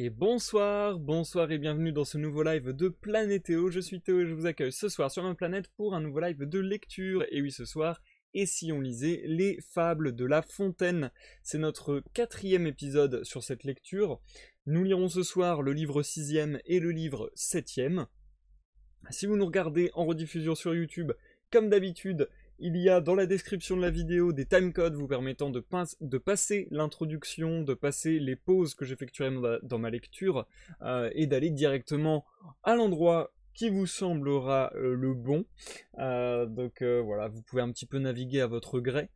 Et bonsoir, bonsoir et bienvenue dans ce nouveau live de Planétéo. Je suis Théo et je vous accueille ce soir sur ma planète pour un nouveau live de lecture. Et oui, ce soir, et si on lisait les fables de La Fontaine? C'est notre 4e épisode sur cette lecture. Nous lirons ce soir le livre 6e et le livre 7e. Si vous nous regardez en rediffusion sur YouTube, comme d'habitude, il y a dans la description de la vidéo des timecodes vous permettant de passer l'introduction, de passer les pauses que j'effectuerai dans ma lecture et d'aller directement à l'endroit qui vous semblera le bon. Voilà, vous pouvez un petit peu naviguer à votre gré.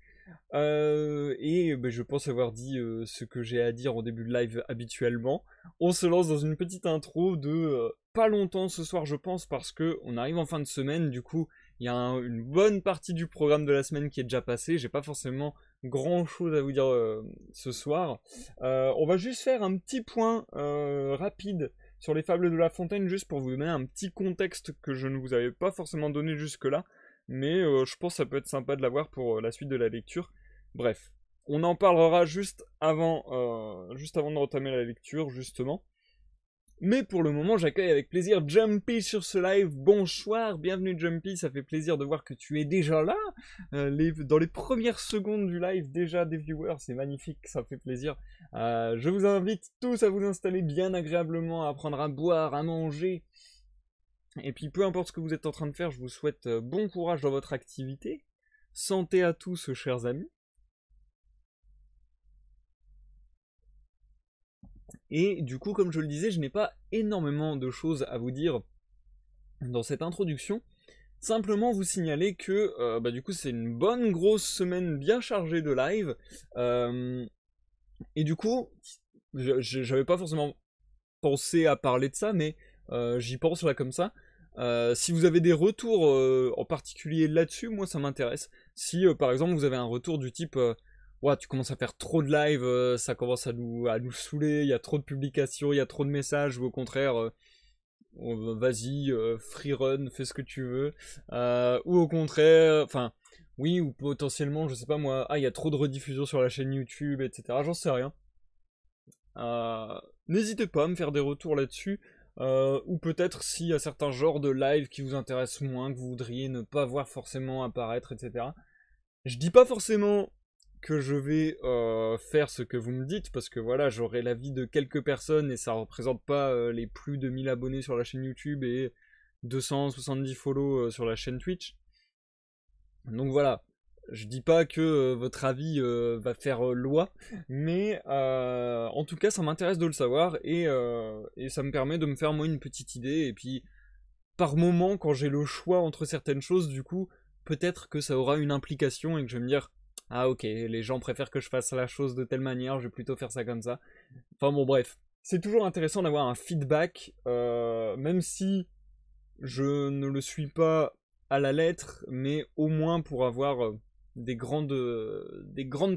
Je pense avoir dit ce que j'ai à dire au début de live habituellement. On se lance dans une petite intro de pas longtemps ce soir je pense parce que on arrive en fin de semaine, du coup il y a une bonne partie du programme de la semaine qui est déjà passé. J'ai pas forcément grand chose à vous dire ce soir. On va juste faire un petit point rapide sur les fables de La Fontaine, juste pour vous donner un petit contexte que je ne vous avais pas forcément donné jusque là. Mais je pense que ça peut être sympa de l'avoir pour la suite de la lecture. Bref, on en parlera juste avant de retamer la lecture, justement. Mais pour le moment, j'accueille avec plaisir Jumpy sur ce live. Bonsoir, bienvenue Jumpy, ça fait plaisir de voir que tu es déjà là. Dans les premières secondes du live, déjà des viewers, c'est magnifique, ça fait plaisir. Je vous invite tous à vous installer bien agréablement, à prendre à boire, à manger. Et puis peu importe ce que vous êtes en train de faire, je vous souhaite bon courage dans votre activité. Santé à tous, chers amis. Et du coup, comme je le disais, je n'ai pas énormément de choses à vous dire dans cette introduction. Simplement vous signaler que du coup c'est une bonne grosse semaine bien chargée de live. Et du coup, j'avais pas forcément pensé à parler de ça, mais j'y pense là comme ça. Si vous avez des retours en particulier là-dessus, moi ça m'intéresse. Si par exemple vous avez un retour du type ouais, tu commences à faire trop de live, ça commence à nous saouler, il y a trop de publications, il y a trop de messages, ou au contraire, vas-y, free run, fais ce que tu veux. Ou au contraire, enfin, oui, ou potentiellement, je sais pas moi, il y a trop de rediffusions sur la chaîne YouTube, etc. J'en sais rien. N'hésitez pas à me faire des retours là-dessus. Ou peut-être s'il y a certains genres de live qui vous intéressent moins, que vous voudriez ne pas voir forcément apparaître, etc. Je dis pas forcément que je vais faire ce que vous me dites, parce que voilà, j'aurai l'avis de quelques personnes et ça représente pas les plus de 1000 abonnés sur la chaîne YouTube et 270 follow sur la chaîne Twitch. Donc voilà, je dis pas que votre avis va faire loi, mais en tout cas ça m'intéresse de le savoir et ça me permet de me faire moi une petite idée. Et puis par moment, quand j'ai le choix entre certaines choses, du coup, peut-être que ça aura une implication et que je vais me dire ah ok, les gens préfèrent que je fasse la chose de telle manière, je vais plutôt faire ça comme ça. Enfin bon bref, c'est toujours intéressant d'avoir un feedback, même si je ne le suis pas à la lettre, mais au moins pour avoir des grandes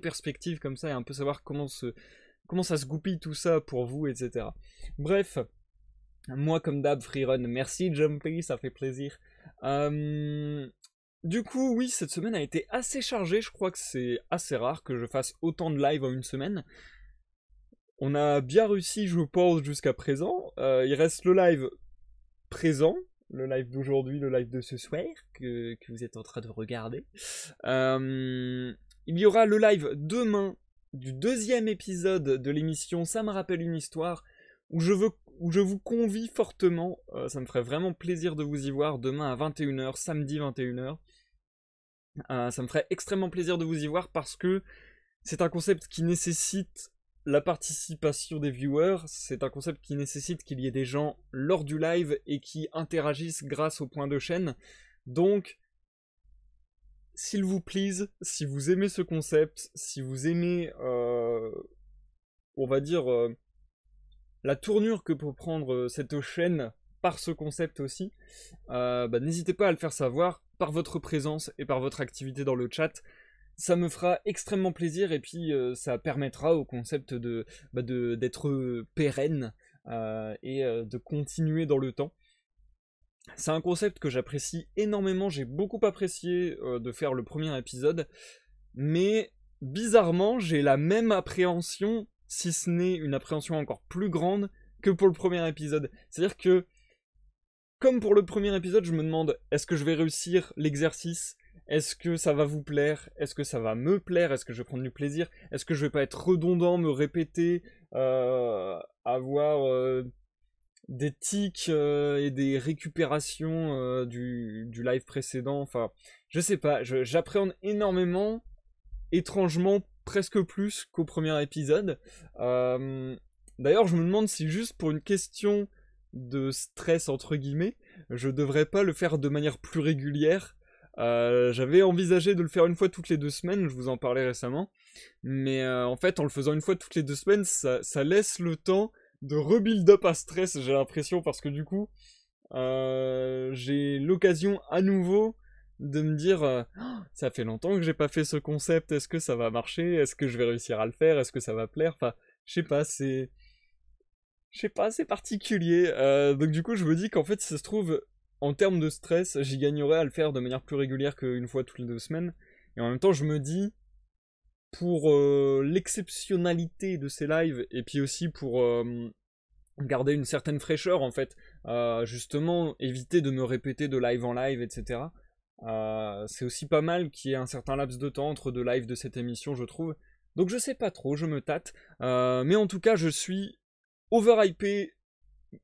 perspectives comme ça et un peu savoir comment ça se goupille tout ça pour vous, etc. Bref, moi comme d'hab, freerun, merci Jumpy, ça fait plaisir. Du coup, oui, cette semaine a été assez chargée, je crois que c'est assez rare que je fasse autant de live en une semaine. On a bien réussi, je pense, jusqu'à présent. Il reste le live présent, le live d'aujourd'hui, le live de ce soir, que vous êtes en train de regarder. Il y aura le live demain du 2e épisode de l'émission Ça me rappelle une histoire, où je vous convie fortement, ça me ferait vraiment plaisir de vous y voir demain à 21h, samedi 21h. Ça me ferait extrêmement plaisir de vous y voir parce que c'est un concept qui nécessite la participation des viewers, c'est un concept qui nécessite qu'il y ait des gens lors du live et qui interagissent grâce au point de chaîne. Donc, s'il vous plaît, si vous aimez ce concept, si vous aimez, on va dire, la tournure que peut prendre cette chaîne par ce concept aussi, n'hésitez pas à le faire savoir par votre présence et par votre activité dans le chat. Ça me fera extrêmement plaisir et puis ça permettra au concept d'être pérenne et de continuer dans le temps. C'est un concept que j'apprécie énormément, j'ai beaucoup apprécié de faire le premier épisode, mais bizarrement j'ai la même appréhension, si ce n'est une appréhension encore plus grande, que pour le premier épisode. C'est-à-dire que, comme pour le premier épisode, je me demande, est-ce que je vais réussir l'exercice? Est-ce que ça va vous plaire? Est-ce que ça va me plaire? Est-ce que je vais prendre du plaisir? Est-ce que je vais pas être redondant, me répéter, avoir des tics et des récupérations du live précédent? Enfin, je sais pas, j'appréhende énormément, étrangement, presque plus qu'au premier épisode. D'ailleurs, je me demande si juste pour une question de stress, entre guillemets, je devrais pas le faire de manière plus régulière. J'avais envisagé de le faire une fois toutes les 2 semaines, je vous en parlais récemment, mais en fait en le faisant une fois toutes les 2 semaines, ça laisse le temps de rebuild up à stress, j'ai l'impression, parce que du coup, j'ai l'occasion à nouveau de me dire oh, ça fait longtemps que j'ai pas fait ce concept, est-ce que ça va marcher, est-ce que je vais réussir à le faire, est-ce que ça va plaire, enfin, je sais pas, c'est particulier. Donc du coup, je me dis qu'en fait, si ça se trouve, en termes de stress, j'y gagnerais à le faire de manière plus régulière qu'une fois toutes les 2 semaines. Et en même temps, je me dis, pour l'exceptionnalité de ces lives, et puis aussi pour garder une certaine fraîcheur, en fait, justement, éviter de me répéter de live en live, etc. C'est aussi pas mal qu'il y ait un certain laps de temps entre 2 lives de cette émission, je trouve. Donc je sais pas trop, je me tâte. Mais en tout cas, je suis overhypé.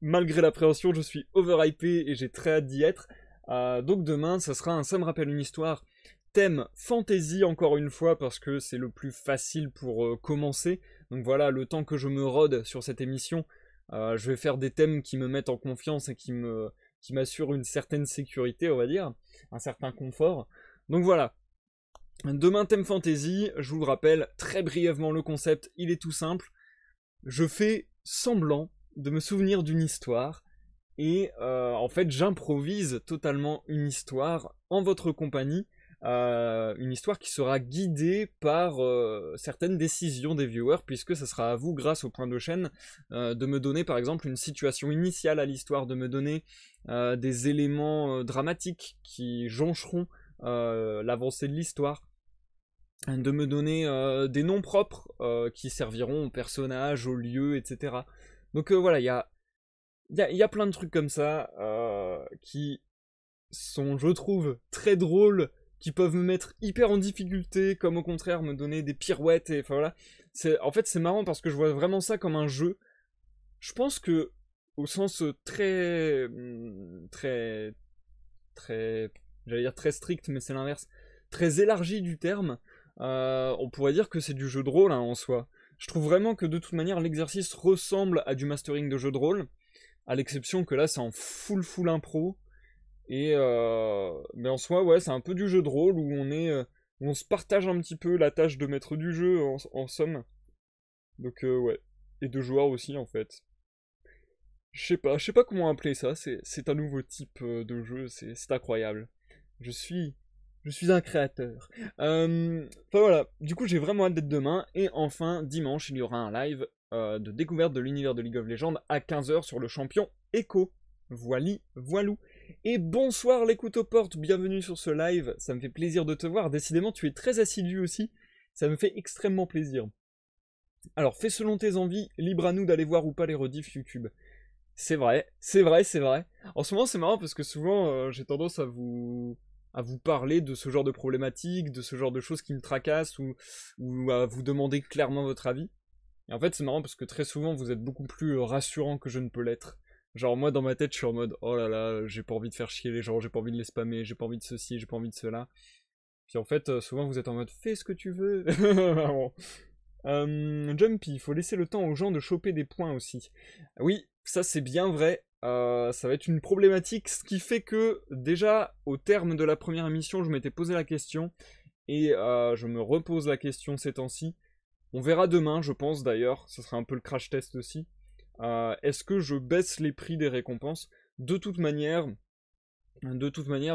Malgré l'appréhension, je suis overhypé et j'ai très hâte d'y être. Donc demain, ça sera un Ça me rappelle une histoire. Thème fantasy encore une fois parce que c'est le plus facile pour commencer. Donc voilà, le temps que je me rôde sur cette émission, je vais faire des thèmes qui me mettent en confiance et qui m'assurent une certaine sécurité, on va dire, un certain confort. Donc voilà. Demain, thème fantasy, je vous le rappelle très brièvement le concept, il est tout simple. Je fais semblant de me souvenir d'une histoire et en fait j'improvise totalement une histoire en votre compagnie, une histoire qui sera guidée par certaines décisions des viewers puisque ça sera à vous grâce au point de chaîne de me donner par exemple une situation initiale à l'histoire, de me donner des éléments dramatiques qui joncheront l'avancée de l'histoire, de me donner des noms propres qui serviront aux personnages, aux lieux, etc. Donc voilà, il y a plein de trucs comme ça qui sont, je trouve, très drôles, qui peuvent me mettre hyper en difficulté, comme au contraire me donner des pirouettes, et enfin voilà. En fait, c'est marrant parce que je vois vraiment ça comme un jeu. Je pense que, au sens très, j'allais dire très strict, mais c'est l'inverse, très élargi du terme, on pourrait dire que c'est du jeu de rôle hein, en soi. Je trouve vraiment que de toute manière l'exercice ressemble à du mastering de jeu de rôle, à l'exception que là c'est en full impro. Et mais en soi ouais c'est un peu du jeu de rôle où où on se partage un petit peu la tâche de maître du jeu en somme. Donc ouais. Et de joueur aussi en fait. Je sais pas comment appeler ça, c'est un nouveau type de jeu, c'est incroyable. Je suis, je suis un créateur. Enfin voilà, du coup j'ai vraiment hâte d'être demain, et enfin dimanche il y aura un live de découverte de l'univers de League of Legends à 15h sur le champion Echo. Voilou. Et bonsoir l'écoute aux portes, bienvenue sur ce live, ça me fait plaisir de te voir, décidément tu es très assidu aussi, ça me fait extrêmement plaisir. Alors fais selon tes envies, libre à nous d'aller voir ou pas les rediffs YouTube. C'est vrai. En ce moment, c'est marrant parce que souvent, j'ai tendance à vous parler de ce genre de problématiques, de ce genre de choses qui me tracassent, ou à vous demander clairement votre avis. Et en fait, c'est marrant parce que très souvent, vous êtes beaucoup plus rassurant que je ne peux l'être. Genre, moi, dans ma tête, je suis en mode, oh là là, j'ai pas envie de faire chier les gens, j'ai pas envie de les spammer, j'ai pas envie de ceci, j'ai pas envie de cela. Puis en fait, souvent, vous êtes en mode, fais ce que tu veux. Bon. Jumpy, il faut laisser le temps aux gens de choper des points aussi. Oui, ça c'est bien vrai. Ça va être une problématique, ce qui fait que déjà au terme de la première émission, je m'étais posé la question et je me repose la question ces temps-ci. On verra demain, je pense d'ailleurs. Ce sera un peu le crash test aussi. Est-ce que je baisse les prix des récompenses? De toute manière,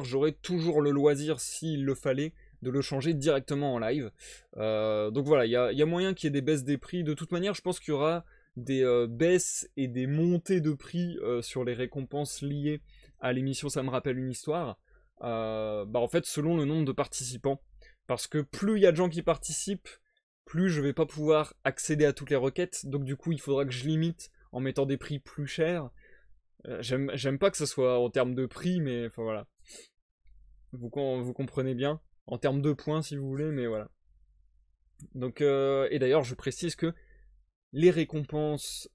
j'aurai toujours le loisir, s'il le fallait, de le changer directement en live. Donc voilà, il y a moyen qu'il y ait des baisses des prix. De toute manière, je pense qu'il y aura des baisses et des montées de prix sur les récompenses liées à l'émission Ça me rappelle une histoire. En fait, selon le nombre de participants. Parce que plus il y a de gens qui participent, plus je vais pas pouvoir accéder à toutes les requêtes. Donc du coup, il faudra que je limite en mettant des prix plus chers. J'aime pas que ce soit en termes de prix, mais enfin voilà. Vous comprenez bien. En termes de points, si vous voulez, mais voilà. Donc, et d'ailleurs, je précise que les récompenses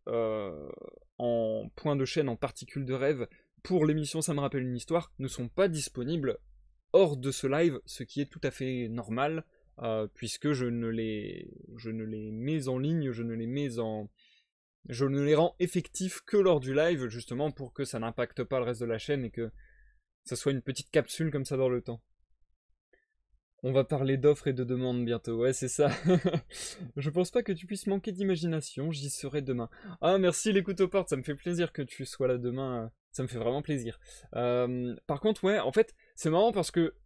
en points de chaîne, en particules de rêve, pour l'émission Ça me rappelle une histoire, ne sont pas disponibles hors de ce live, ce qui est tout à fait normal, puisque je ne les mets en ligne, je ne les rends effectifs que lors du live, justement pour que ça n'impacte pas le reste de la chaîne et que ça soit une petite capsule comme ça dans le temps. On va parler d'offres et de demandes bientôt, ouais c'est ça. Je pense pas que tu puisses manquer d'imagination, j'y serai demain. Ah merci l'écoute aux portes, ça me fait plaisir que tu sois là demain, ça me fait vraiment plaisir. Par contre ouais, en fait c'est marrant parce que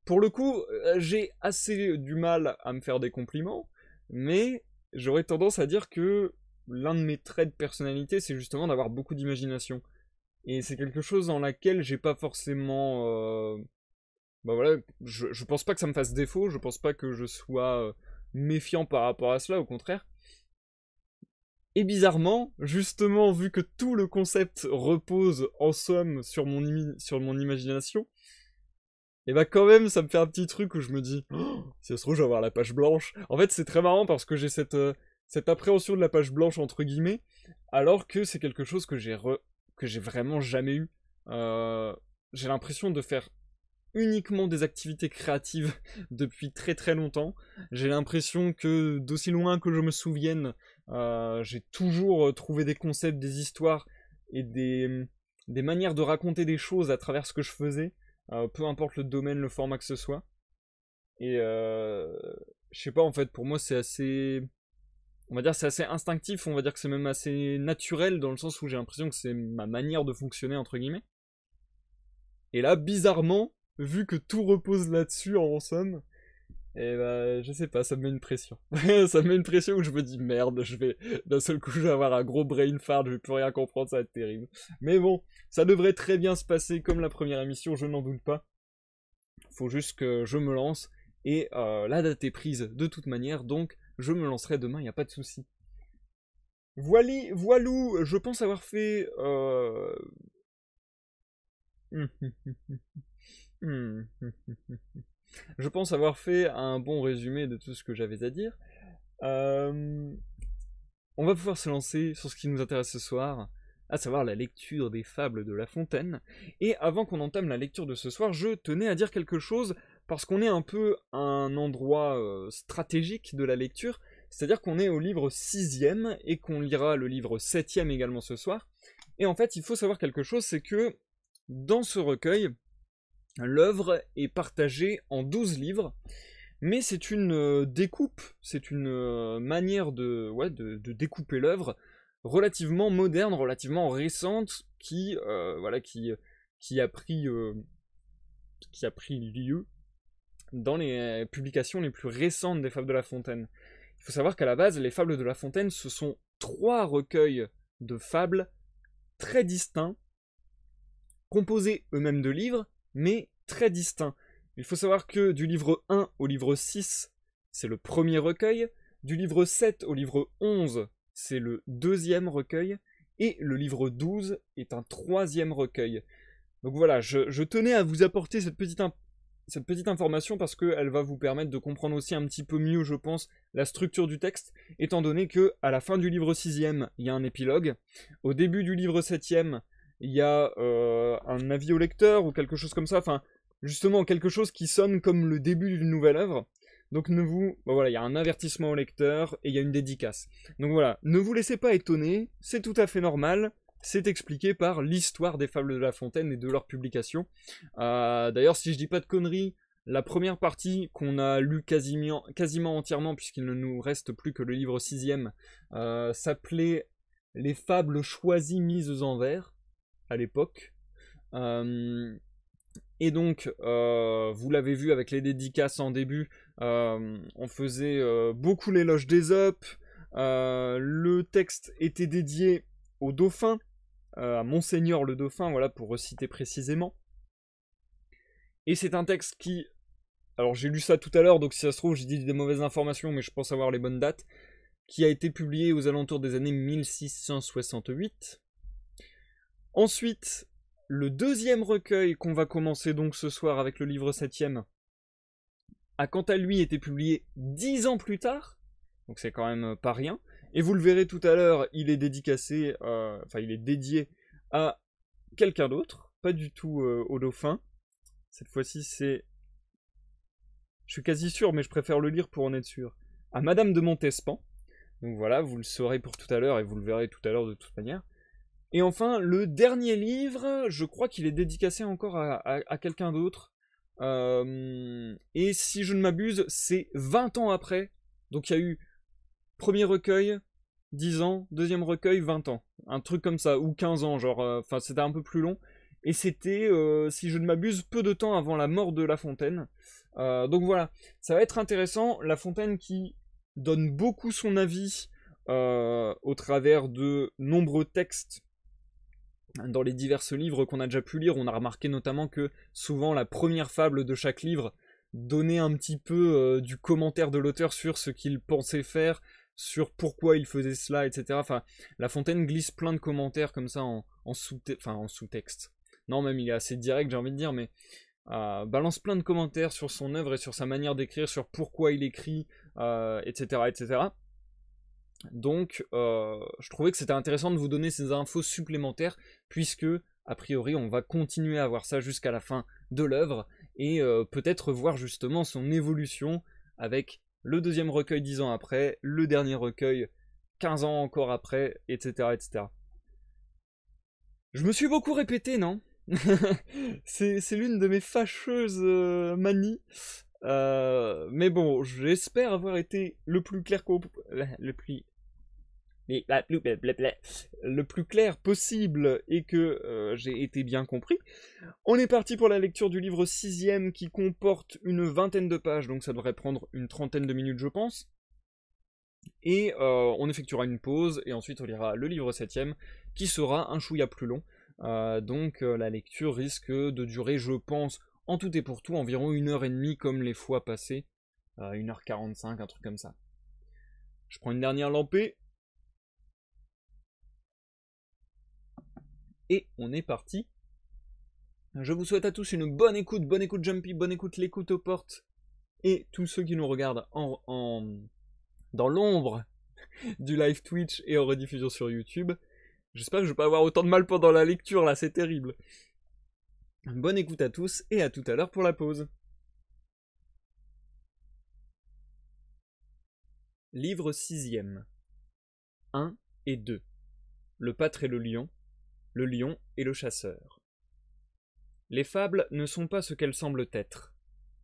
pour le coup j'ai assez du mal à me faire des compliments, mais j'aurais tendance à dire que l'un de mes traits de personnalité c'est justement d'avoir beaucoup d'imagination. Et c'est quelque chose dans laquelle j'ai pas forcément... Bah voilà, je pense pas que ça me fasse défaut, je pense pas que je sois méfiant par rapport à cela, au contraire. Et bizarrement, justement, vu que tout le concept repose en somme sur mon imagination, et bah quand même, ça me fait un petit truc où je me dis, oh, si ça se trouve, je vais avoir la page blanche. En fait, c'est très marrant parce que j'ai cette appréhension de la page blanche, entre guillemets, alors que c'est quelque chose que j'ai vraiment jamais eu. J'ai l'impression de faire uniquement des activités créatives depuis très très longtemps. J'ai l'impression que d'aussi loin que je me souvienne, j'ai toujours trouvé des concepts, des histoires et des manières de raconter des choses à travers ce que je faisais, peu importe le domaine, le format que ce soit. Et je sais pas, en fait, pour moi c'est assez... On va dire c'est assez instinctif, on va dire que c'est même assez naturel dans le sens où j'ai l'impression que c'est ma manière de fonctionner entre guillemets. Et là, bizarrement, vu que tout repose là-dessus en somme, et bah, je sais pas, ça me met une pression. Ça me met une pression où je me dis merde, d'un seul coup, je vais avoir un gros brain fart, je vais plus rien comprendre, ça va être terrible. Mais bon, ça devrait très bien se passer comme la première émission, je n'en doute pas. Faut juste que je me lance, et la date est prise de toute manière, donc je me lancerai demain, y a pas de souci. Voilou, je pense avoir fait... Je pense avoir fait un bon résumé de tout ce que j'avais à dire. On va pouvoir se lancer sur ce qui nous intéresse ce soir, à savoir la lecture des fables de La Fontaine. Et avant qu'on entame la lecture de ce soir, je tenais à dire quelque chose, parce qu'on est un peu à un endroit stratégique de la lecture, c'est-à-dire qu'on est au livre 6e et qu'on lira le livre 7e également ce soir. Et en fait, il faut savoir quelque chose, c'est que dans ce recueil, l'œuvre est partagée en 12 livres, mais c'est une découpe, c'est une manière de découper l'œuvre relativement moderne, relativement récente, qui a pris lieu dans les publications les plus récentes des Fables de La Fontaine. Il faut savoir qu'à la base, les Fables de La Fontaine, ce sont 3 recueils de fables très distincts, composés eux-mêmes de livres, mais très distincts. Il faut savoir que du livre 1 au livre 6, c'est le premier recueil, du livre 7 au livre 11, c'est le deuxième recueil, et le livre 12 est un troisième recueil. Donc voilà, je tenais à vous apporter cette petite information parce qu'elle va vous permettre de comprendre aussi un petit peu mieux, je pense, la structure du texte, étant donné que à la fin du livre 6e, il y a un épilogue, au début du livre 7e, il y a un avis au lecteur ou quelque chose comme ça, enfin, justement quelque chose qui sonne comme le début d'une nouvelle œuvre. Donc voilà, il y a un avertissement au lecteur et il y a une dédicace. Donc voilà, ne vous laissez pas étonner, c'est tout à fait normal. C'est expliqué par l'histoire des Fables de La Fontaine et de leur publication. D'ailleurs, si je dis pas de conneries, la première partie qu'on a lue quasiment entièrement, puisqu'il ne nous reste plus que le livre 6e, s'appelait Les Fables choisies mises en vers, à l'époque. Et donc, vous l'avez vu avec les dédicaces en début, on faisait beaucoup l'éloge d'Ésope. Le texte était dédié au dauphin, à Monseigneur le dauphin, voilà, pour reciter précisément. Et c'est un texte qui... Alors j'ai lu ça tout à l'heure, donc si ça se trouve j'ai dit des mauvaises informations, mais je pense avoir les bonnes dates. qui a été publié aux alentours des années 1668. Ensuite, le deuxième recueil qu'on va commencer donc ce soir avec le livre 7e a quant à lui été publié 10 ans plus tard, donc c'est quand même pas rien, et vous le verrez tout à l'heure, il est dédicacé, il est dédié à quelqu'un d'autre, pas du tout au dauphin. Cette fois-ci c'est... Je suis quasi sûr, mais je préfère le lire pour en être sûr. À Madame de Montespan. Donc voilà, vous le saurez pour tout à l'heure, et vous le verrez tout à l'heure de toute manière. Et enfin, le dernier livre, je crois qu'il est dédicacé encore à quelqu'un d'autre. Et si je ne m'abuse, c'est 20 ans après. Donc il y a eu premier recueil, 10 ans, deuxième recueil, 20 ans. Un truc comme ça, ou 15 ans, genre, enfin c'était un peu plus long. Et c'était, si je ne m'abuse, peu de temps avant la mort de La Fontaine. Donc voilà, ça va être intéressant. La Fontaine qui donne beaucoup son avis au travers de nombreux textes dans les divers livres qu'on a déjà pu lire. On a remarqué notamment que souvent la première fable de chaque livre donnait un petit peu du commentaire de l'auteur sur ce qu'il pensait faire, sur pourquoi il faisait cela, etc. Enfin, La Fontaine glisse plein de commentaires comme ça en sous-texte. Non, même il est assez direct, j'ai envie de dire, mais balance plein de commentaires sur son œuvre et sur sa manière d'écrire, sur pourquoi il écrit, etc., etc. Donc, je trouvais que c'était intéressant de vous donner ces infos supplémentaires, puisque, a priori, on va continuer à voir ça jusqu'à la fin de l'œuvre, et peut-être voir justement son évolution avec le deuxième recueil 10 ans après, le dernier recueil 15 ans encore après, etc., etc. Je me suis beaucoup répété, non? C'est l'une de mes fâcheuses manies. Mais bon, j'espère avoir été le plus clair le plus clair possible et que j'ai été bien compris. On est parti pour la lecture du livre 6e qui comporte une vingtaine de pages, donc ça devrait prendre une trentaine de minutes je pense. Et on effectuera une pause et ensuite on lira le livre 7e qui sera un chouïa plus long. Donc la lecture risque de durer, je pense, en tout et pour tout, environ 1h30 comme les fois passées. 1h45, un truc comme ça. Je prends une dernière lampée. Et on est parti. Je vous souhaite à tous une bonne écoute Jumpy, bonne écoute l'écoute aux portes. Et tous ceux qui nous regardent dans l'ombre du live Twitch et en rediffusion sur YouTube. J'espère que je vais pas avoir autant de mal pendant la lecture là, c'est terrible. Bonne écoute à tous et à tout à l'heure pour la pause. Livre 6e. 1 et 2. Le pâtre et le lion et le chasseur. Les fables ne sont pas ce qu'elles semblent être.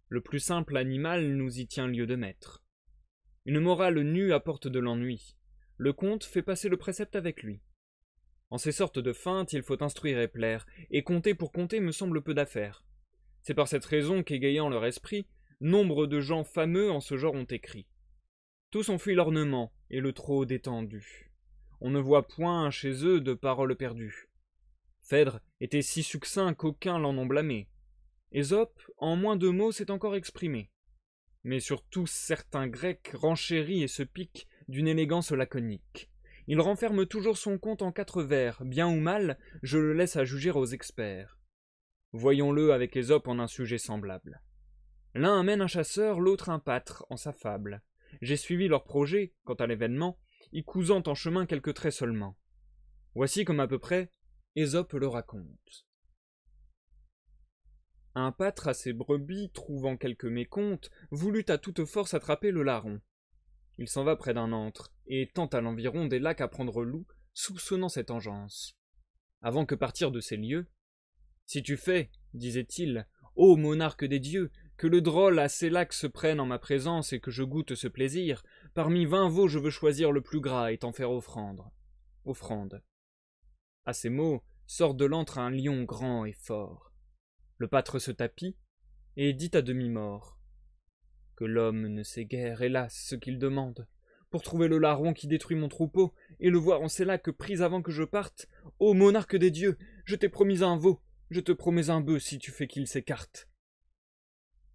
Le plus simple animal nous y tient lieu de maître. Une morale nue apporte de l'ennui. Le conte fait passer le précepte avec lui. En ces sortes de feintes, il faut instruire et plaire, et compter pour compter me semble peu d'affaire. C'est par cette raison qu'égayant leur esprit, nombre de gens fameux en ce genre ont écrit. Tous ont fui l'ornement et le trop détendu. On ne voit point chez eux de paroles perdues. Phèdre était si succinct qu'aucuns l'en ont blâmé. Ésope, en moins de mots, s'est encore exprimé. Mais surtout certains Grecs renchérissent et se piquent d'une élégance laconique. Il renferme toujours son conte en 4 vers, bien ou mal, je le laisse à juger aux experts. Voyons-le avec Ésope en un sujet semblable. L'un amène un chasseur, l'autre un pâtre, en sa fable. J'ai suivi leur projet, quant à l'événement, y cousant en chemin quelques traits seulement. Voici comme à peu près Ésope le raconte. Un pâtre à ses brebis, trouvant quelque mécompte, voulut à toute force attraper le larron. Il s'en va près d'un antre, et tente à l'environ des lacs à prendre loup, soupçonnant cette engeance. Avant que partir de ces lieux, « Si tu fais, disait-il, ô monarque des dieux, que le drôle à ces lacs se prenne en ma présence et que je goûte ce plaisir, parmi 20 veaux je veux choisir le plus gras et t'en faire offrande. À ces mots, sort de l'antre un lion grand et fort. Le pâtre se tapit, et dit à demi-mort. Que l'homme ne sait guère, hélas, ce qu'il demande. Pour trouver le larron qui détruit mon troupeau, et le voir en ces lacs pris avant que je parte, ô monarque des dieux, je t'ai promis un veau, je te promets un bœuf si tu fais qu'il s'écarte.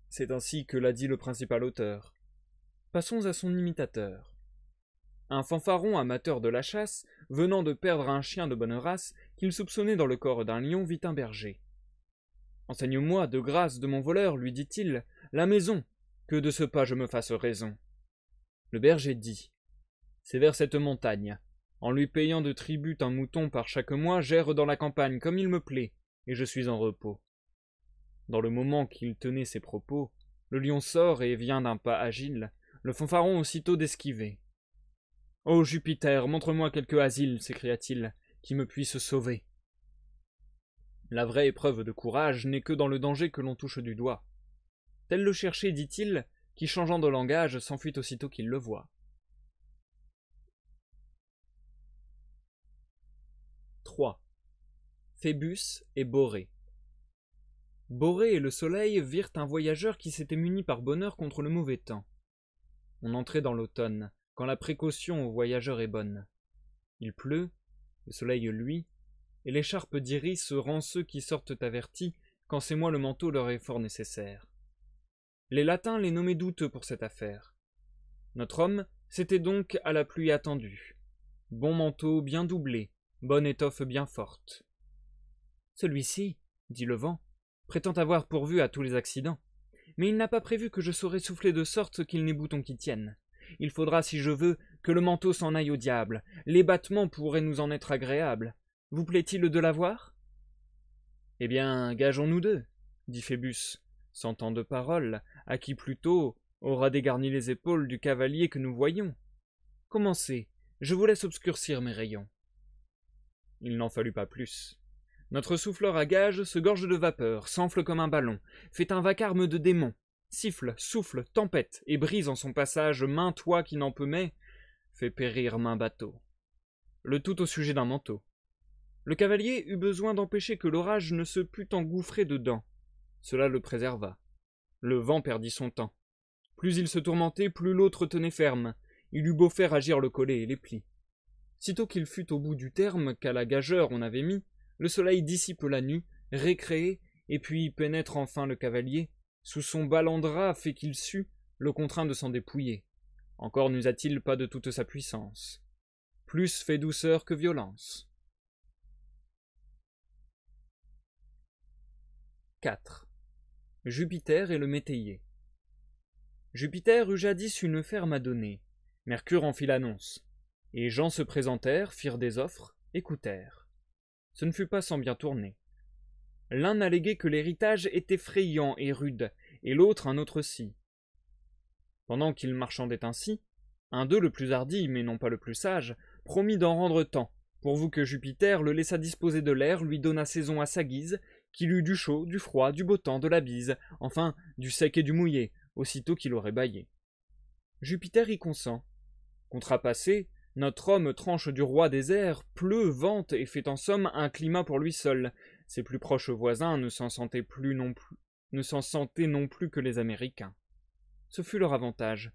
C'est ainsi que l'a dit le principal auteur. Passons à son imitateur. un fanfaron amateur de la chasse, venant de perdre un chien de bonne race, qu'il soupçonnait dans le corps d'un lion, vit un berger. « Enseigne-moi, de grâce, de mon voleur, lui dit-il, la maison, que de ce pas je me fasse raison. » Le berger dit, « C'est vers cette montagne. En lui payant de tribut un mouton par chaque mois, j'erre dans la campagne comme il me plaît, et je suis en repos. » Dans le moment qu'il tenait ces propos, le lion sort et vient d'un pas agile, le fanfaron aussitôt d'esquiver. « Ô Jupiter, montre-moi quelque asile, s'écria-t-il, qui me puisse sauver. » La vraie épreuve de courage n'est que dans le danger que l'on touche du doigt. Tel le chercher, dit-il, qui changeant de langage s'enfuit aussitôt qu'il le voit. 3. Phébus et Borée. Borée et le soleil virent un voyageur qui s'était muni par bonheur contre le mauvais temps. On entrait dans l'automne, quand la précaution au voyageur est bonne. Il pleut, le soleil luit, et l'écharpe d'iris rend ceux qui sortent avertis quand c'est moi le manteau leur est fort nécessaire. Les latins les nommaient douteux pour cette affaire. Notre homme, c'était donc à la pluie attendue. Bon manteau bien doublé, bonne étoffe bien forte. Celui-ci, dit le vent, prétend avoir pourvu à tous les accidents, mais il n'a pas prévu que je saurais souffler de sorte qu'il n'ait bouton qui tienne. Il faudra, si je veux, que le manteau s'en aille au diable. Les battements pourraient nous en être agréables. Vous plaît-il de l'avoir? Eh bien, gageons-nous deux, dit Phébus, sans tant de paroles, à qui plutôt aura dégarni les épaules du cavalier que nous voyons. Commencez, je vous laisse obscurcir mes rayons. Il n'en fallut pas plus. Notre souffleur à gage se gorge de vapeur, s'enfle comme un ballon, fait un vacarme de démon, siffle, souffle, tempête, et brise en son passage maint toit qui n'en peut mais fait périr maint bateau. Le tout au sujet d'un manteau. Le cavalier eut besoin d'empêcher que l'orage ne se pût engouffrer dedans. Cela le préserva. Le vent perdit son temps. Plus il se tourmentait, plus l'autre tenait ferme. Il eut beau faire agir le collet et les plis. Sitôt qu'il fut au bout du terme qu'à la gageure on avait mis, le soleil dissipe la nue, récréé, et puis pénètre enfin le cavalier. Sous son balandras fait qu'il sut, le contraint de s'en dépouiller. Encore n'usa-t-il pas de toute sa puissance. Plus fait douceur que violence. 4. Jupiter et le métayer. Jupiter eut jadis une ferme à donner. Mercure en fit l'annonce. Et gens se présentèrent, firent des offres, écoutèrent. Ce ne fut pas sans bien tourner. L'un alléguait que l'héritage était effrayant et rude, et l'autre un autre si. Pendant qu'ils marchandaient ainsi, un d'eux, le plus hardi, mais non pas le plus sage, promit d'en rendre tant, pourvu que Jupiter le laissa disposer de l'air, lui donna saison à sa guise, qu'il eût du chaud, du froid, du beau temps, de la bise, enfin du sec et du mouillé, aussitôt qu'il aurait bâillé. Jupiter y consent. Contrapassé, notre homme tranche du roi des airs, pleut, vente et fait en somme un climat pour lui seul. Ses plus proches voisins ne s'en sentaient non plus que les Américains. Ce fut leur avantage.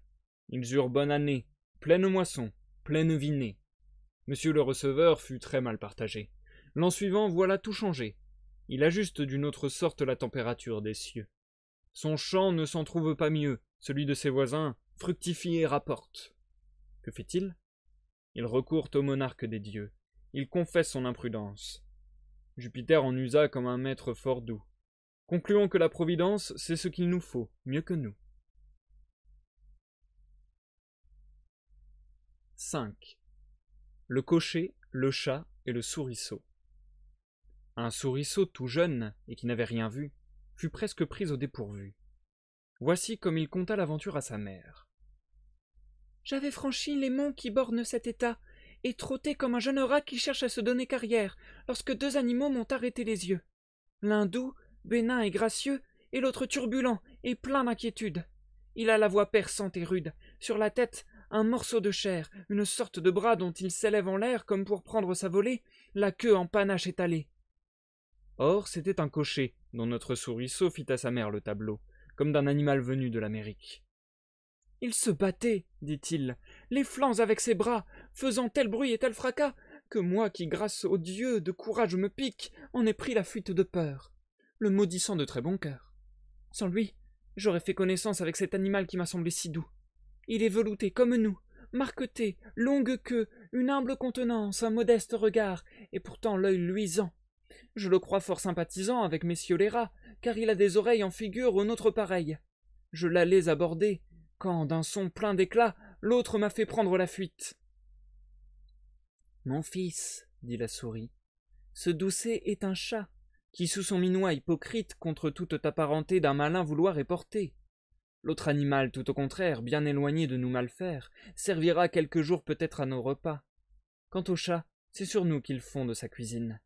Ils eurent bonne année, pleine moisson, pleine vinée. Monsieur le receveur fut très mal partagé. L'an suivant, voilà tout changé. Il ajuste d'une autre sorte la température des cieux. Son champ ne s'en trouve pas mieux, celui de ses voisins fructifie et rapporte. Que fait-il? Il recourt au monarque des dieux. Il confesse son imprudence. Jupiter en usa comme un maître fort doux. Concluons que la providence, c'est ce qu'il nous faut, mieux que nous. 5. Le cocher, le chat et le souriceau. Un souriceau tout jeune, et qui n'avait rien vu, fut presque pris au dépourvu. Voici comme il conta l'aventure à sa mère. J'avais franchi les monts qui bornent cet état, et trotté comme un jeune rat qui cherche à se donner carrière, lorsque deux animaux m'ont arrêté les yeux. L'un doux, bénin et gracieux, et l'autre turbulent et plein d'inquiétude. Il a la voix perçante et rude, sur la tête un morceau de chair, une sorte de bras dont il s'élève en l'air comme pour prendre sa volée, la queue en panache étalée. Or, c'était un cocher, dont notre souriceau fit à sa mère le tableau, comme d'un animal venu de l'Amérique. Il se battait, dit-il, les flancs avec ses bras, faisant tel bruit et tel fracas, que moi qui, grâce au Dieu, de courage me pique, en ai pris la fuite de peur, le maudissant de très bon cœur. Sans lui, j'aurais fait connaissance avec cet animal qui m'a semblé si doux. Il est velouté comme nous, marqueté, longue queue, une humble contenance, un modeste regard, et pourtant l'œil luisant. Je le crois fort sympathisant avec messieurs les rats, car il a des oreilles en figure aux nôtres pareilles. Je l'allais aborder, quand, d'un son plein d'éclat, l'autre m'a fait prendre la fuite. Mon fils, dit la souris, ce doucet est un chat, qui sous son minois hypocrite contre toute ta parenté d'un malin vouloir est porté. L'autre animal, tout au contraire, bien éloigné de nous mal faire, servira quelques jours peut-être à nos repas. Quant au chat, c'est sur nous qu'il fonde sa cuisine.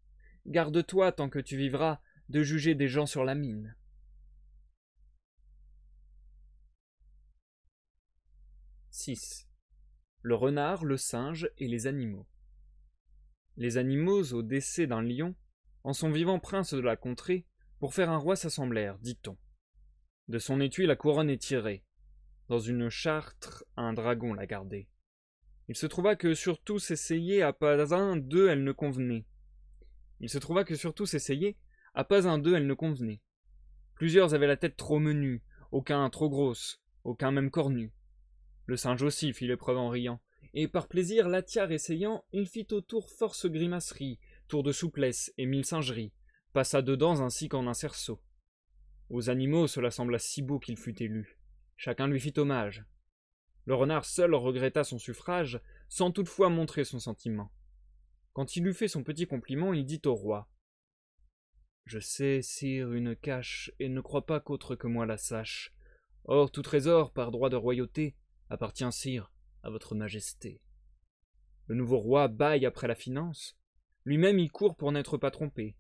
Garde-toi, tant que tu vivras, de juger des gens sur la mine. 6. Le renard, le singe et les animaux. Les animaux, au décès d'un lion, en son vivant prince de la contrée, pour faire un roi s'assemblèrent, dit-on. De son étui la couronne est tirée. Dans une chartre, un dragon l'a gardée. Il se trouva que sur tous essayer, à pas un d'eux elle ne convenait. Plusieurs avaient la tête trop menue, aucun trop grosse, aucun même cornu. Le singe aussi fit l'épreuve en riant, et par plaisir l'attiare essayant, il fit autour force grimaceries, tour de souplesse et mille singeries, passa dedans ainsi qu'en un cerceau. Aux animaux cela sembla si beau qu'il fut élu. Chacun lui fit hommage. Le renard seul regretta son suffrage, sans toutefois montrer son sentiment. Quand il eut fait son petit compliment, il dit au roi. Je sais, sire, une cache, et ne crois pas qu'autre que moi la sache. Or, tout trésor, par droit de royauté, appartient, sire, à votre majesté. Le nouveau roi bâille après la finance. Lui-même y court pour n'être pas trompé.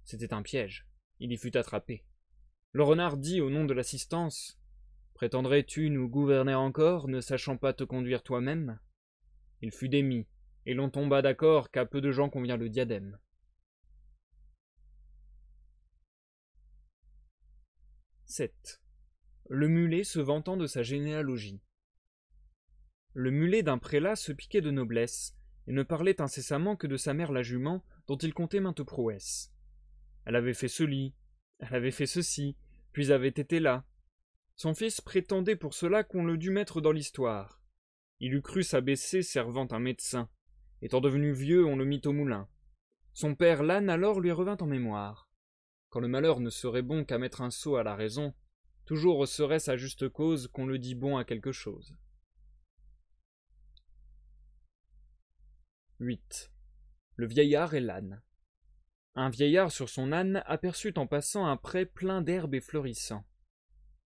C'était un piège. Il y fut attrapé. Le renard dit au nom de l'assistance. Prétendrais-tu nous gouverner encore, ne sachant pas te conduire toi-même? Il fut démis, et l'on tomba d'accord qu'à peu de gens convient le diadème. 7. Le mulet se vantant de sa généalogie. Le mulet d'un prélat se piquait de noblesse, et ne parlait incessamment que de sa mère la jument, dont il comptait maintes prouesses. Elle avait fait ce lit, elle avait fait ceci, puis avait été là. Son fils prétendait pour cela qu'on le dût mettre dans l'histoire. Il eût cru s'abaisser servant un médecin. Étant devenu vieux, on le mit au moulin. Son père l'âne alors lui revint en mémoire. Quand le malheur ne serait bon qu'à mettre un sot à la raison, toujours serait-ce à juste cause qu'on le dit bon à quelque chose. 8. Le vieillard et l'âne. Un vieillard sur son âne aperçut en passant un pré plein d'herbe et fleurissant.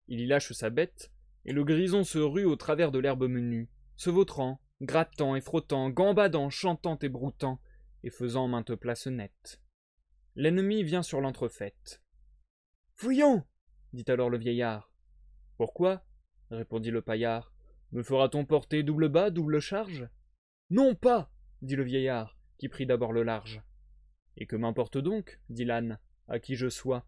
Il y lâche sa bête, et le grison se rue au travers de l'herbe menue, se vautrant, grattant et frottant, gambadant, chantant et broutant, et faisant maintes places nettes. L'ennemi vient sur l'entrefaite. « Fouillons !» dit alors le vieillard. « Pourquoi ?» répondit le paillard. « Me fera-t-on porter double bas, double charge ?»« Non pas !» dit le vieillard, qui prit d'abord le large. « Et que m'importe donc, dit l'âne, à qui je sois.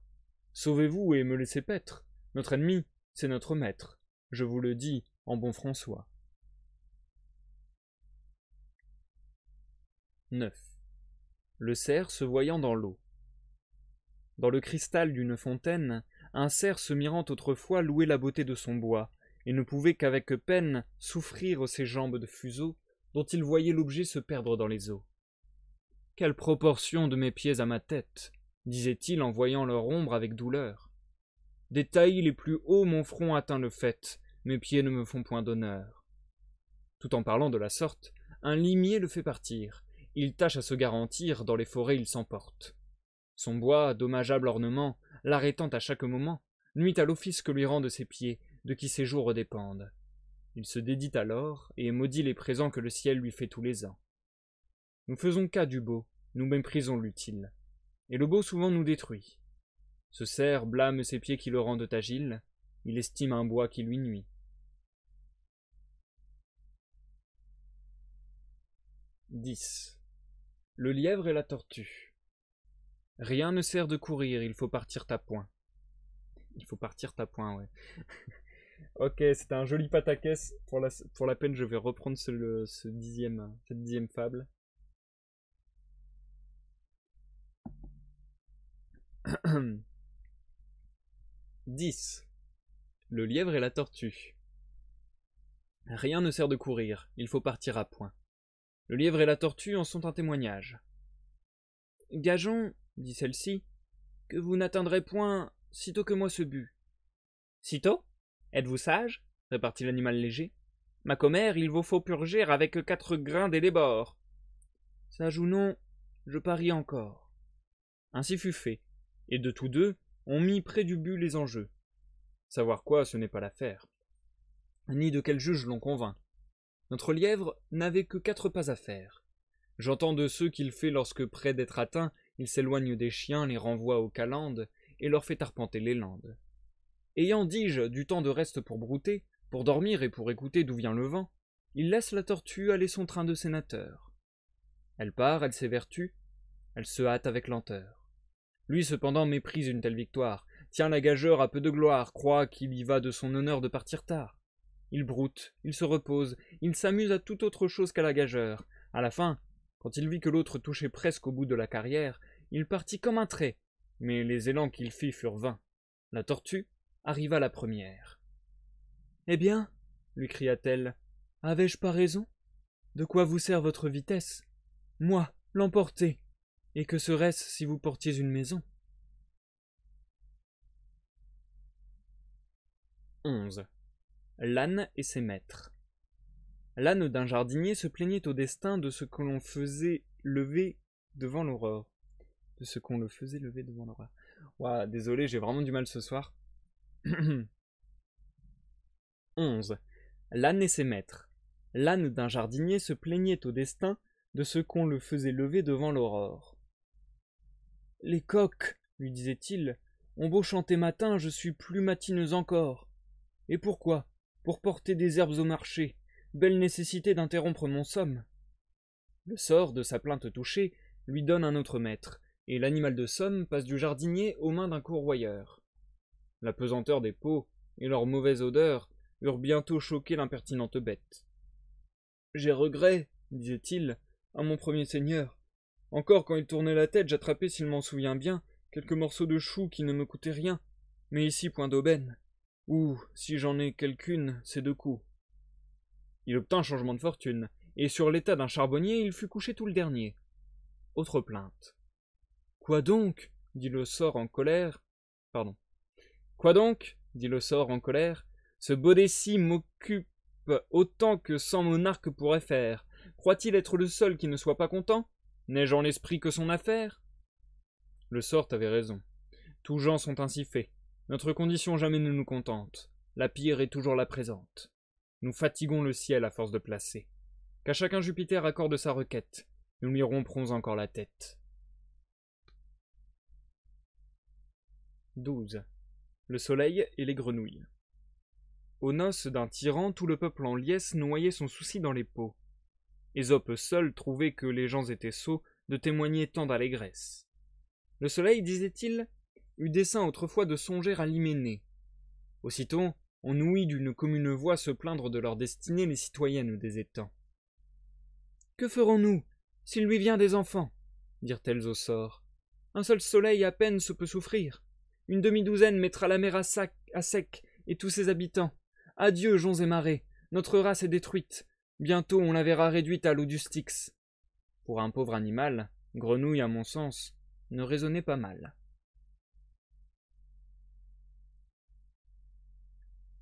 Sauvez-vous et me laissez paître. Notre ennemi, c'est notre maître. Je vous le dis en bon François. » 9. Le cerf se voyant dans l'eau. Dans le cristal d'une fontaine, un cerf se mirant autrefois louait la beauté de son bois, et ne pouvait qu'avec peine souffrir ses jambes de fuseau, dont il voyait l'objet se perdre dans les eaux. « Quelle proportion de mes pieds à ma tête !» disait-il en voyant leur ombre avec douleur. « Des taillis les plus hauts mon front atteint le fait, mes pieds ne me font point d'honneur. » Tout en parlant de la sorte, un limier le fait partir. Il tâche à se garantir, dans les forêts il s'emporte. Son bois, dommageable ornement, l'arrêtant à chaque moment, nuit à l'office que lui rendent ses pieds, de qui ses jours dépendent. Il se dédie alors, et maudit les présents que le ciel lui fait tous les ans. Nous faisons cas du beau, nous méprisons l'utile, et le beau souvent nous détruit. Ce cerf blâme ses pieds qui le rendent agile, il estime un bois qui lui nuit. 10. Le lièvre et la tortue. Rien ne sert de courir, il faut partir à point. Il faut partir à point, ouais. Ok, c'était un joli pataquès. Pour la peine, je vais reprendre cette dixième fable. « 10. Le lièvre et la tortue. Rien ne sert de courir, il faut partir à point. Le lièvre et la tortue en sont un témoignage. Gageons, dit celle-ci, que vous n'atteindrez point sitôt que moi ce but. Sitôt? Êtes-vous sage? Répartit l'animal léger. Ma commère, il vous faut purger avec 4 grains dès les bords. Sage ou non, je parie encore. Ainsi fut fait, et de tous deux, on mit près du but les enjeux. Savoir quoi, ce n'est pas l'affaire. Ni de quel juge l'on convainc. Notre lièvre n'avait que 4 pas à faire. J'entends de ceux qu'il fait lorsque, près d'être atteint, il s'éloigne des chiens, les renvoie aux calendes, et leur fait arpenter les landes. Ayant, dis-je, du temps de reste pour brouter, pour dormir et pour écouter d'où vient le vent, il laisse la tortue aller son train de sénateur. Elle part, elle s'évertue, elle se hâte avec lenteur. Lui cependant méprise une telle victoire, tient la gageure à peu de gloire, croit qu'il y va de son honneur de partir tard. Il broute, il se repose, il s'amuse à toute autre chose qu'à la gageure. À la fin, quand il vit que l'autre touchait presque au bout de la carrière, il partit comme un trait, mais les élans qu'il fit furent vains. La tortue arriva la première. « Eh bien, lui cria-t-elle, avais-je pas raison? De quoi vous sert votre vitesse? Moi, l'emporter, et que serait-ce si vous portiez une maison? » 11. L'âne et ses maîtres. L'âne d'un jardinier se plaignait au destin de ce que l'on faisait lever devant l'aurore. De ce qu'on le faisait lever devant l'aurore. Ouah, désolé, j'ai vraiment du mal ce soir. 11. L'âne et ses maîtres. L'âne d'un jardinier se plaignait au destin de ce qu'on le faisait lever devant l'aurore. Les coqs, lui disait-il, ont beau chanter matin, je suis plus matineux encore. Et pourquoi? Pour porter des herbes au marché, belle nécessité d'interrompre mon somme. Le sort, de sa plainte touchée, lui donne un autre maître, et l'animal de somme passe du jardinier aux mains d'un courroyeur. La pesanteur des peaux et leur mauvaise odeur eurent bientôt choqué l'impertinente bête. « J'ai regret, disait-il, à mon premier seigneur. Encore quand il tournait la tête, j'attrapais, s'il m'en souvient bien, quelques morceaux de chou qui ne me coûtaient rien, mais ici point d'aubaine. Ou, si j'en ai quelqu'une, c'est 2 coups. » Il obtint changement de fortune, et sur l'état d'un charbonnier, il fut couché tout le dernier. Autre plainte. « Quoi donc? Dit le sort en colère. Pardon. Quoi donc? Dit le sort en colère. Ce Baudécy m'occupe autant que 100 monarques pourraient faire. Croit-il être le seul qui ne soit pas content? N'ai-je en l'esprit que son affaire? Le sort avait raison. Tous gens sont ainsi faits. Notre condition jamais ne nous contente. La pire est toujours la présente. Nous fatiguons le ciel à force de placer. Qu'à chacun Jupiter accorde sa requête. Nous lui romprons encore la tête. 12. Le soleil et les grenouilles. Aux noces d'un tyran, tout le peuple en liesse noyait son souci dans les pots. Ésope seul trouvait que les gens étaient sots de témoigner tant d'allégresse. Le soleil, disait-il, eut dessein autrefois de songer à l'hyménée. Aussitôt, on ouït d'une commune voix se plaindre de leur destinée les citoyennes des étangs. « Que ferons-nous s'il lui vient des enfants ?» dirent-elles au sort. « Un seul soleil à peine se peut souffrir. Une demi-douzaine mettra la mer à sec et tous ses habitants. Adieu, joncs et marais, notre race est détruite. Bientôt on la verra réduite à l'eau du Styx. » Pour un pauvre animal, grenouille, à mon sens, ne raisonnait pas mal.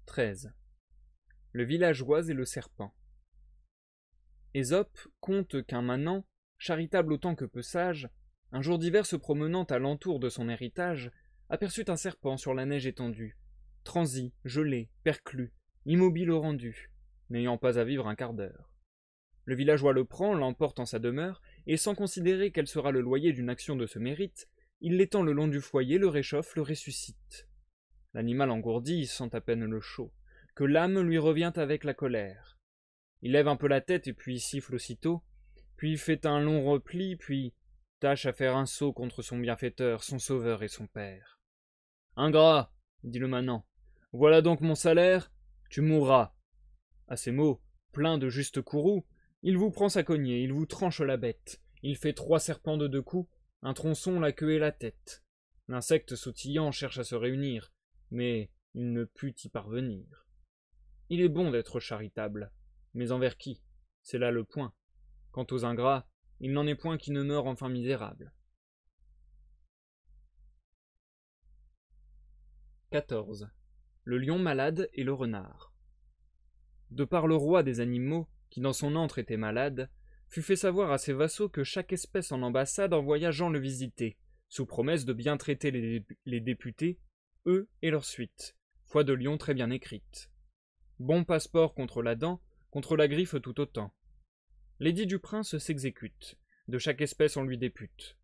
13. Le villageois et le serpent. Ésope conte qu'un manant, charitable autant que peu sage, un jour d'hiver se promenant à l'entour de son héritage, aperçut un serpent sur la neige étendue, transi, gelé, perclus, immobile au rendu, n'ayant pas à vivre un quart d'heure. Le villageois le prend, l'emporte en sa demeure, et sans considérer quel sera le loyer d'une action de ce mérite, il l'étend le long du foyer, le réchauffe, le ressuscite. L'animal engourdi sent à peine le chaud, que l'âme lui revient avec la colère. Il lève un peu la tête et puis siffle aussitôt, puis fait un long repli, puis tâche à faire un saut contre son bienfaiteur, son sauveur et son père. « Ingrat, dit le manant, voilà donc mon salaire, tu mourras. » À ces mots, plein de juste courroux, il vous prend sa cognée, il vous tranche la bête, il fait 3 serpents de 2 coups, un tronçon, la queue et la tête. L'insecte sautillant cherche à se réunir, mais il ne put y parvenir. Il est bon d'être charitable, mais envers qui? C'est là le point. Quant aux ingrats, il n'en est point qui ne meurent enfin misérables. 14. Le lion malade et le renard. De par le roi des animaux, qui dans son antre était malade, fut fait savoir à ses vassaux que chaque espèce en ambassade envoya Jean le visiter, sous promesse de bien traiter les députés, eux et leur suite, foi de lion très bien écrite. Bon passeport contre la dent, contre la griffe tout autant. L'édit du prince s'exécute, de chaque espèce on lui députe.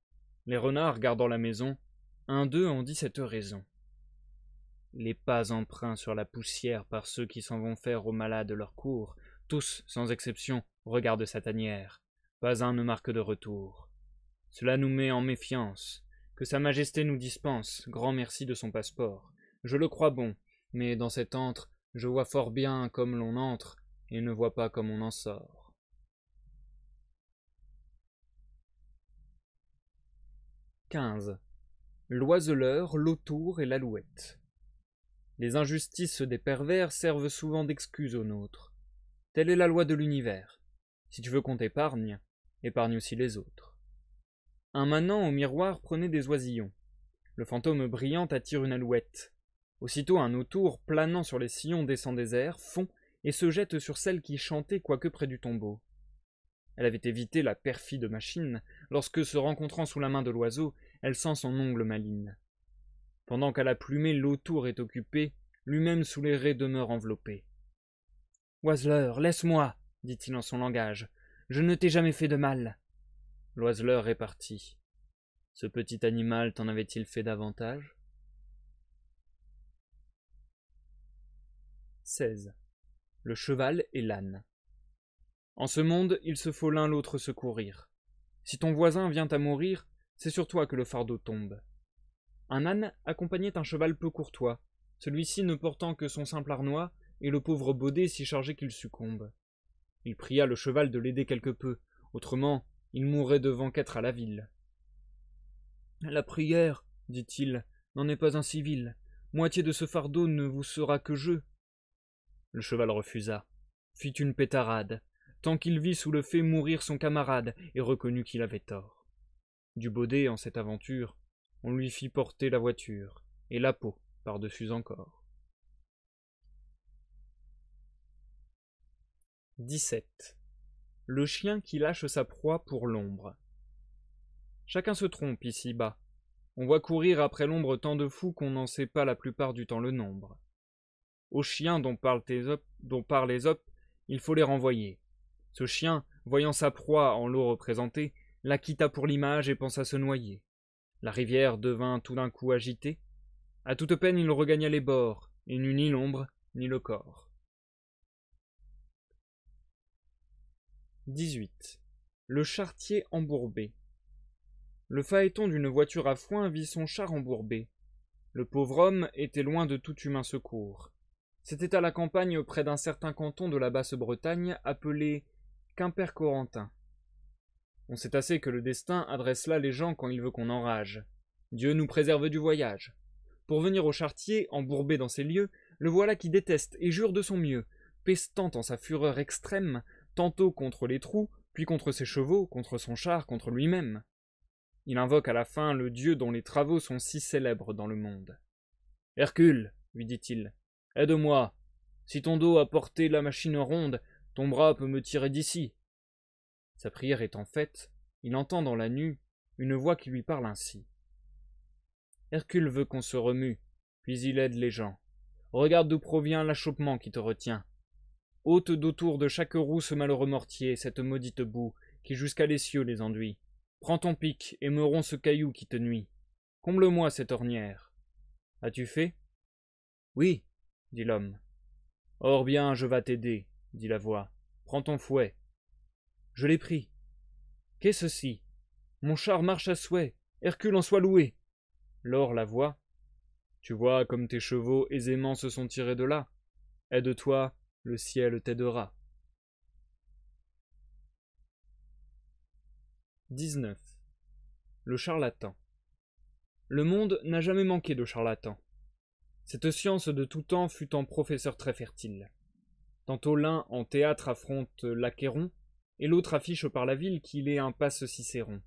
Les renards gardant la maison, un d'eux en dit cette raison. Les pas empreints sur la poussière par ceux qui s'en vont faire aux malades leur cours, tous, sans exception, regardent sa tanière. Pas un ne marque de retour. Cela nous met en méfiance. Que sa majesté nous dispense, grand merci de son passeport. Je le crois bon, mais dans cet antre, je vois fort bien comme l'on entre, et ne vois pas comme on en sort. « 15. L'oiseleur, l'autour et l'alouette. Les injustices des pervers servent souvent d'excuse aux nôtres. Telle est la loi de l'univers. Si tu veux qu'on t'épargne, épargne aussi les autres. Un manant au miroir prenait des oisillons. Le fantôme brillant attire une alouette. Aussitôt un autour, planant sur les sillons, descend des airs, fond, et se jette sur celle qui chantait quoique près du tombeau. Elle avait évité la perfide machine, lorsque, se rencontrant sous la main de l'oiseau, elle sent son ongle maligne. Pendant qu'à la plumée l'autour est occupé, lui-même sous les raies demeure enveloppé. « Oiseleur, laisse-moi, dit-il en son langage, je ne t'ai jamais fait de mal. » L'oiseleur répartit. Ce petit animal t'en avait-il fait davantage? 16. Le cheval et l'âne. En ce monde, il se faut l'un l'autre secourir. Si ton voisin vient à mourir, c'est sur toi que le fardeau tombe. Un âne accompagnait un cheval peu courtois, celui-ci ne portant que son simple harnois, et le pauvre baudet si chargé qu'il succombe. Il pria le cheval de l'aider quelque peu, autrement il mourrait devant qu'être à la ville. « La prière, dit-il, n'en est pas un civil. Moitié de ce fardeau ne vous sera que jeu. » Le cheval refusa, fit une pétarade, tant qu'il vit sous le fait mourir son camarade, et reconnut qu'il avait tort. Du baudet, en cette aventure, on lui fit porter la voiture, et la peau par-dessus encore. 17. Le chien qui lâche sa proie pour l'ombre. Chacun se trompe ici-bas. On voit courir après l'ombre tant de fous qu'on n'en sait pas la plupart du temps le nombre. Aux chiens dont parlent Ésope, il faut les renvoyer. Ce chien, voyant sa proie en l'eau représentée, la quitta pour l'image et pensa se noyer. La rivière devint tout d'un coup agitée. À toute peine il regagna les bords, et n'eut ni l'ombre ni le corps. 18. Le charretier embourbé. Le phaéton d'une voiture à foin vit son char embourbé. Le pauvre homme était loin de tout humain secours. C'était à la campagne près d'un certain canton de la Basse-Bretagne appelé Quimper-Corentin. On sait assez que le destin adresse là les gens quand il veut qu'on enrage. Dieu nous préserve du voyage. Pour venir au charretier, embourbé dans ces lieux, le voilà qui déteste et jure de son mieux, pestant en sa fureur extrême, tantôt contre les trous, puis contre ses chevaux, contre son char, contre lui-même. Il invoque à la fin le dieu dont les travaux sont si célèbres dans le monde. « Hercule, lui dit-il, aide-moi. Si ton dos a porté la machine ronde, ton bras peut me tirer d'ici. » Sa prière étant faite, il entend dans la nue une voix qui lui parle ainsi. Hercule veut qu'on se remue, puis il aide les gens. Regarde d'où provient l'achoppement qui te retient. Ôte d'autour de chaque roue ce malheureux mortier, cette maudite boue, qui jusqu'à les cieux les enduit. Prends ton pic et me romps ce caillou qui te nuit. Comble-moi cette ornière. As-tu fait? Oui, dit l'homme. Or bien, je vas t'aider, dit la voix. Prends ton fouet. Je l'ai pris. Qu'est ceci? Mon char marche à souhait. Hercule en soit loué. Lors la voix. Tu vois comme tes chevaux aisément se sont tirés de là. Aide-toi, le ciel t'aidera. 19. Le charlatan. Le monde n'a jamais manqué de charlatans. Cette science de tout temps fut en professeur très fertile. Tantôt l'un en théâtre affronte l'Achéron, et l'autre affiche par la ville qu'il est un passe Cicéron.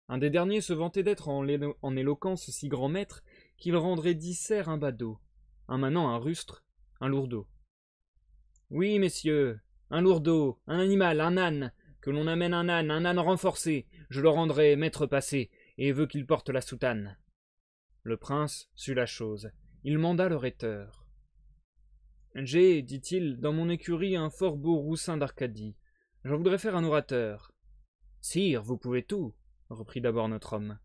Un des derniers se vantait d'être en éloquence si grand maître qu'il rendrait disert un badaud, un manant un rustre, un lourdeau. Oui, messieurs, un lourdeau, un animal, un âne, que l'on amène un âne renforcé, je le rendrai maître passé, et veux qu'il porte la soutane. Le prince sut la chose, il manda le rhéteur. J'ai, dit-il, dans mon écurie un fort beau roussin d'Arcadie. J'en voudrais faire un orateur. Sire, vous pouvez tout, reprit d'abord notre homme.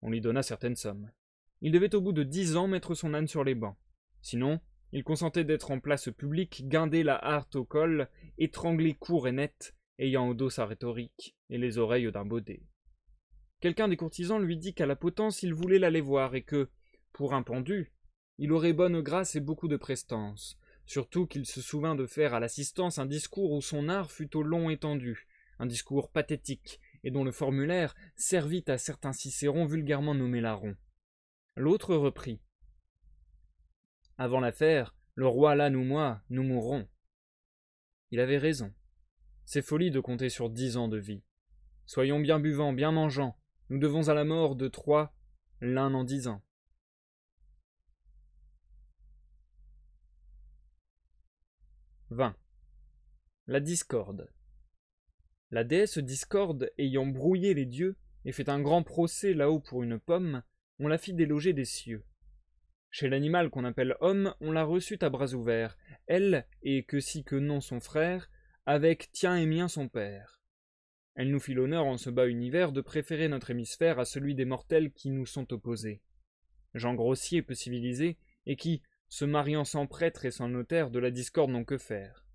On lui donna certaines sommes. Il devait au bout de 10 ans mettre son âne sur les bancs. Sinon, il consentait d'être en place publique, guinder la harte au col, étrangler court et net, ayant au dos sa rhétorique et les oreilles d'un baudet. Quelqu'un des courtisans lui dit qu'à la potence il voulait l'aller voir et que, pour un pendu, il aurait bonne grâce et beaucoup de prestance, surtout qu'il se souvint de faire à l'assistance un discours où son art fut au long étendu, un discours pathétique, et dont le formulaire servit à certains Cicérons vulgairement nommés larrons. L'autre reprit. Avant l'affaire, le roi l'âne ou moi, nous mourrons. Il avait raison. C'est folie de compter sur 10 ans de vie. Soyons bien buvants, bien mangeants. Nous devons à la mort de 3, l'un en 10 ans. La discorde. La déesse Discorde, ayant brouillé les dieux et fait un grand procès là-haut pour une pomme, on la fit déloger des cieux. Chez l'animal qu'on appelle homme, on la reçut à bras ouverts, elle, et que si que non son frère, avec tien et mien son père. Elle nous fit l'honneur en ce bas univers de préférer notre hémisphère à celui des mortels qui nous sont opposés. Gens grossiers peu civilisés, et qui, se mariant sans prêtre et sans notaire, de la discorde n'ont que faire.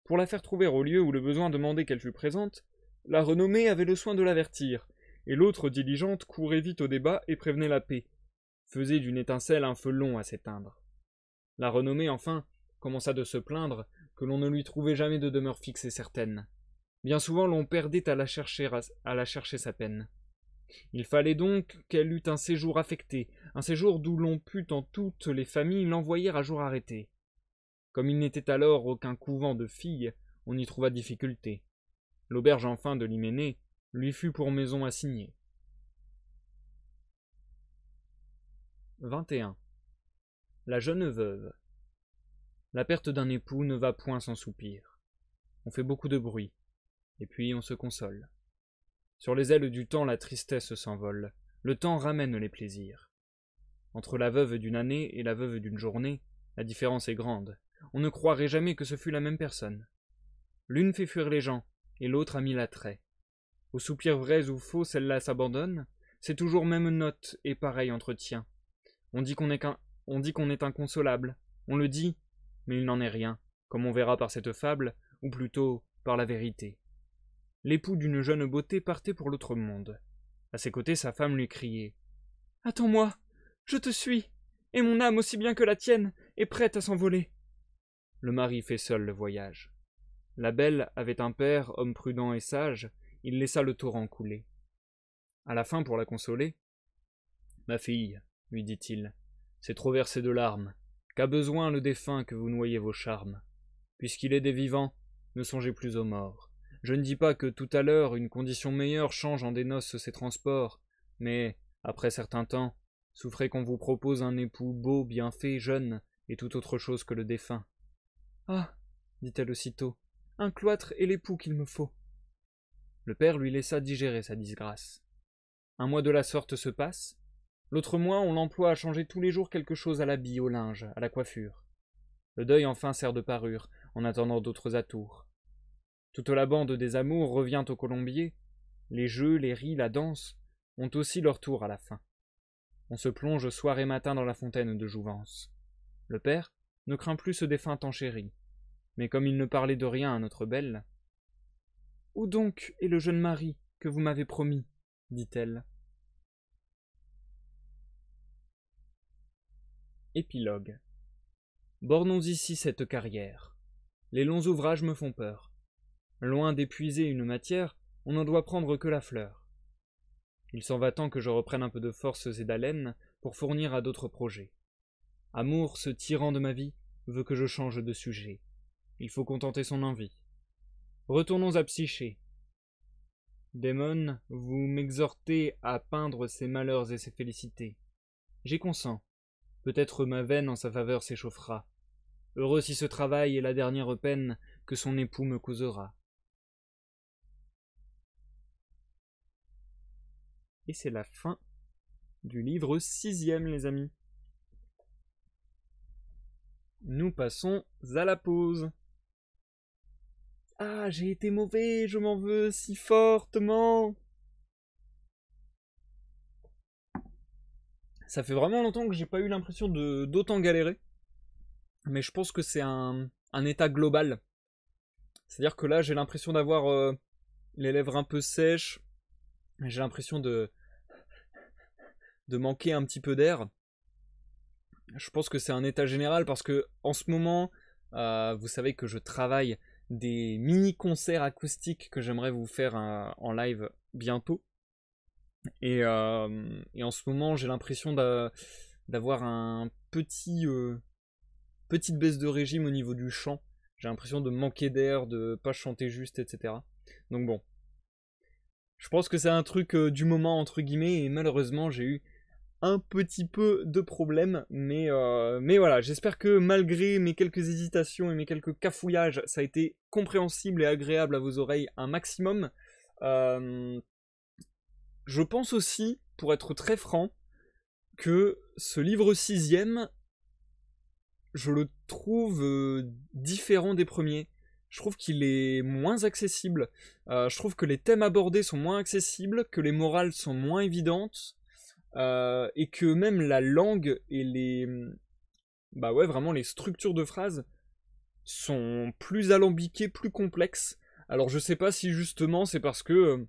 Pour la faire trouver au lieu où le besoin demandait qu'elle fût présente, la renommée avait le soin de l'avertir, et l'autre diligente courait vite au débat et prévenait la paix, faisait d'une étincelle un feu long à s'éteindre. La renommée, enfin, commença de se plaindre que l'on ne lui trouvait jamais de demeure fixe et certaine. Bien souvent l'on perdait à la chercher sa peine. Il fallait donc qu'elle eût un séjour affecté, un séjour d'où l'on pût en toutes les familles l'envoyer à jour arrêté. Comme il n'était alors aucun couvent de filles, on y trouva difficulté. L'auberge enfin de l'Hyménée lui fut pour maison assignée. 21. La jeune veuve. La perte d'un époux ne va point sans soupir. On fait beaucoup de bruit, et puis on se console. Sur les ailes du temps la tristesse s'envole, le temps ramène les plaisirs. Entre la veuve d'une année et la veuve d'une journée, la différence est grande. On ne croirait jamais que ce fût la même personne. L'une fait fuir les gens, et l'autre a mis l'attrait. Aux soupirs vrais ou faux, celle-là s'abandonne, c'est toujours même note et pareil entretien. On dit qu'on est inconsolable, on le dit, mais il n'en est rien, comme on verra par cette fable, ou plutôt par la vérité. L'époux d'une jeune beauté partait pour l'autre monde. À ses côtés, sa femme lui criait « Attends-moi, je te suis, et mon âme aussi bien que la tienne est prête à s'envoler. » Le mari fait seul le voyage. La belle avait un père, homme prudent et sage, il laissa le torrent couler. À la fin, pour la consoler, « Ma fille, lui dit-il, c'est trop verser de larmes, qu'a besoin le défunt que vous noyez vos charmes. Puisqu'il est des vivants, ne songez plus aux morts. Je ne dis pas que tout à l'heure une condition meilleure change en des noces ses transports, mais, après certain temps, souffrez qu'on vous propose un époux beau, bien fait, jeune, et tout autre chose que le défunt. Ah, dit-elle aussitôt, un cloître est l'époux qu'il me faut. Le père lui laissa digérer sa disgrâce. Un mois de la sorte se passe. L'autre mois, on l'emploie à changer tous les jours quelque chose à l'habit, au linge, à la coiffure. Le deuil enfin sert de parure, en attendant d'autres atours. Toute la bande des amours revient au colombier. Les jeux, les ris, la danse ont aussi leur tour à la fin. On se plonge soir et matin dans la fontaine de jouvence. Le père ne craint plus ce défunt tant chéri. Mais comme il ne parlait de rien à notre belle, « Où donc est le jeune mari que vous m'avez promis ?» dit-elle. Épilogue. Bornons ici cette carrière. Les longs ouvrages me font peur. Loin d'épuiser une matière, on n'en doit prendre que la fleur. Il s'en va temps que je reprenne un peu de forces et d'haleine pour fournir à d'autres projets. Amour, ce tyran de ma vie, veut que je change de sujet. Il faut contenter son envie. Retournons à Psyché. Démon, vous m'exhortez à peindre ses malheurs et ses félicités. J'y consens. Peut-être ma veine en sa faveur s'échauffera. Heureux si ce travail est la dernière peine que son époux me causera. Et c'est la fin du livre 6e, les amis. Nous passons à la pause. Ah, j'ai été mauvais, je m'en veux si fortement. Ça fait vraiment longtemps que j'ai pas eu l'impression d'autant galérer. Mais je pense que c'est un état global. C'est-à-dire que là, j'ai l'impression d'avoir les lèvres un peu sèches. J'ai l'impression de manquer un petit peu d'air. Je pense que c'est un état général parce que en ce moment, vous savez que je travaille des mini-concerts acoustiques que j'aimerais vous faire en live bientôt. Et en ce moment, j'ai l'impression d'avoir un petite baisse de régime au niveau du chant. J'ai l'impression de manquer d'air, de pas chanter juste, etc. Donc bon. Je pense que c'est un truc du moment, entre guillemets, et malheureusement, j'ai eu un petit peu de problème, mais voilà, j'espère que malgré mes quelques hésitations et mes quelques cafouillages, ça a été compréhensible et agréable à vos oreilles un maximum. Je pense aussi, pour être très franc, que ce livre 6e, je le trouve différent des premiers. Je trouve qu'il est moins accessible. Je trouve que les thèmes abordés sont moins accessibles, que les morales sont moins évidentes. Et que même la langue et vraiment les structures de phrases sont plus alambiquées, plus complexes. Alors je sais pas si justement c'est parce que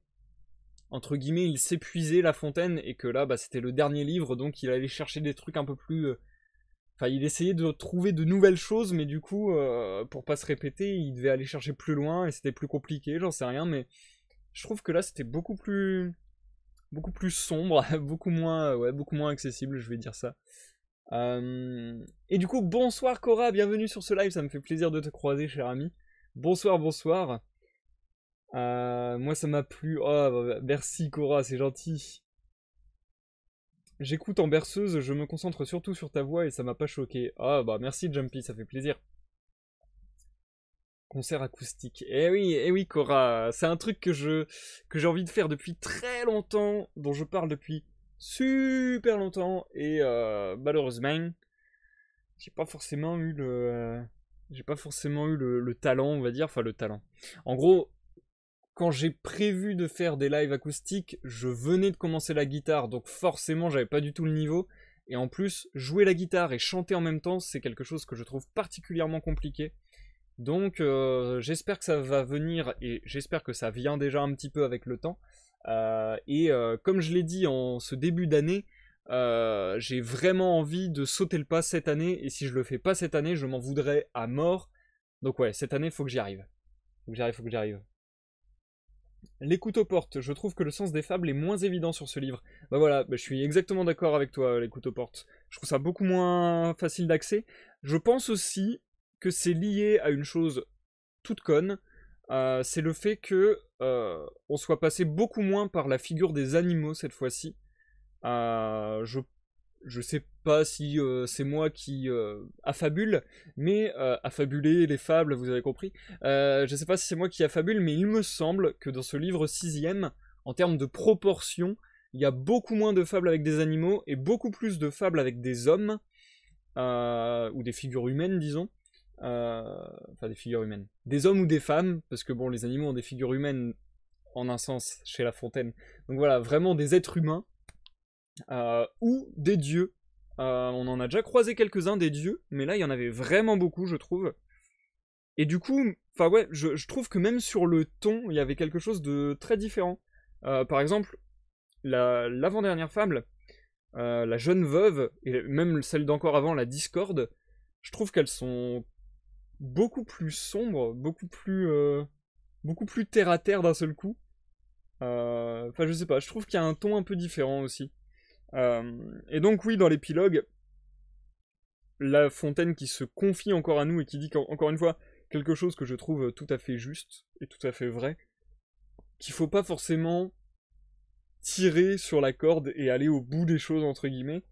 entre guillemets il s'épuisait La Fontaine et que là c'était le dernier livre, donc il allait chercher des trucs un peu plus... Enfin il essayait de trouver de nouvelles choses, mais du coup pour pas se répéter il devait aller chercher plus loin et c'était plus compliqué, j'en sais rien, mais je trouve que là c'était beaucoup plus sombre, beaucoup moins accessible, je vais dire ça. Et du coup, bonsoir Cora, bienvenue sur ce live, ça me fait plaisir de te croiser, cher ami. Bonsoir, bonsoir. Moi, ça m'a plu. Oh, merci Cora, c'est gentil. J'écoute en berceuse, je me concentre surtout sur ta voix et ça m'a pas choqué. Ah bah merci Jumpy, ça fait plaisir. Concert acoustique. Eh oui Cora, c'est un truc que j'ai envie de faire depuis très longtemps, dont je parle depuis super longtemps, et malheureusement, j'ai pas forcément eu le talent, on va dire, enfin le talent. En gros, quand j'ai prévu de faire des lives acoustiques, je venais de commencer la guitare, donc forcément j'avais pas du tout le niveau, et en plus, jouer la guitare et chanter en même temps, c'est quelque chose que je trouve particulièrement compliqué. Donc j'espère que ça va venir et j'espère que ça vient déjà un petit peu avec le temps. Comme je l'ai dit en ce début d'année, j'ai vraiment envie de sauter le pas cette année et si je le fais pas cette année, je m'en voudrais à mort. Donc ouais, cette année, faut que j'y arrive. Faut que j'y arrive. L'écoute aux portes, je trouve que le sens des fables est moins évident sur ce livre. Bah voilà, je suis exactement d'accord avec toi, l'écoute aux portes. Je trouve ça beaucoup moins facile d'accès. Je pense aussi que c'est lié à une chose toute conne, c'est le fait que on soit passé beaucoup moins par la figure des animaux cette fois-ci. Je sais pas si c'est moi qui affabule, mais affabuler les fables, vous avez compris. Je sais pas si c'est moi qui affabule, mais il me semble que dans ce livre 6e, en termes de proportion, il y a beaucoup moins de fables avec des animaux et beaucoup plus de fables avec des hommes, ou des figures humaines, disons. Enfin, des figures humaines. Des hommes ou des femmes, parce que bon, les animaux ont des figures humaines en un sens chez La Fontaine. Donc voilà, vraiment des êtres humains. Ou des dieux. On en a déjà croisé quelques-uns des dieux, mais là il y en avait vraiment beaucoup, je trouve. Et du coup, enfin ouais, je trouve que même sur le ton, il y avait quelque chose de très différent. Par exemple, l'avant-dernière fable, la jeune veuve, et même celle d'encore avant, la discorde, je trouve qu'elles sont beaucoup plus sombres, beaucoup plus terre à terre d'un seul coup. Enfin, je sais pas, je trouve qu'il y a un ton un peu différent aussi. Et donc oui, dans l'épilogue, La Fontaine qui se confie encore à nous et qui dit qu'encore une fois, quelque chose que je trouve tout à fait juste et tout à fait vrai, qu'il faut pas forcément tirer sur la corde et aller au bout des choses entre guillemets,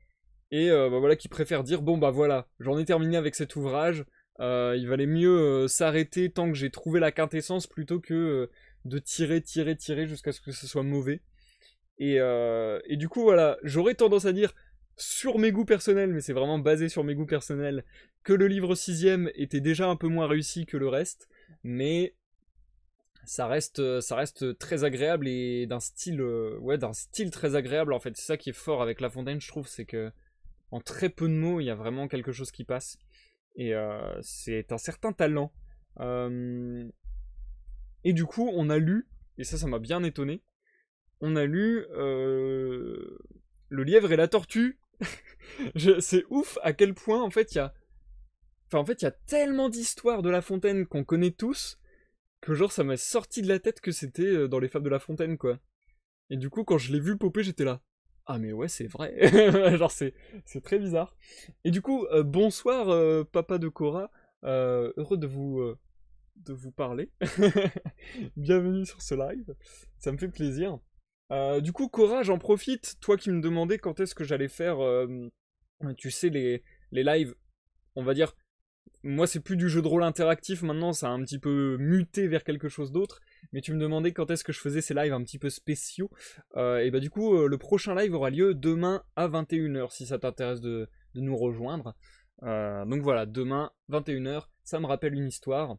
et bah voilà, qui préfère dire bon bah voilà, j'en ai terminé avec cet ouvrage, il valait mieux s'arrêter tant que j'ai trouvé la quintessence plutôt que de tirer jusqu'à ce que ce soit mauvais. Et du coup voilà, j'aurais tendance à dire sur mes goûts personnels, mais c'est vraiment basé sur mes goûts personnels, que le livre 6ème était déjà un peu moins réussi que le reste, mais ça reste très agréable et d'un style très agréable en fait. C'est ça qui est fort avec La Fontaine, je trouve, c'est que en très peu de mots, il y a vraiment quelque chose qui passe. Et c'est un certain talent. Euh, et du coup, on a lu, et ça m'a bien étonné, on a lu Le Lièvre et la Tortue. C'est ouf à quel point, en fait, il y a tellement d'histoires de La Fontaine qu'on connaît tous, que genre, ça m'a sorti de la tête que c'était dans les Fables de La Fontaine, quoi. Et du coup, quand je l'ai vu popper, j'étais là. Ah mais ouais, c'est vrai. Genre, c'est très bizarre. Et du coup, bonsoir, papa de Cora. Heureux de vous parler. Bienvenue sur ce live. Ça me fait plaisir. Du coup, Cora, j'en profite. Toi qui me demandais quand est-ce que j'allais faire, tu sais, les lives, on va dire. Moi, c'est plus du jeu de rôle interactif maintenant, ça a un petit peu muté vers quelque chose d'autre. Mais tu me demandais quand est-ce que je faisais ces lives un petit peu spéciaux. Et bah, du coup, le prochain live aura lieu demain à 21h si ça t'intéresse de nous rejoindre. Donc voilà, demain, 21h, ça me rappelle une histoire.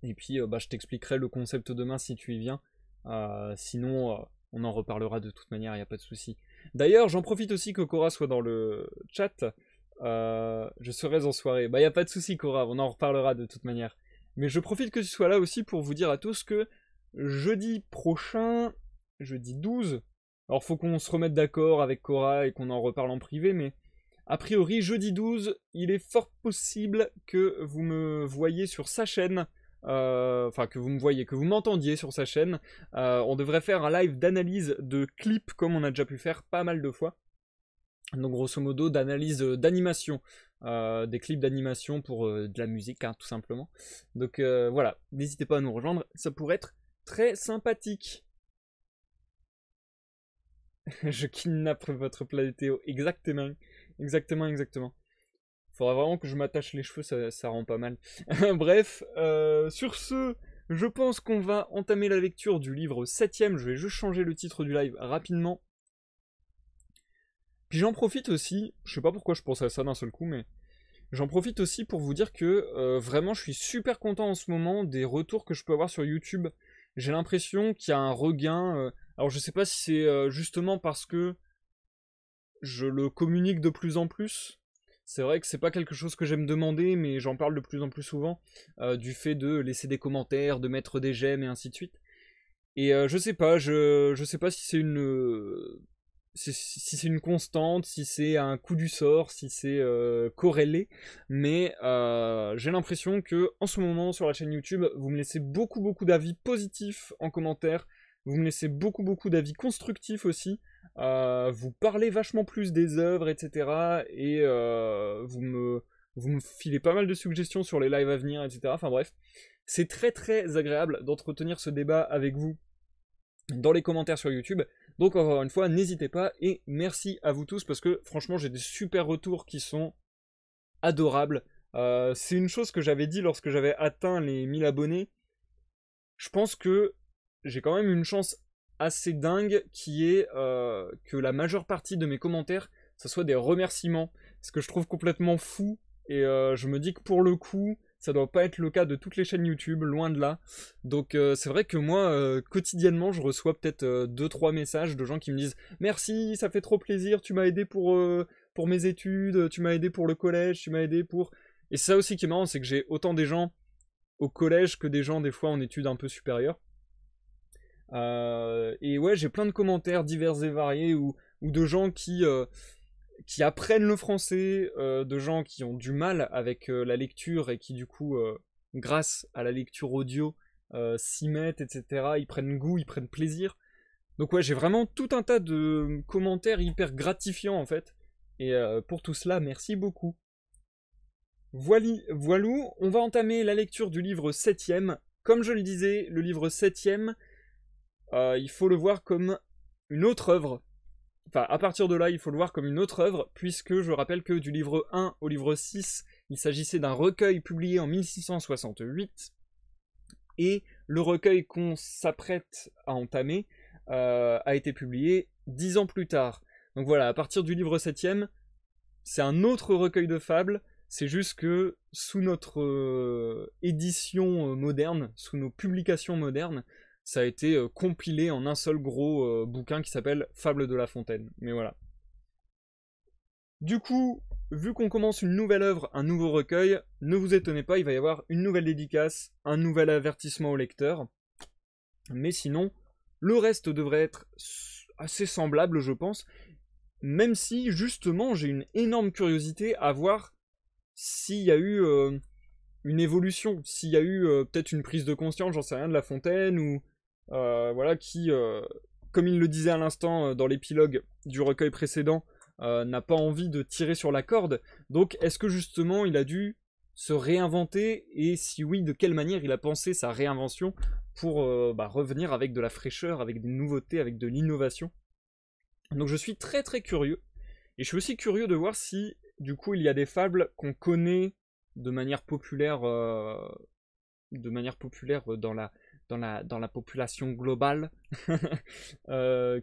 Et puis, bah, je t'expliquerai le concept demain si tu y viens. Sinon, on en reparlera de toute manière, il n'y a pas de souci. D'ailleurs, j'en profite aussi que Cora soit dans le chat. Je serai en soirée. Bah, y a pas de souci, Cora, on en reparlera de toute manière. Mais je profite que tu sois là aussi pour vous dire à tous que jeudi prochain, jeudi 12, alors faut qu'on se remette d'accord avec Cora et qu'on en reparle en privé, mais a priori, jeudi 12, il est fort possible que vous me voyiez sur sa chaîne. Enfin, que vous me voyiez, que vous m'entendiez sur sa chaîne. On devrait faire un live d'analyse de clips comme on a déjà pu faire pas mal de fois. Donc grosso modo d'analyse d'animation, des clips d'animation pour de la musique, hein, tout simplement. Donc voilà, n'hésitez pas à nous rejoindre, ça pourrait être très sympathique. Je kidnappe votre planétéo, exactement, exactement. Faudra vraiment que je m'attache les cheveux, ça rend pas mal. Bref, sur ce, je pense qu'on va entamer la lecture du livre 7ème, je vais juste changer le titre du live rapidement. Puis j'en profite aussi, je sais pas pourquoi je pense à ça d'un seul coup, mais j'en profite aussi pour vous dire que vraiment je suis super content en ce moment des retours que je peux avoir sur YouTube. J'ai l'impression qu'il y a un regain. Alors je sais pas si c'est justement parce que je le communique de plus en plus. C'est vrai que c'est pas quelque chose que j'aime demander, mais j'en parle de plus en plus souvent, du fait de laisser des commentaires, de mettre des j'aime et ainsi de suite. Et je sais pas, je sais pas si c'est si c'est une constante, si c'est un coup du sort, si c'est corrélé, mais j'ai l'impression que en ce moment sur la chaîne YouTube, vous me laissez beaucoup d'avis positifs en commentaire, vous me laissez beaucoup d'avis constructifs aussi, vous parlez vachement plus des œuvres, etc. Et vous me filez pas mal de suggestions sur les lives à venir, etc. Enfin bref, c'est très agréable d'entretenir ce débat avec vous dans les commentaires sur YouTube. Donc encore une fois, n'hésitez pas et merci à vous tous parce que franchement j'ai des super retours qui sont adorables. C'est une chose que j'avais dit lorsque j'avais atteint les 1000 abonnés. Je pense que j'ai quand même une chance assez dingue qui est que la majeure partie de mes commentaires, ce soit des remerciements. Ce que je trouve complètement fou et je me dis que pour le coup, ça doit pas être le cas de toutes les chaînes YouTube, loin de là. Donc c'est vrai que moi, quotidiennement, je reçois peut-être 2-3 messages de gens qui me disent « Merci, ça fait trop plaisir, tu m'as aidé pour mes études, tu m'as aidé pour le collège, tu m'as aidé pour... » Et c'est ça aussi qui est marrant, c'est que j'ai autant des gens au collège que des gens des fois en études un peu supérieures. Et ouais, j'ai plein de commentaires divers et variés ou de gens qui apprennent le français, de gens qui ont du mal avec la lecture et qui du coup, grâce à la lecture audio, s'y mettent, etc. Ils prennent goût, ils prennent plaisir. Donc ouais, j'ai vraiment tout un tas de commentaires hyper gratifiants en fait. Et pour tout cela, merci beaucoup. Voilou, on va entamer la lecture du livre 7e. Comme je le disais, le livre 7e, il faut le voir comme une autre œuvre. Enfin, à partir de là, il faut le voir comme une autre œuvre, puisque je rappelle que du livre 1 au livre 6, il s'agissait d'un recueil publié en 1668, et le recueil qu'on s'apprête à entamer a été publié 10 ans plus tard. Donc voilà, à partir du livre 7e, c'est un autre recueil de fables, c'est juste que sous notre édition moderne, sous nos publications modernes, ça a été compilé en un seul gros bouquin qui s'appelle Fables de La Fontaine. Mais voilà. Du coup, vu qu'on commence une nouvelle œuvre, un nouveau recueil, ne vous étonnez pas, il va y avoir une nouvelle dédicace, un nouvel avertissement au lecteur. Mais sinon, le reste devrait être assez semblable, je pense. Même si, justement, j'ai une énorme curiosité à voir s'il y a eu une évolution, s'il y a eu peut-être une prise de conscience, j'en sais rien, de La Fontaine, ou voilà, qui, comme il le disait à l'instant dans l'épilogue du recueil précédent, n'a pas envie de tirer sur la corde. Donc, est-ce que justement il a dû se réinventer, et si oui, de quelle manière il a pensé sa réinvention pour revenir avec de la fraîcheur, avec des nouveautés, avec de l'innovation. Donc je suis très très curieux, et je suis aussi curieux de voir si du coup il y a des fables qu'on connaît de manière populaire dans la population globale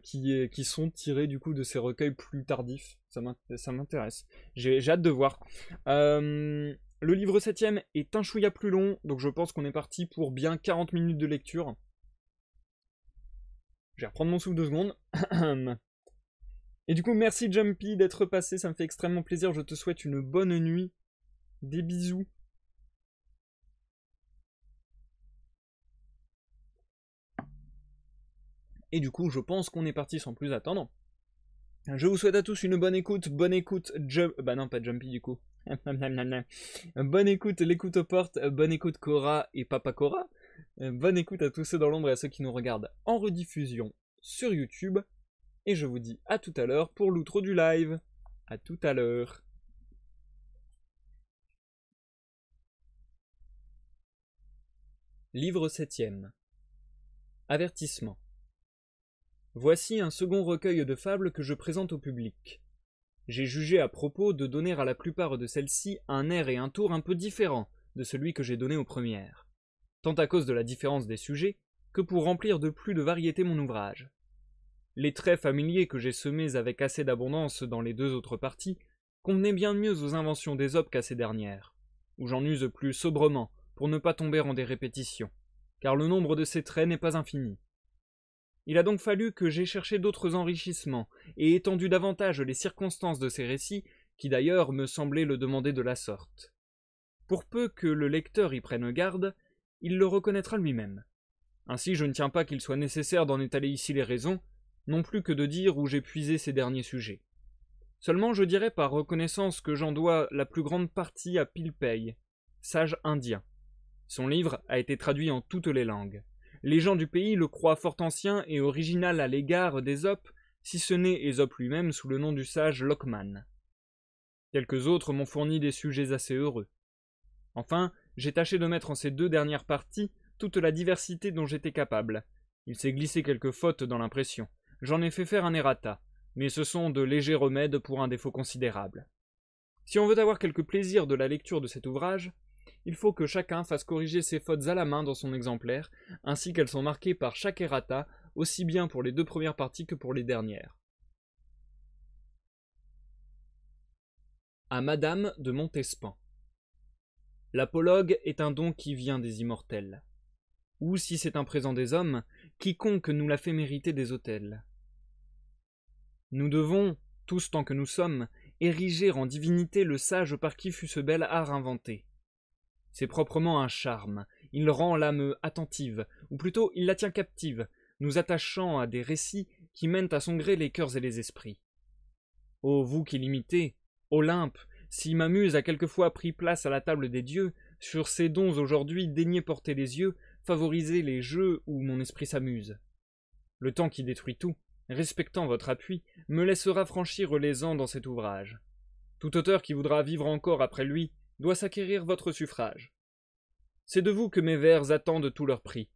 qui sont tirées du coup de ces recueils plus tardifs. Ça m'intéresse. J'ai hâte de voir. Le livre 7e est un chouïa plus long, donc je pense qu'on est parti pour bien 40 minutes de lecture. Je vais reprendre mon souffle 2 secondes. Et du coup, merci Jumpy d'être passé, ça me fait extrêmement plaisir. Je te souhaite une bonne nuit. Des bisous. Et du coup, je pense qu'on est parti sans plus attendre. Je vous souhaite à tous une bonne écoute. Bah non, pas Jumpy du coup. Bonne écoute, l'écoute aux portes. Bonne écoute Cora et Papa Cora. Bonne écoute à tous ceux dans l'ombre et à ceux qui nous regardent en rediffusion sur YouTube. Et je vous dis à tout à l'heure pour l'outro du live. À tout à l'heure. Livre 7e. Avertissement. Voici un second recueil de fables que je présente au public. J'ai jugé à propos de donner à la plupart de celles-ci un air et un tour un peu différents de celui que j'ai donné aux premières, tant à cause de la différence des sujets que pour remplir de plus de variété mon ouvrage. Les traits familiers que j'ai semés avec assez d'abondance dans les 2 autres parties convenaient bien mieux aux inventions d'Ésope qu'à ces dernières, où j'en use plus sobrement pour ne pas tomber en des répétitions, car le nombre de ces traits n'est pas infini. Il a donc fallu que j'aie cherché d'autres enrichissements et étendu davantage les circonstances de ces récits, qui d'ailleurs me semblaient le demander de la sorte. Pour peu que le lecteur y prenne garde, il le reconnaîtra lui-même. Ainsi je ne tiens pas qu'il soit nécessaire d'en étaler ici les raisons, non plus que de dire où j'ai puisé ces derniers sujets. Seulement je dirais par reconnaissance que j'en dois la plus grande partie à Pilpay, sage indien. Son livre a été traduit en toutes les langues. Les gens du pays le croient fort ancien et original à l'égard d'Ésope, si ce n'est Ésope lui-même sous le nom du sage Lockman. Quelques autres m'ont fourni des sujets assez heureux. Enfin, j'ai tâché de mettre en ces 2 dernières parties toute la diversité dont j'étais capable. Il s'est glissé quelques fautes dans l'impression. J'en ai fait faire un errata, mais ce sont de légers remèdes pour un défaut considérable. Si on veut avoir quelque plaisir de la lecture de cet ouvrage, il faut que chacun fasse corriger ses fautes à la main dans son exemplaire, ainsi qu'elles sont marquées par chaque errata, aussi bien pour les 2 premières parties que pour les dernières. À Madame de Montespan. L'apologue est un don qui vient des immortels. Ou, si c'est un présent des hommes, quiconque nous l'a fait mériter des autels. Nous devons, tous tant que nous sommes, ériger en divinité le sage par qui fut ce bel art inventé. C'est proprement un charme, il rend l'âme attentive, ou plutôt il la tient captive, nous attachant à des récits qui mènent à son gré les cœurs et les esprits. Ô vous qui l'imitez, Olympe, si ma muse a quelquefois pris place à la table des dieux, sur ces dons aujourd'hui daignez porter les yeux, favoriser les jeux où mon esprit s'amuse. Le temps qui détruit tout, respectant votre appui, me laissera franchir les ans dans cet ouvrage. Tout auteur qui voudra vivre encore après lui doit s'acquérir votre suffrage. C'est de vous que mes vers attendent tout leur prix.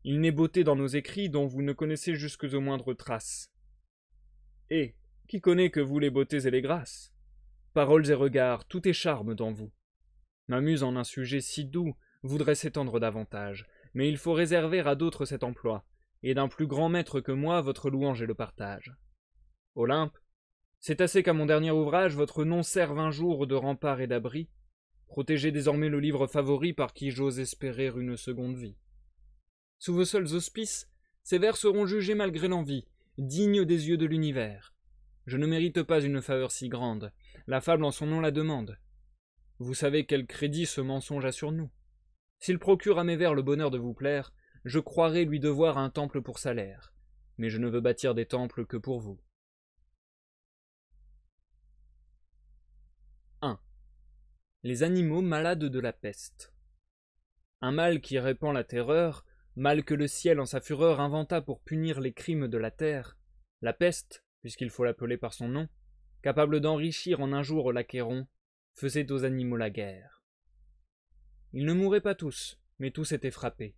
Il n'est beauté dans nos écrits dont vous ne connaissez jusque aux moindres traces. Et, qui connaît que vous les beautés et les grâces? Paroles et regards, tout est charme dans vous. Ma muse en un sujet si doux voudrait s'étendre davantage, mais il faut réserver à d'autres cet emploi, et d'un plus grand maître que moi votre louange et le partage. Olympe, c'est assez qu'à mon dernier ouvrage votre nom serve un jour de rempart et d'abri. Protégez désormais le livre favori par qui j'ose espérer une seconde vie. Sous vos seuls auspices, ces vers seront jugés malgré l'envie, dignes des yeux de l'univers. Je ne mérite pas une faveur si grande, la fable en son nom la demande. Vous savez quel crédit ce mensonge a sur nous. S'il procure à mes vers le bonheur de vous plaire, je croirai lui devoir un temple pour salaire, mais je ne veux bâtir des temples que pour vous. 1. Les animaux malades de la peste. Un mal qui répand la terreur, mal que le ciel en sa fureur inventa pour punir les crimes de la terre, la peste, puisqu'il faut l'appeler par son nom, capable d'enrichir en un jour l'Achéron, faisait aux animaux la guerre. Ils ne mouraient pas tous, mais tous étaient frappés.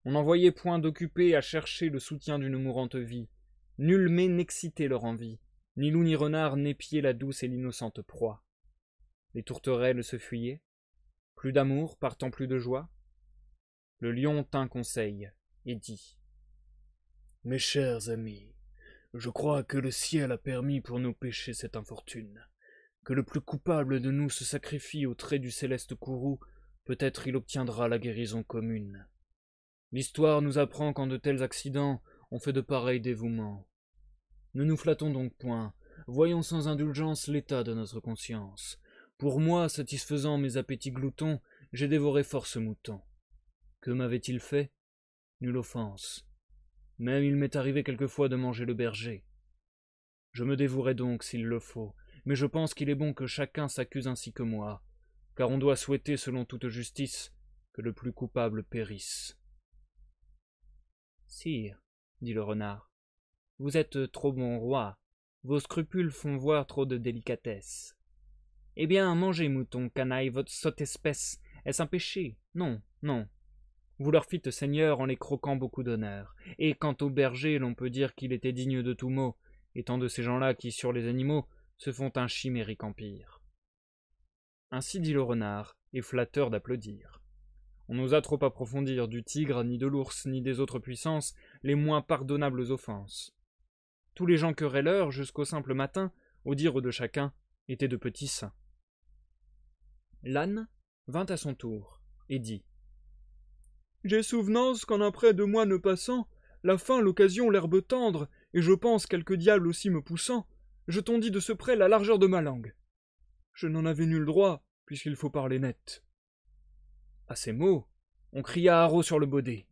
On n'en voyait point d'occupés à chercher le soutien d'une mourante vie. Nul mets n'excitait leur envie, ni loup ni renard n'épiait la douce et l'innocente proie. Les tourterelles se fuyaient, plus d'amour, partant plus de joie. Le lion tint conseil et dit : « Mes chers amis, je crois que le ciel a permis pour nos péchés cette infortune. Que le plus coupable de nous se sacrifie au trait du céleste courroux, peut-être il obtiendra la guérison commune. L'histoire nous apprend qu'en de tels accidents, on fait de pareils dévouements. Ne nous flattons donc point, voyons sans indulgence l'état de notre conscience. Pour moi, satisfaisant mes appétits gloutons, j'ai dévoré force moutons. Que m'avait-il fait? Nulle offense. Même il m'est arrivé quelquefois de manger le berger. Je me dévouerai donc s'il le faut, mais je pense qu'il est bon que chacun s'accuse ainsi que moi, car on doit souhaiter, selon toute justice, que le plus coupable périsse. Sire, dit le renard, vous êtes trop bon roi, vos scrupules font voir trop de délicatesse. Eh bien, mangez, mouton, canaille, votre sotte espèce, est-ce un péché? Non, non. Vous leur fîtes seigneur en les croquant beaucoup d'honneur, et quant au berger, l'on peut dire qu'il était digne de tout mot, étant de ces gens-là qui, sur les animaux, se font un chimérique empire. Ainsi dit le renard, et flatteur d'applaudir. On n'osa trop approfondir du tigre, ni de l'ours, ni des autres puissances, les moins pardonnables offenses. Tous les gens querelleurs, jusqu'au simple matin, au dire de chacun, étaient de petits saints. L'âne vint à son tour, et dit : « J'ai souvenance qu'en un près de moi ne passant, la faim, l'occasion, l'herbe tendre, et je pense quelque diable aussi me poussant, je tondis de ce près la largeur de ma langue. Je n'en avais nul droit, puisqu'il faut parler net. » À ces mots, on cria haro sur le baudet.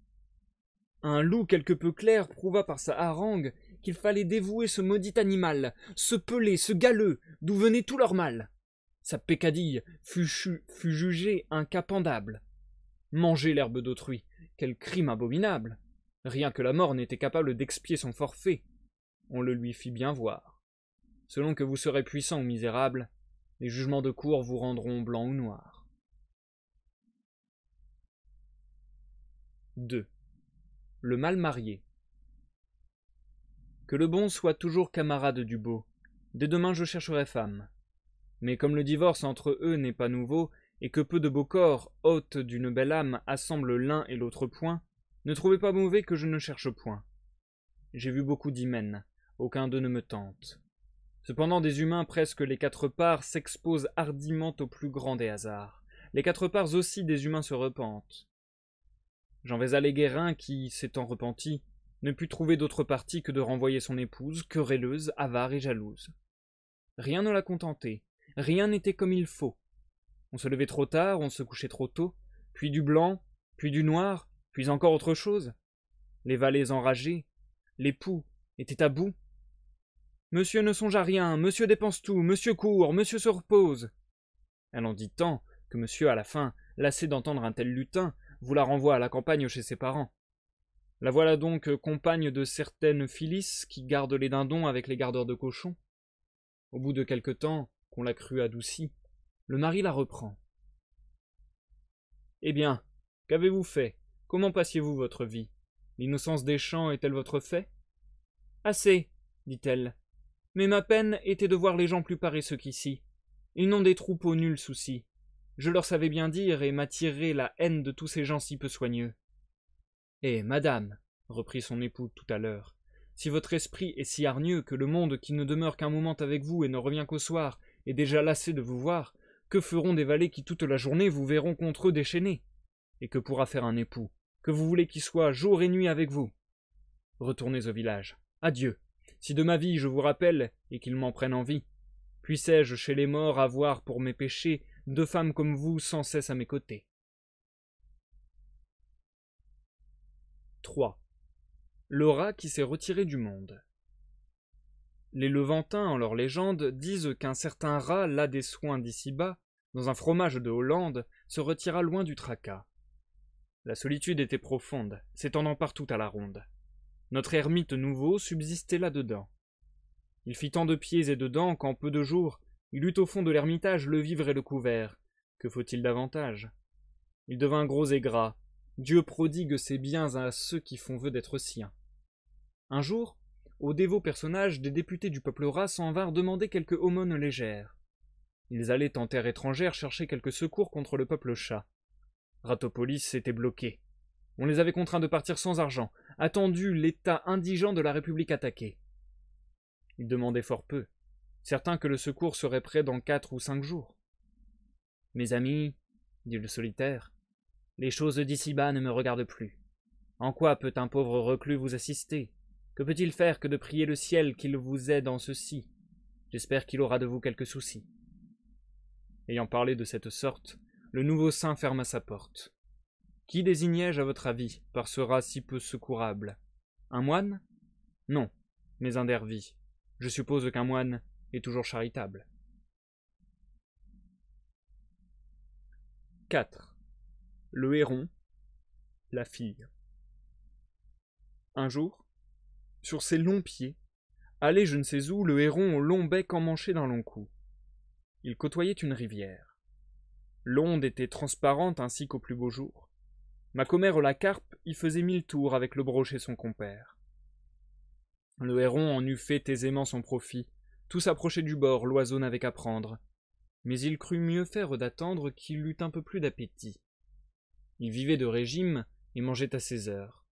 Un loup quelque peu clair prouva par sa harangue qu'il fallait dévouer ce maudit animal, ce pelé, ce galeux, d'où venait tout leur mal. Sa peccadille fut jugée incapendable. Manger l'herbe d'autrui, quel crime abominable! Rien que la mort n'était capable d'expier son forfait. On le lui fit bien voir. Selon que vous serez puissant ou misérable, les jugements de cour vous rendront blanc ou noir. 2. Le mal marié. Que le bon soit toujours camarade du beau. Dès demain je chercherai femme. Mais comme le divorce entre eux n'est pas nouveau, et que peu de beaux corps, hôtes d'une belle âme, assemblent l'un et l'autre point, ne trouvez pas mauvais que je ne cherche point. J'ai vu beaucoup d'hymens, aucun d'eux ne me tente. Cependant des humains presque les 4 parts s'exposent hardiment au plus grand des hasards. Les 4 parts aussi des humains se repentent. J'en vais aller Guérin qui, s'étant repenti, ne put trouver d'autre parti que de renvoyer son épouse, querelleuse, avare et jalouse. Rien ne la contentait, rien n'était comme il faut. On se levait trop tard, on se couchait trop tôt, puis du blanc, puis du noir, puis encore autre chose. Les valets enragés, l'époux était à bout. Monsieur ne songe à rien, monsieur dépense tout, monsieur court, monsieur se repose. Elle en dit tant que monsieur, à la fin, lassé d'entendre un tel lutin, vous la renvoie à la campagne chez ses parents. La voilà donc compagne de certaines Phyllis qui gardent les dindons avec les gardeurs de cochons. Au bout de quelque temps, qu'on la crut adoucie, le mari la reprend, Eh bien, qu'avez-vous fait? Comment passiez-vous votre vie? L'innocence des champs est-elle votre fait? Assez, dit-elle. Mais ma peine était de voir les gens plus paresseux qu'ici. Ils n'ont des troupeaux nul souci. Je leur savais bien dire et m'attirerai la haine de tous ces gens si peu soigneux. Eh, madame, reprit son époux tout à l'heure, si votre esprit est si hargneux que le monde qui ne demeure qu'un moment avec vous et ne revient qu'au soir est déjà lassé de vous voir, que feront des valets qui toute la journée vous verront contre eux déchaînés? Et que pourra faire un époux, que vous voulez qu'il soit jour et nuit avec vous? Retournez au village. Adieu. Si de ma vie je vous rappelle, et qu'il m'en prenne envie, puissais-je chez les morts avoir pour mes péchés 2 femmes comme vous sans cesse à mes côtés. 3. Le rat qui s'est retiré du monde. Les Levantins, en leur légende, disent qu'un certain rat, las des soins d'ici-bas, dans un fromage de Hollande, se retira loin du tracas. La solitude était profonde, s'étendant partout à la ronde. Notre ermite nouveau subsistait là-dedans. Il fit tant de pieds et de dents qu'en peu de jours, il eut au fond de l'ermitage le vivre et le couvert. Que faut-il davantage? Il devint gros et gras. Dieu prodigue ses biens à ceux qui font vœu d'être siens. Un jour, aux dévots personnages, des députés du peuple rat s'en vinrent demander quelque aumône légère. Ils allaient en terre étrangère chercher quelque secours contre le peuple chat. Ratopolis était bloqué. On les avait contraints de partir sans argent, attendu l'état indigent de la République attaquée. Ils demandaient fort peu, certains que le secours serait prêt dans 4 ou 5 jours. « Mes amis, dit le solitaire, les choses d'ici-bas ne me regardent plus. En quoi peut un pauvre reclus vous assister? Que peut-il faire que de prier le ciel qu'il vous aide en ceci? J'espère qu'il aura de vous quelques soucis. » Ayant parlé de cette sorte, le nouveau saint ferma sa porte. Qui désignai-je à votre avis par ce rat si peu secourable? Un moine? Non, mais un dervis. Je suppose qu'un moine est toujours charitable. 4. Le héron, la fille. Un jour, sur ses longs pieds, allait je ne sais où le héron au long bec emmanché d'un long cou. Il côtoyait une rivière. L'onde était transparente ainsi qu'au plus beau jour. Ma commère la carpe y faisait 1000 tours avec le brochet son compère. Le héron en eût fait aisément son profit. Tout s'approchait du bord, l'oiseau n'avait qu'à prendre. Mais il crut mieux faire d'attendre qu'il eût un peu plus d'appétit. Il vivait de régime et mangeait à ses heures.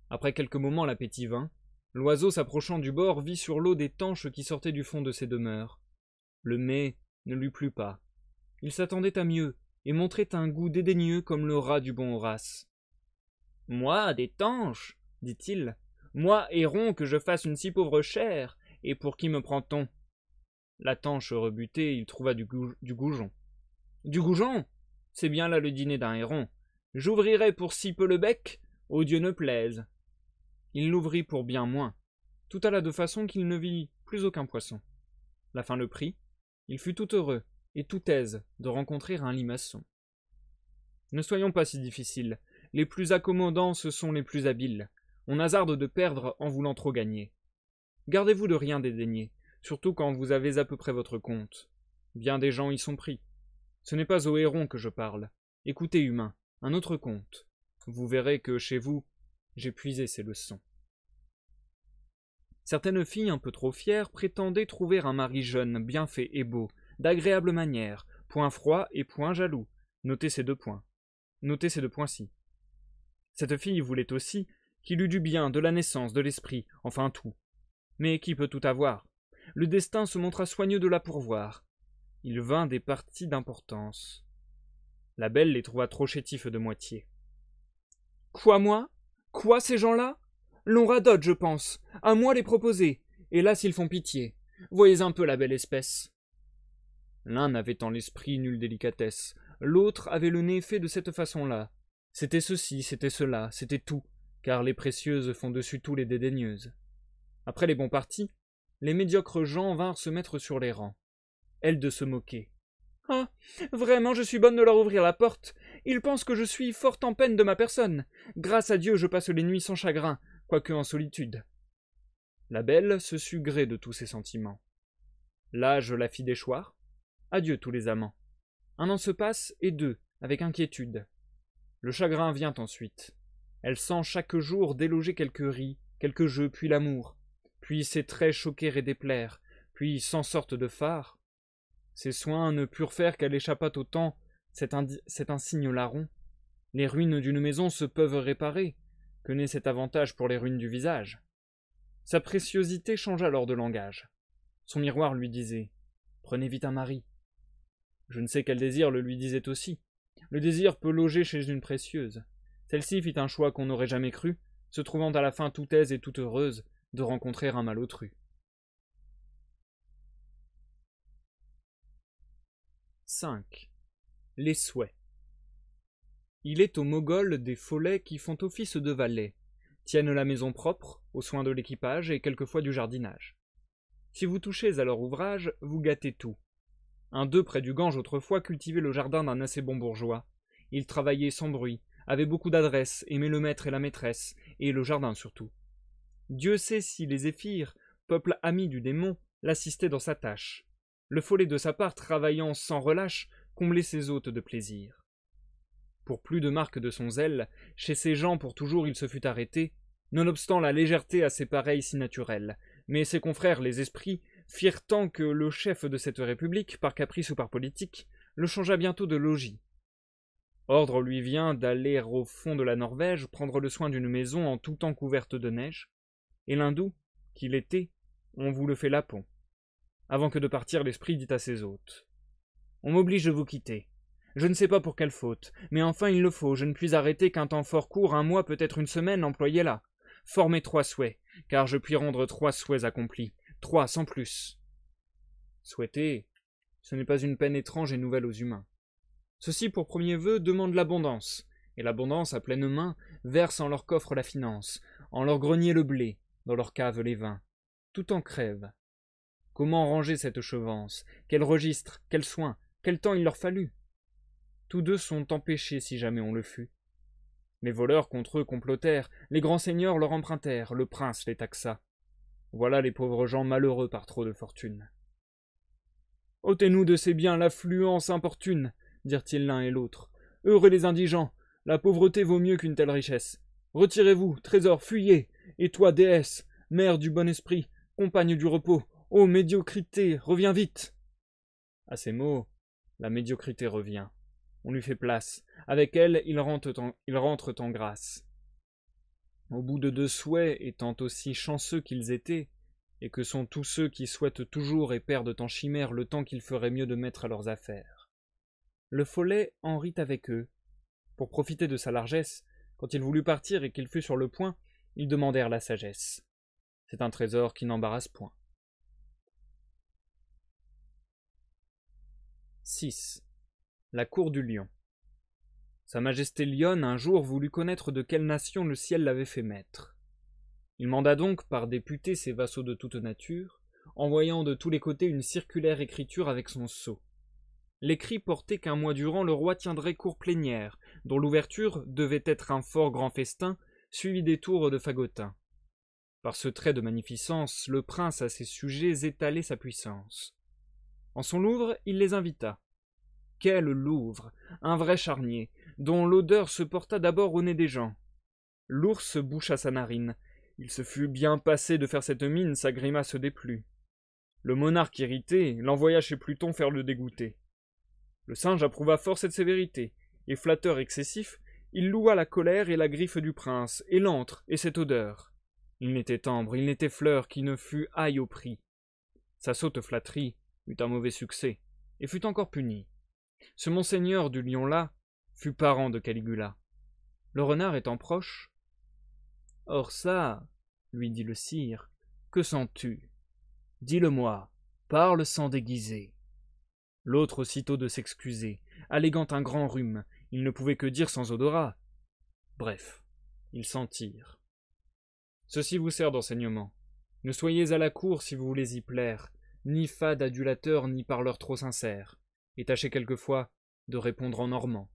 Après quelques moments l'appétit vint. L'oiseau s'approchant du bord vit sur l'eau des tanches qui sortaient du fond de ses demeures. Le mets ne lui plut pas. Il s'attendait à mieux et montrait un goût dédaigneux comme le rat du bon Horace. « Moi, des tanches, dit-il, moi, héron, que je fasse une si pauvre chair, et pour qui me prend-on? » La tanche rebutée, il trouva du goujon. « Du goujon? C'est bien là le dîner d'un héron. J'ouvrirai pour si peu le bec, au Dieu ne plaise. » Il l'ouvrit pour bien moins. Tout alla de façon qu'il ne vit plus aucun poisson. La faim le prit. Il fut tout heureux et tout aise de rencontrer un limaçon. Ne soyons pas si difficiles. Les plus accommodants, ce sont les plus habiles. On hasarde de perdre en voulant trop gagner. Gardez-vous de rien dédaigner, surtout quand vous avez à peu près votre compte. Bien des gens y sont pris. Ce n'est pas au héron que je parle. Écoutez, humain, un autre conte. Vous verrez que, chez vous, j'ai puisé ces leçons. Certaines filles un peu trop fières prétendaient trouver un mari jeune, bien fait et beau, d'agréable manière, point froid et point jaloux. Notez ces 2 points. Notez ces 2 points-ci. Cette fille voulait aussi qu'il eût du bien, de la naissance, de l'esprit, enfin tout. Mais qui peut tout avoir? Le destin se montra soigneux de la pourvoir. Il vint des parties d'importance. La belle les trouva trop chétifs de moitié. « Quoi, moi? Quoi, ces gens-là? L'on radote, je pense. À moi les proposer. Et là, s'ils font pitié. Voyez un peu la belle espèce. » L'un n'avait en l'esprit nulle délicatesse. L'autre avait le nez fait de cette façon-là. C'était ceci, c'était cela, c'était tout, car les précieuses font dessus tout les dédaigneuses. Après les bons partis, les médiocres gens vinrent se mettre sur les rangs. Elle de se moquer. « Ah, vraiment, je suis bonne de leur ouvrir la porte. Ils pensent que je suis fort en peine de ma personne. Grâce à Dieu, je passe les nuits sans chagrin, quoique en solitude. » La belle se sut gré de tous ses sentiments. L'âge la fit déchoir. Adieu tous les amants. 1 an se passe, et 2, avec inquiétude. Le chagrin vient ensuite. Elle sent chaque jour déloger quelques ris, quelques jeux, puis l'amour, puis ses traits choquer et déplaire, puis sans sorte de phare. Ses soins ne purent faire qu'elle échappât au temps, cet insigne larron. Les ruines d'une maison se peuvent réparer, que n'est cet avantage pour les ruines du visage? Sa préciosité change alors de langage. Son miroir lui disait « Prenez vite un mari ». Je ne sais quel désir le lui disait aussi. Le désir peut loger chez une précieuse. Celle-ci fit un choix qu'on n'aurait jamais cru, se trouvant à la fin toute aise et toute heureuse de rencontrer un malotru. 5. Les souhaits. Il est aux Moghols des follets qui font office de valets, tiennent la maison propre, aux soins de l'équipage et quelquefois du jardinage. Si vous touchez à leur ouvrage, vous gâtez tout. Un d'eux près du Gange autrefois cultivait le jardin d'un assez bon bourgeois. Il travaillait sans bruit, avait beaucoup d'adresse, aimait le maître et la maîtresse, et le jardin surtout. Dieu sait si les zéphyrs, peuple ami du démon, l'assistaient dans sa tâche. Le follet de sa part, travaillant sans relâche, comblait ses hôtes de plaisir. Pour plus de marques de son zèle, chez ces gens pour toujours il se fut arrêté, nonobstant la légèreté à ses pareils si naturelle, mais ses confrères les esprits firent tant que le chef de cette république, par caprice ou par politique, le changea bientôt de logis. Ordre lui vient d'aller au fond de la Norvège prendre le soin d'une maison en tout temps couverte de neige, et l'hindou, qu'il était, on vous le fait lapon. Avant que de partir, l'esprit dit à ses hôtes « On m'oblige de vous quitter. Je ne sais pas pour quelle faute, mais enfin il le faut, je ne puis arrêter qu'un temps fort court, un mois, peut-être une semaine, employez là. Formez 3 souhaits, car je puis rendre 3 souhaits accomplis, 3 sans plus. » Souhaiter, ce n'est pas une peine étrange et nouvelle aux humains. Ceux-ci, pour premier vœu, demandent l'abondance, et l'abondance à pleine main verse en leur coffre la finance, en leur grenier le blé, dans leur cave les vins. Tout en crève. Comment ranger cette chevance? Quel registre? Quel soin? Quel temps il leur fallut? Tous deux sont empêchés si jamais on le fut. Les voleurs contre eux complotèrent, les grands seigneurs leur empruntèrent, le prince les taxa. Voilà les pauvres gens malheureux par trop de fortune. « Ôtez-nous de ces biens l'affluence importune, dirent-ils l'un et l'autre. Heureux les indigents, la pauvreté vaut mieux qu'une telle richesse. Retirez-vous, trésor, fuyez, et toi, déesse, mère du bon esprit, compagne du repos, ô médiocrité, reviens vite. » À ces mots, la médiocrité revient. On lui fait place. Avec elle, ils rentrent en grâce. Au bout de 2 souhaits, étant aussi chanceux qu'ils étaient, et que sont tous ceux qui souhaitent toujours et perdent en chimère le temps qu'ils feraient mieux de mettre à leurs affaires. Le follet en rit avec eux. Pour profiter de sa largesse, quand il voulut partir et qu'il fut sur le point, ils demandèrent la sagesse. C'est un trésor qui n'embarrasse point. 6. La cour du lion. Sa majesté lionne un jour voulut connaître de quelle nation le ciel l'avait fait maître. Il manda donc par députés ses vassaux de toute nature, envoyant de tous les côtés une circulaire écriture avec son sceau. L'écrit portait qu'un mois durant le roi tiendrait cour plénière, dont l'ouverture devait être un fort grand festin, suivi des tours de fagotin. Par ce trait de magnificence, le prince à ses sujets étalait sa puissance. En son Louvre, il les invita. Quel Louvre! Un vrai charnier, dont l'odeur se porta d'abord au nez des gens. L'ours boucha sa narine. Il se fut bien passé de faire cette mine, sa grimace déplut. Le monarque irrité l'envoya chez Pluton faire le dégoûté. Le singe approuva fort cette sévérité, et flatteur excessif, il loua la colère et la griffe du prince, et l'antre, et cette odeur. Il n'était timbre, il n'était fleur qui ne fût aille au prix. Sa sotte flatterie eut un mauvais succès, et fut encore punie. Ce monseigneur du lion-là fut parent de Caligula. Le renard étant proche, « Or ça, lui dit le sire, que sens-tu? Dis-le-moi, parle sans déguiser. » L'autre aussitôt de s'excuser, alléguant un grand rhume, il ne pouvait que dire sans odorat. Bref, ils sentirent. Ceci vous sert d'enseignement. Ne soyez à la cour si vous voulez y plaire, ni fade adulateur ni parleur trop sincère, et tâchez quelquefois de répondre en normand.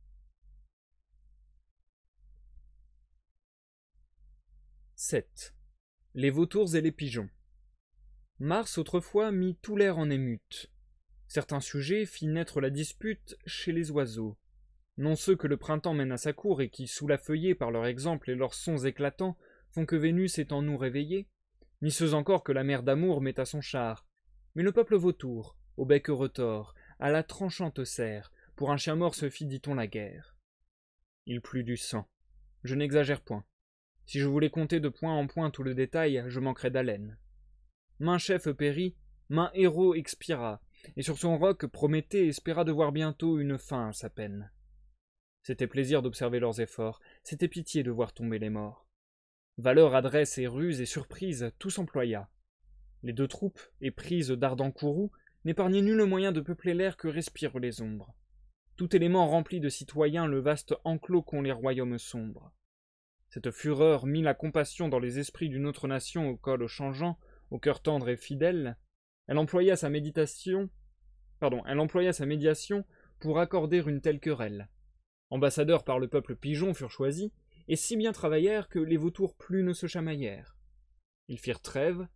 7. Les vautours et les pigeons. Mars autrefois mit tout l'air en émute. Certains sujets fit naître la dispute chez les oiseaux. non ceux que le printemps mène à sa cour et qui, sous la feuillée, par leur exemple et leurs sons éclatants, font que Vénus est en nous réveillée, ni ceux encore que la mère d'amour met à son char, mais le peuple vautour, au bec retors, à la tranchante serre, pour un chien mort se fit, dit-on, la guerre. Il plut du sang. Je n'exagère point. Si je voulais compter de point en point tout le détail, je manquerais d'haleine. Maint chef périt, maint héros expira, et sur son roc Prométhée espéra de voir bientôt une fin à sa peine. C'était plaisir d'observer leurs efforts, c'était pitié de voir tomber les morts. Valeur, adresse et ruse et surprise, tout s'employa. Les deux troupes, éprises d'ardents courroux, n'épargnaient nul moyen de peupler l'air que respirent les ombres. Tout élément rempli de citoyens le vaste enclos qu'ont les royaumes sombres. Cette fureur mit la compassion dans les esprits d'une autre nation au col changeant, au cœur tendre et fidèle. Elle employa sa médiation pour accorder une telle querelle. Ambassadeurs par le peuple pigeon furent choisis, et si bien travaillèrent que les vautours plus ne se chamaillèrent. Ils firent trêve,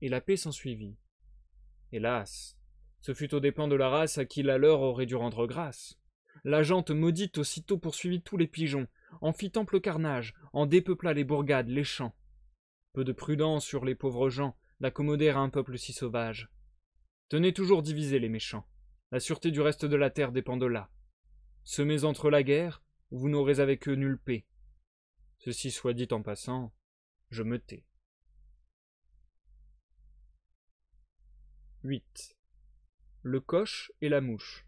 et la paix s'ensuivit. Hélas, ce fut aux dépens de la race à qui la leur aurait dû rendre grâce. La gente maudite aussitôt poursuivit tous les pigeons, en fit ample carnage, en dépeupla les bourgades, les champs. Peu de prudence sur les pauvres gens d'accommoder à un peuple si sauvage. Tenez toujours divisés les méchants. La sûreté du reste de la terre dépend de là. Semez entre la guerre, vous n'aurez avec eux nulle paix. Ceci soit dit en passant, je me tais. 8. Le coche et la mouche.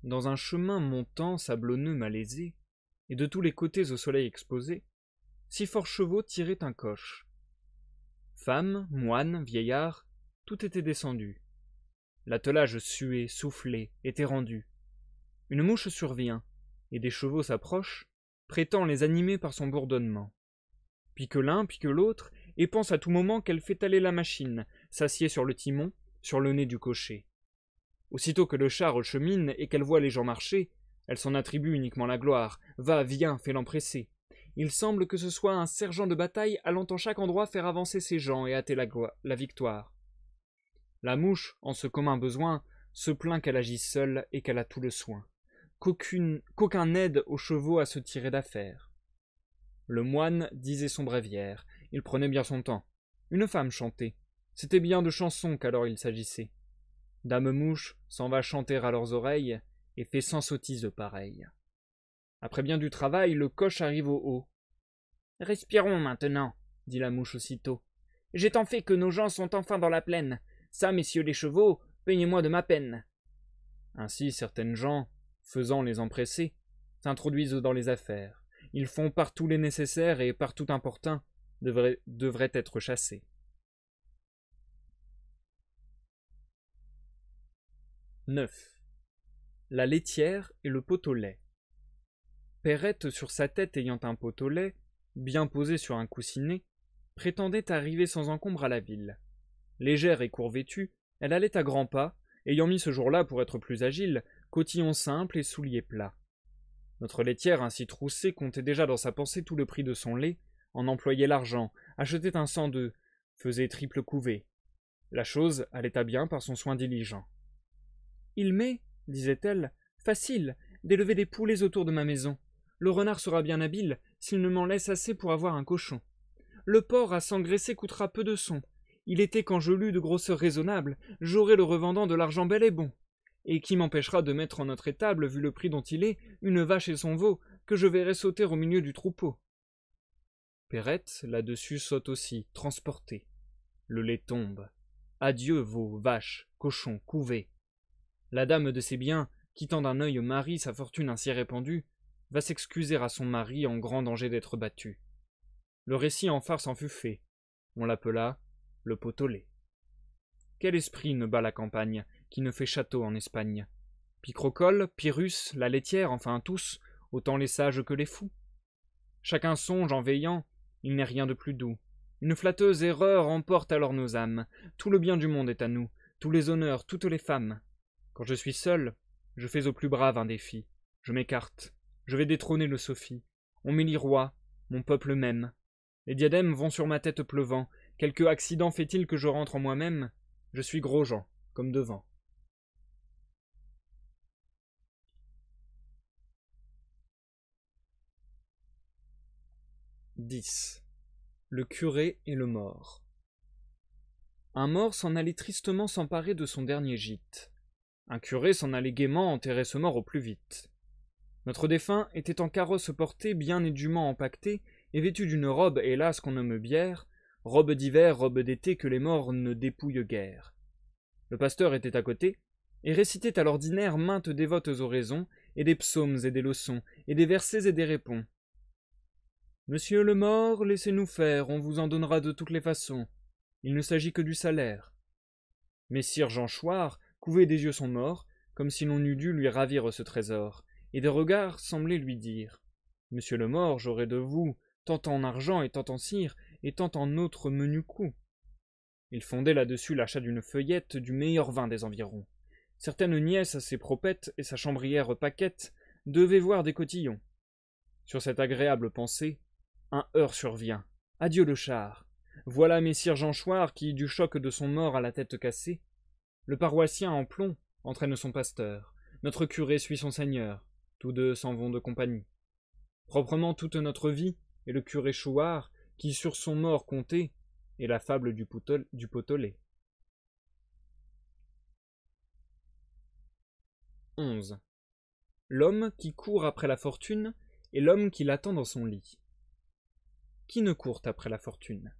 Dans un chemin montant sablonneux malaisé, et de tous les côtés au soleil exposé, 6 forts chevaux tiraient un coche. Femmes, moines, vieillards, tout était descendu. L'attelage sué, soufflé, était rendu. Une mouche survient, et des chevaux s'approchent, prétend les animer par son bourdonnement. Puis que l'un, puis que l'autre, et pense à tout moment qu'elle fait aller la machine, s'assied sur le timon, sur le nez du cocher. Aussitôt que le char chemine et qu'elle voit les gens marcher, elle s'en attribue uniquement la gloire, va, vient, fait l'empresser. Il semble que ce soit un sergent de bataille allant en chaque endroit faire avancer ses gens et hâter la victoire. La mouche, en ce commun besoin, se plaint qu'elle agisse seule et qu'elle a tout le soin, qu'aucun n'aide aux chevaux à se tirer d'affaire. Le moine disait son bréviaire, il prenait bien son temps. Une femme chantait, c'était bien de chansons qu'alors il s'agissait. Dame Mouche s'en va chanter à leurs oreilles et fait 100 sottises pareilles. Après bien du travail, le coche arrive au haut. « Respirons maintenant, dit la mouche aussitôt. J'ai tant fait que nos gens sont enfin dans la plaine. Ça, messieurs les chevaux, peignez-moi de ma peine. » Ainsi, certaines gens, faisant les empresser, s'introduisent dans les affaires. Ils font partout les nécessaires et partout importuns devraient être chassés. 9. La laitière et le pot au lait. Perrette, sur sa tête ayant un pot au lait, bien posé sur un coussinet, prétendait arriver sans encombre à la ville. Légère et court-vêtue, elle allait à grands pas, ayant mis ce jour-là, pour être plus agile, cotillon simple et souliers plats. Notre laitière, ainsi troussée, comptait déjà dans sa pensée tout le prix de son lait, en employait l'argent, achetait un 102, faisait triple couvée. La chose allait à bien par son soin diligent. « Il m'est, disait-elle, facile d'élever des poulets autour de ma maison. Le renard sera bien habile s'il ne m'en laisse assez pour avoir un cochon. Le porc à s'engraisser coûtera peu de son. Il était quand je lus de grosseur raisonnable, j'aurai le revendant de l'argent bel et bon. Et qui m'empêchera de mettre en notre étable, vu le prix dont il est, une vache et son veau, que je verrai sauter au milieu du troupeau. » Perrette, là-dessus, saute aussi, transportée. Le lait tombe. Adieu, veau, vache, cochon, couvée. La dame de ses biens, quittant d'un œil Marie sa fortune ainsi répandue, va s'excuser à son mari en grand danger d'être battu. Le récit en farce en fut fait. On l'appela le pot au lait. Quel esprit ne bat la campagne, qui ne fait château en Espagne? Picrocole, Pyrrhus, la laitière, enfin tous, autant les sages que les fous. Chacun songe en veillant, il n'est rien de plus doux. Une flatteuse erreur emporte alors nos âmes. Tout le bien du monde est à nous, tous les honneurs, toutes les femmes. Quand je suis seul, je fais au plus brave un défi. Je m'écarte, je vais détrôner le Sophie. On m'élit roi, mon peuple m'aime. Les diadèmes vont sur ma tête pleuvant. Quelque accident fait-il que je rentre en moi-même? Je suis Gros-Jean, comme devant. 10. Le curé et le mort. Un mort s'en allait tristement s'emparer de son dernier gîte. Un curé s'en allait gaiement enterrer ce mort au plus vite. Notre défunt était en carrosse porté, bien et dûment empaqueté, et vêtu d'une robe, hélas, qu'on nomme bière, robe d'hiver, robe d'été que les morts ne dépouillent guère. Le pasteur était à côté, et récitait à l'ordinaire maintes dévotes oraisons, et des psaumes et des leçons, et des versets et des répons. Monsieur le mort, laissez-nous faire, on vous en donnera de toutes les façons. Il ne s'agit que du salaire. Messire Jean Chouart couvait des yeux son mort, comme si l'on eût dû lui ravir ce trésor, et des regards semblaient lui dire Monsieur le mort, j'aurai de vous tant en argent et tant en cire, et tant en autres menus coups. Il fondait là-dessus l'achat d'une feuillette du meilleur vin des environs. Certaines nièces à ses propettes et sa chambrière paquette devaient voir des cotillons. Sur cette agréable pensée, un heurt survient. Adieu le char. Voilà messire Jean Chouart qui, du choc de son mort à la tête cassée, le paroissien en plomb entraîne son pasteur, notre curé suit son seigneur, tous deux s'en vont de compagnie. Proprement toute notre vie, et le curé Chouart, qui sur son mort comptait, est la fable du pot-au-lait. 11. L'homme qui court après la fortune et l'homme qui l'attend dans son lit. Qui ne court après la fortune?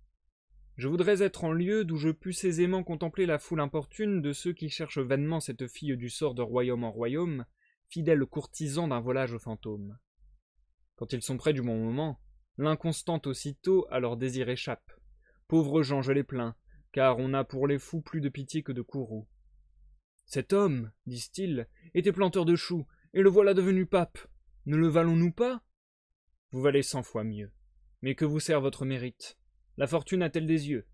Je voudrais être en lieu d'où je pusse aisément contempler la foule importune de ceux qui cherchent vainement cette fille du sort de royaume en royaume, fidèles courtisans d'un volage fantôme. Quand ils sont près du bon moment, l'inconstante aussitôt à leur désir échappe. Pauvres gens, je les plains, car on a pour les fous plus de pitié que de courroux. Cet homme, disent-ils, était planteur de choux, et le voilà devenu pape. Ne le valons-nous pas? Vous valez 100 fois mieux. Mais que vous sert votre mérite? La fortune a-t-elle des yeux?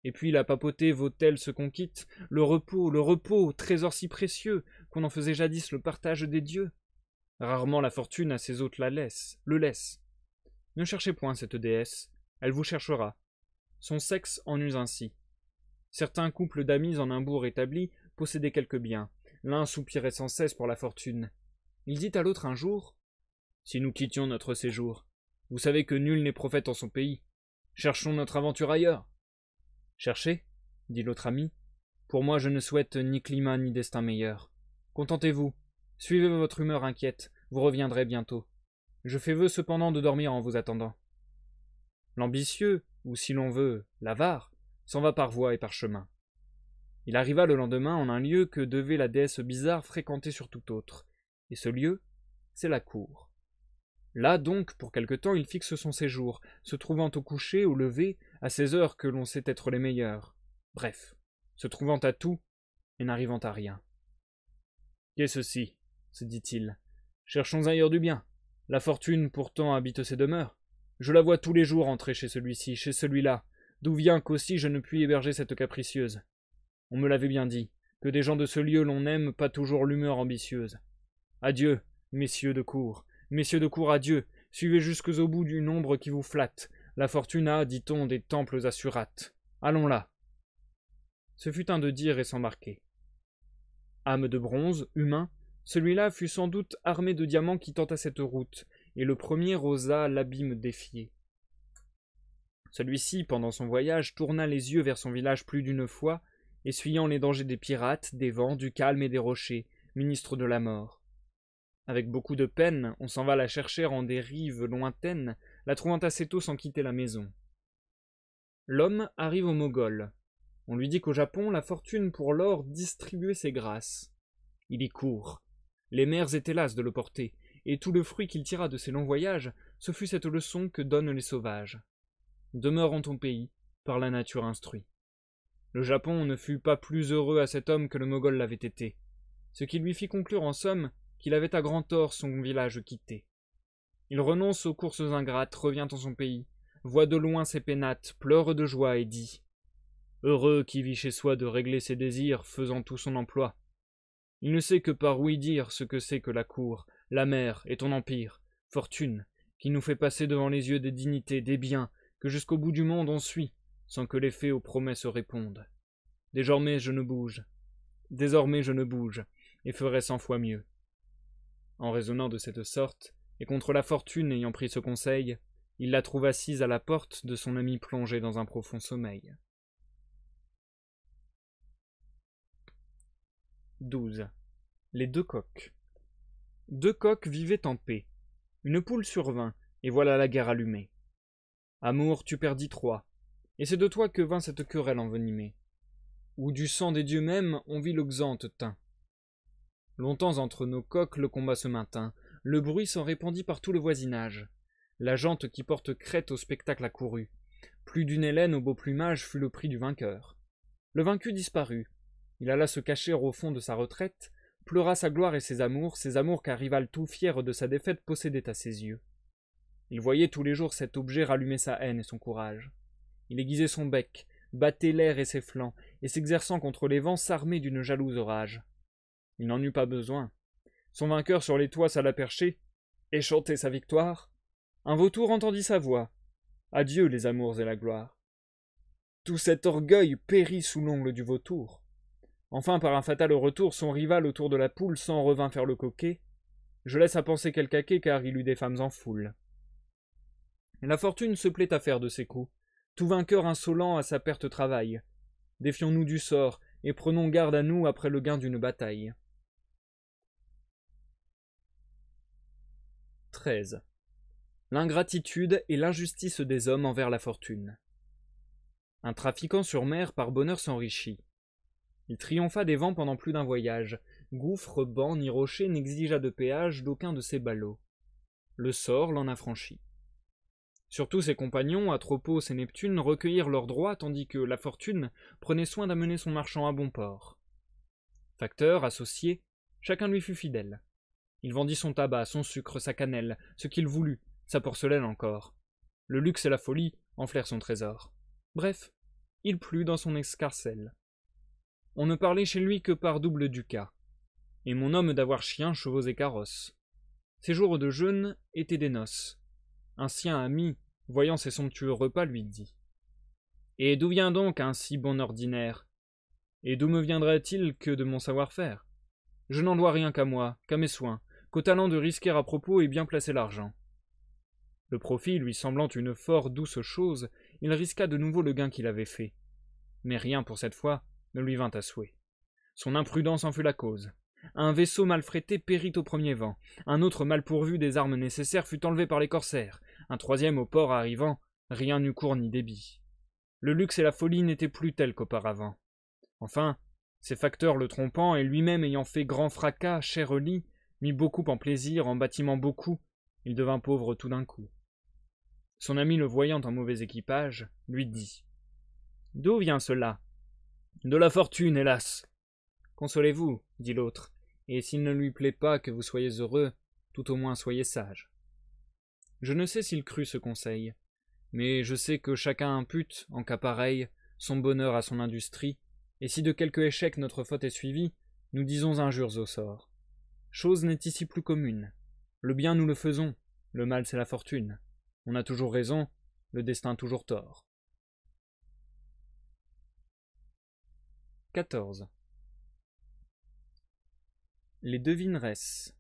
Et puis la papauté vaut-elle ce qu'on quitte? Le repos, trésor si précieux, qu'on en faisait jadis le partage des dieux. Rarement la fortune à ses hôtes le laisse. Ne cherchez point cette déesse, elle vous cherchera. Son sexe en use ainsi. Certains couples d'amis en un bourg établis possédaient quelques biens. L'un soupirait sans cesse pour la fortune. Il dit à l'autre un jour « Si nous quittions notre séjour, vous savez que nul n'est prophète en son pays. Cherchons notre aventure ailleurs. » « Cherchez, dit l'autre ami. Pour moi je ne souhaite ni climat ni destin meilleur. Contentez-vous, suivez votre humeur inquiète, vous reviendrez bientôt. Je fais vœu cependant de dormir en vous attendant. L'ambitieux, ou si l'on veut, l'avare, s'en va par voie et par chemin. Il arriva le lendemain en un lieu que devait la déesse bizarre fréquenter sur tout autre, et ce lieu, c'est la cour. Là donc, pour quelque temps, il fixe son séjour, se trouvant au coucher, au lever, à ces heures que l'on sait être les meilleures. Bref, se trouvant à tout, et n'arrivant à rien. « Qu'est ceci ?» se dit-il. « Cherchons ailleurs du bien. La fortune pourtant habite ces demeures. Je la vois tous les jours entrer chez celui-ci, chez celui-là, d'où vient qu'aussi je ne puis héberger cette capricieuse. On me l'avait bien dit, que des gens de ce lieu l'on n'aime pas toujours l'humeur ambitieuse. Adieu, messieurs de cour, adieu, suivez jusqu'au bout du nombre qui vous flatte. La fortune a, dit-on, des temples assurates. Allons là. » Ce fut un de dire et s'embarquer. Âme de bronze, humain, celui-là fut sans doute armé de diamants qui tenta cette route, et le premier osa l'abîme défier. Celui-ci, pendant son voyage, tourna les yeux vers son village plus d'une fois, essuyant les dangers des pirates, des vents, du calme et des rochers, ministre de la mort. Avec beaucoup de peine, on s'en va la chercher en des rives lointaines, la trouvant assez tôt sans quitter la maison. L'homme arrive au Mogol. On lui dit qu'au Japon, la fortune pour l'or distribuait ses grâces. Il y court. Les mers étaient lasses de le porter, et tout le fruit qu'il tira de ses longs voyages, ce fut cette leçon que donnent les sauvages. Demeure en ton pays, par la nature instruit. Le Japon ne fut pas plus heureux à cet homme que le Mogol l'avait été, ce qui lui fit conclure en somme qu'il avait à grand tort son village quitté. Il renonce aux courses ingrates, revient en son pays, voit de loin ses pénates, pleure de joie et dit « Heureux qui vit chez soi de régler ses désirs, faisant tout son emploi. Il ne sait que par ouï dire ce que c'est que la cour, la mer et ton empire, fortune, qui nous fait passer devant les yeux des dignités, des biens, que jusqu'au bout du monde on suit, sans que les faits aux promesses répondent. Désormais je ne bouge, et ferai 100 fois mieux. » En raisonnant de cette sorte, et contre la fortune ayant pris ce conseil, Il la trouve assise à la porte de son ami plongé dans un profond sommeil. 12. Les deux coqs. Deux coqs vivaient en paix. Une poule survint, et voilà la guerre allumée. Amour, tu perdis Troie, et c'est de toi que vint cette querelle envenimée, où du sang des dieux mêmes on vit l'Oxante teint. Longtemps entre nos coqs le combat se maintint, le bruit s'en répandit par tout le voisinage. La gente qui porte crête au spectacle accourut. Plus d'une hélène au beau plumage fut le prix du vainqueur. Le vaincu disparut. Il alla se cacher au fond de sa retraite, pleura sa gloire et ses amours qu'un rival tout fier de sa défaite possédait à ses yeux. Il voyait tous les jours cet objet rallumer sa haine et son courage. Il aiguisait son bec, battait l'air et ses flancs, et s'exerçant contre les vents s'armait d'une jalouse rage. Il n'en eut pas besoin. Son vainqueur sur les toits s'alla percher, et chantait sa victoire. Un vautour entendit sa voix. Adieu les amours et la gloire. Tout cet orgueil périt sous l'ongle du vautour. Enfin, par un fatal retour, son rival autour de la poule s'en revint faire le coquet. Je laisse à penser quel caquet, car il eut des femmes en foule. La fortune se plaît à faire de ses coups. Tout vainqueur insolent à sa perte travaille. Défions-nous du sort, et prenons garde à nous après le gain d'une bataille. 13. L'ingratitude et l'injustice des hommes envers la fortune. Un trafiquant sur mer par bonheur s'enrichit. Il triompha des vents pendant plus d'un voyage. Gouffre, banc, ni rocher n'exigea de péage d'aucun de ses ballots. Le sort l'en affranchit. Surtout ses compagnons, Atropos et Neptune, recueillirent leurs droits tandis que la fortune prenait soin d'amener son marchand à bon port. Facteur, associé, chacun lui fut fidèle. Il vendit son tabac, son sucre, sa cannelle, ce qu'il voulut, sa porcelaine encore. Le luxe et la folie enflèrent son trésor. Bref, il plut dans son escarcelle. On ne parlait chez lui que par double ducat. Et mon homme d'avoir chien, chevaux et carrosse. Ses jours de jeûne étaient des noces. Un sien ami, voyant ces somptueux repas, lui dit « Et d'où vient donc un si bon ordinaire? Et d'où me viendrait-il que de mon savoir-faire? Je n'en dois rien qu'à moi, qu'à mes soins, qu'au talent de risquer à propos et bien placer l'argent. » Le profit lui semblant une fort douce chose, il risqua de nouveau le gain qu'il avait fait. Mais rien pour cette fois ne lui vint à souhait. Son imprudence en fut la cause. Un vaisseau mal frété périt au premier vent. Un autre mal pourvu des armes nécessaires fut enlevé par les corsaires. Un troisième au port arrivant, rien n'eut cours ni débit. Le luxe et la folie n'étaient plus tels qu'auparavant. Enfin, ses facteurs le trompant et lui-même ayant fait grand fracas, cher lit, mit beaucoup en plaisir, en bâtiment beaucoup, il devint pauvre tout d'un coup. Son ami le voyant en mauvais équipage, lui dit « D'où vient cela ? De la fortune, hélas !»« Consolez-vous, dit l'autre, et s'il ne lui plaît pas que vous soyez heureux, tout au moins soyez sage. » Je ne sais s'il crut ce conseil, mais je sais que chacun impute, en cas pareil, son bonheur à son industrie, et si de quelque échec notre faute est suivie, nous disons injures au sort. Chose n'est ici plus commune. Le bien nous le faisons, le mal c'est la fortune. On a toujours raison, le destin toujours tort. 14. Les devineresses.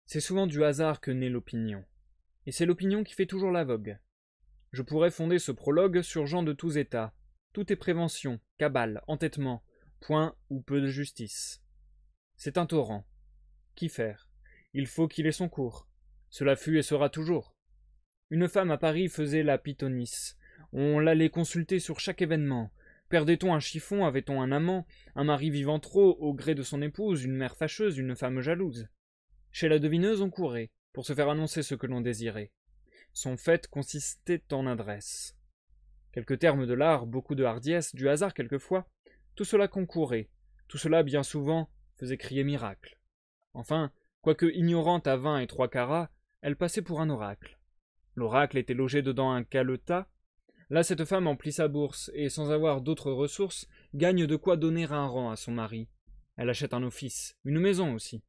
C'est souvent du hasard que naît l'opinion. Et c'est l'opinion qui fait toujours la vogue. Je pourrais fonder ce prologue sur gens de tous états. Tout est prévention, cabale, entêtement, point ou peu de justice. C'est un torrent. Qu'y faire? Il faut qu'il ait son cours. Cela fut et sera toujours. Une femme à Paris faisait la pythonisse. On l'allait consulter sur chaque événement. Perdait-on un chiffon, avait-on un amant, un mari vivant trop, au gré de son épouse, une mère fâcheuse, une femme jalouse. Chez la devineuse on courait, pour se faire annoncer ce que l'on désirait. Son fait consistait en adresse. Quelques termes de l'art, beaucoup de hardiesse, du hasard quelquefois, tout cela concourait, tout cela bien souvent faisait crier miracle. Enfin, quoique ignorante à 20 et 3 carats, elle passait pour un oracle. L'oracle était logé dedans un galetas. Là cette femme emplit sa bourse, et sans avoir d'autres ressources, gagne de quoi donner un rang à son mari. Elle achète un office, une maison aussi.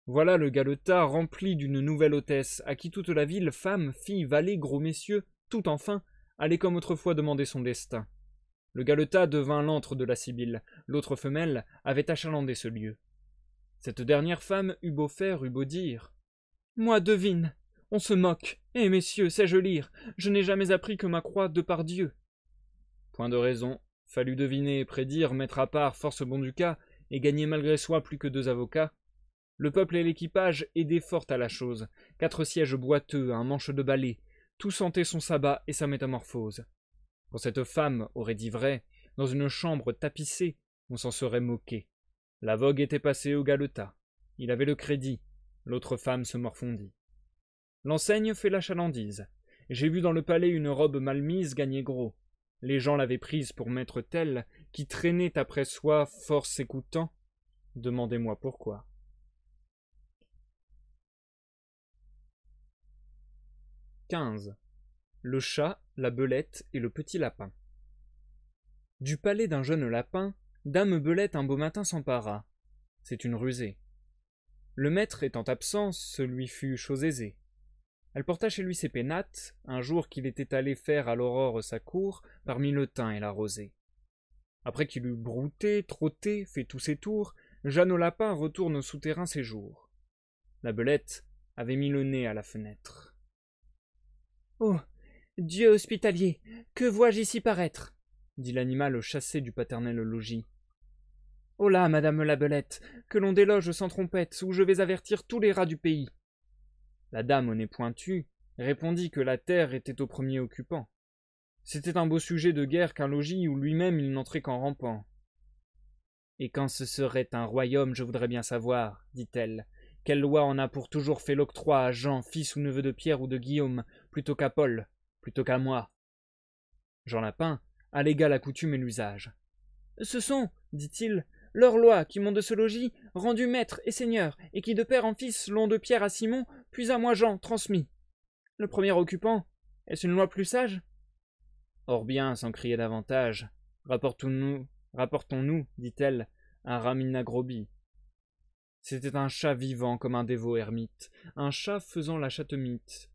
Voilà le galetas rempli d'une nouvelle hôtesse, à qui toute la ville, femmes, filles, valets, gros messieurs, tout enfin, allait comme autrefois demander son destin. Le galetas devint l'antre de la sibylle, l'autre femelle avait achalandé ce lieu. Cette dernière femme eut beau faire, eut beau dire. « Moi devine, On se moque. Eh, messieurs, sais-je lire? Je n'ai jamais appris que ma croix de par Dieu. Point de raison. Fallut deviner, prédire, mettre à part, force bon du cas, et gagner malgré soi plus que 2 avocats. Le peuple et l'équipage aidaient fort à la chose. 4 sièges boiteux, un manche de balai, tout sentait son sabbat et sa métamorphose. Quand cette femme aurait dit vrai, dans une chambre tapissée, on s'en serait moqué. La vogue était passée au galetas. Il avait le crédit. L'autre femme se morfondit. L'enseigne fait la chalandise. J'ai vu dans le palais une robe mal mise gagner gros. Les gens l'avaient prise pour maître tel, qui traînait après soi, force s'écoutant. Demandez-moi pourquoi. XV. Le chat, la belette et le petit lapin. Du palais d'un jeune lapin, dame Belette un beau matin s'empara. C'est une rusée. Le maître étant absent, ce lui fut chose aisée. Elle porta chez lui ses pénates, un jour qu'il était allé faire à l'aurore sa cour, parmi le thym et la rosée. Après qu'il eut brouté, trotté, fait tous ses tours, Jeanne au lapin retourne au souterrain ses jours. La belette avait mis le nez à la fenêtre. « Oh, Dieu hospitalier, que vois-je ici paraître ?» dit l'animal chassé du paternel logis. « Oh là, madame la belette, que l'on déloge sans trompette, où je vais avertir tous les rats du pays. » La dame au nez pointu répondit que la terre était au premier occupant. C'était un beau sujet de guerre qu'un logis où lui-même il n'entrait qu'en rampant. « Et quand ce serait un royaume, je voudrais bien savoir, dit-elle, quelle loi en a pour toujours fait l'octroi à Jean, fils ou neveu de Pierre ou de Guillaume, plutôt qu'à Paul, plutôt qu'à moi. » Jean Lapin allégua la coutume et l'usage. « Ce sont, dit-il, leurs lois qui m'ont de ce logis rendu maître et seigneur, et qui de père en fils l'ont de Pierre à Simon, puis à moi Jean transmis. Le premier occupant, est-ce une loi plus sage? Or bien, sans crier davantage, rapportons-nous, dit-elle, à Ramina Groby. C'était un chat vivant comme un dévot ermite, un chat faisant la chatemite.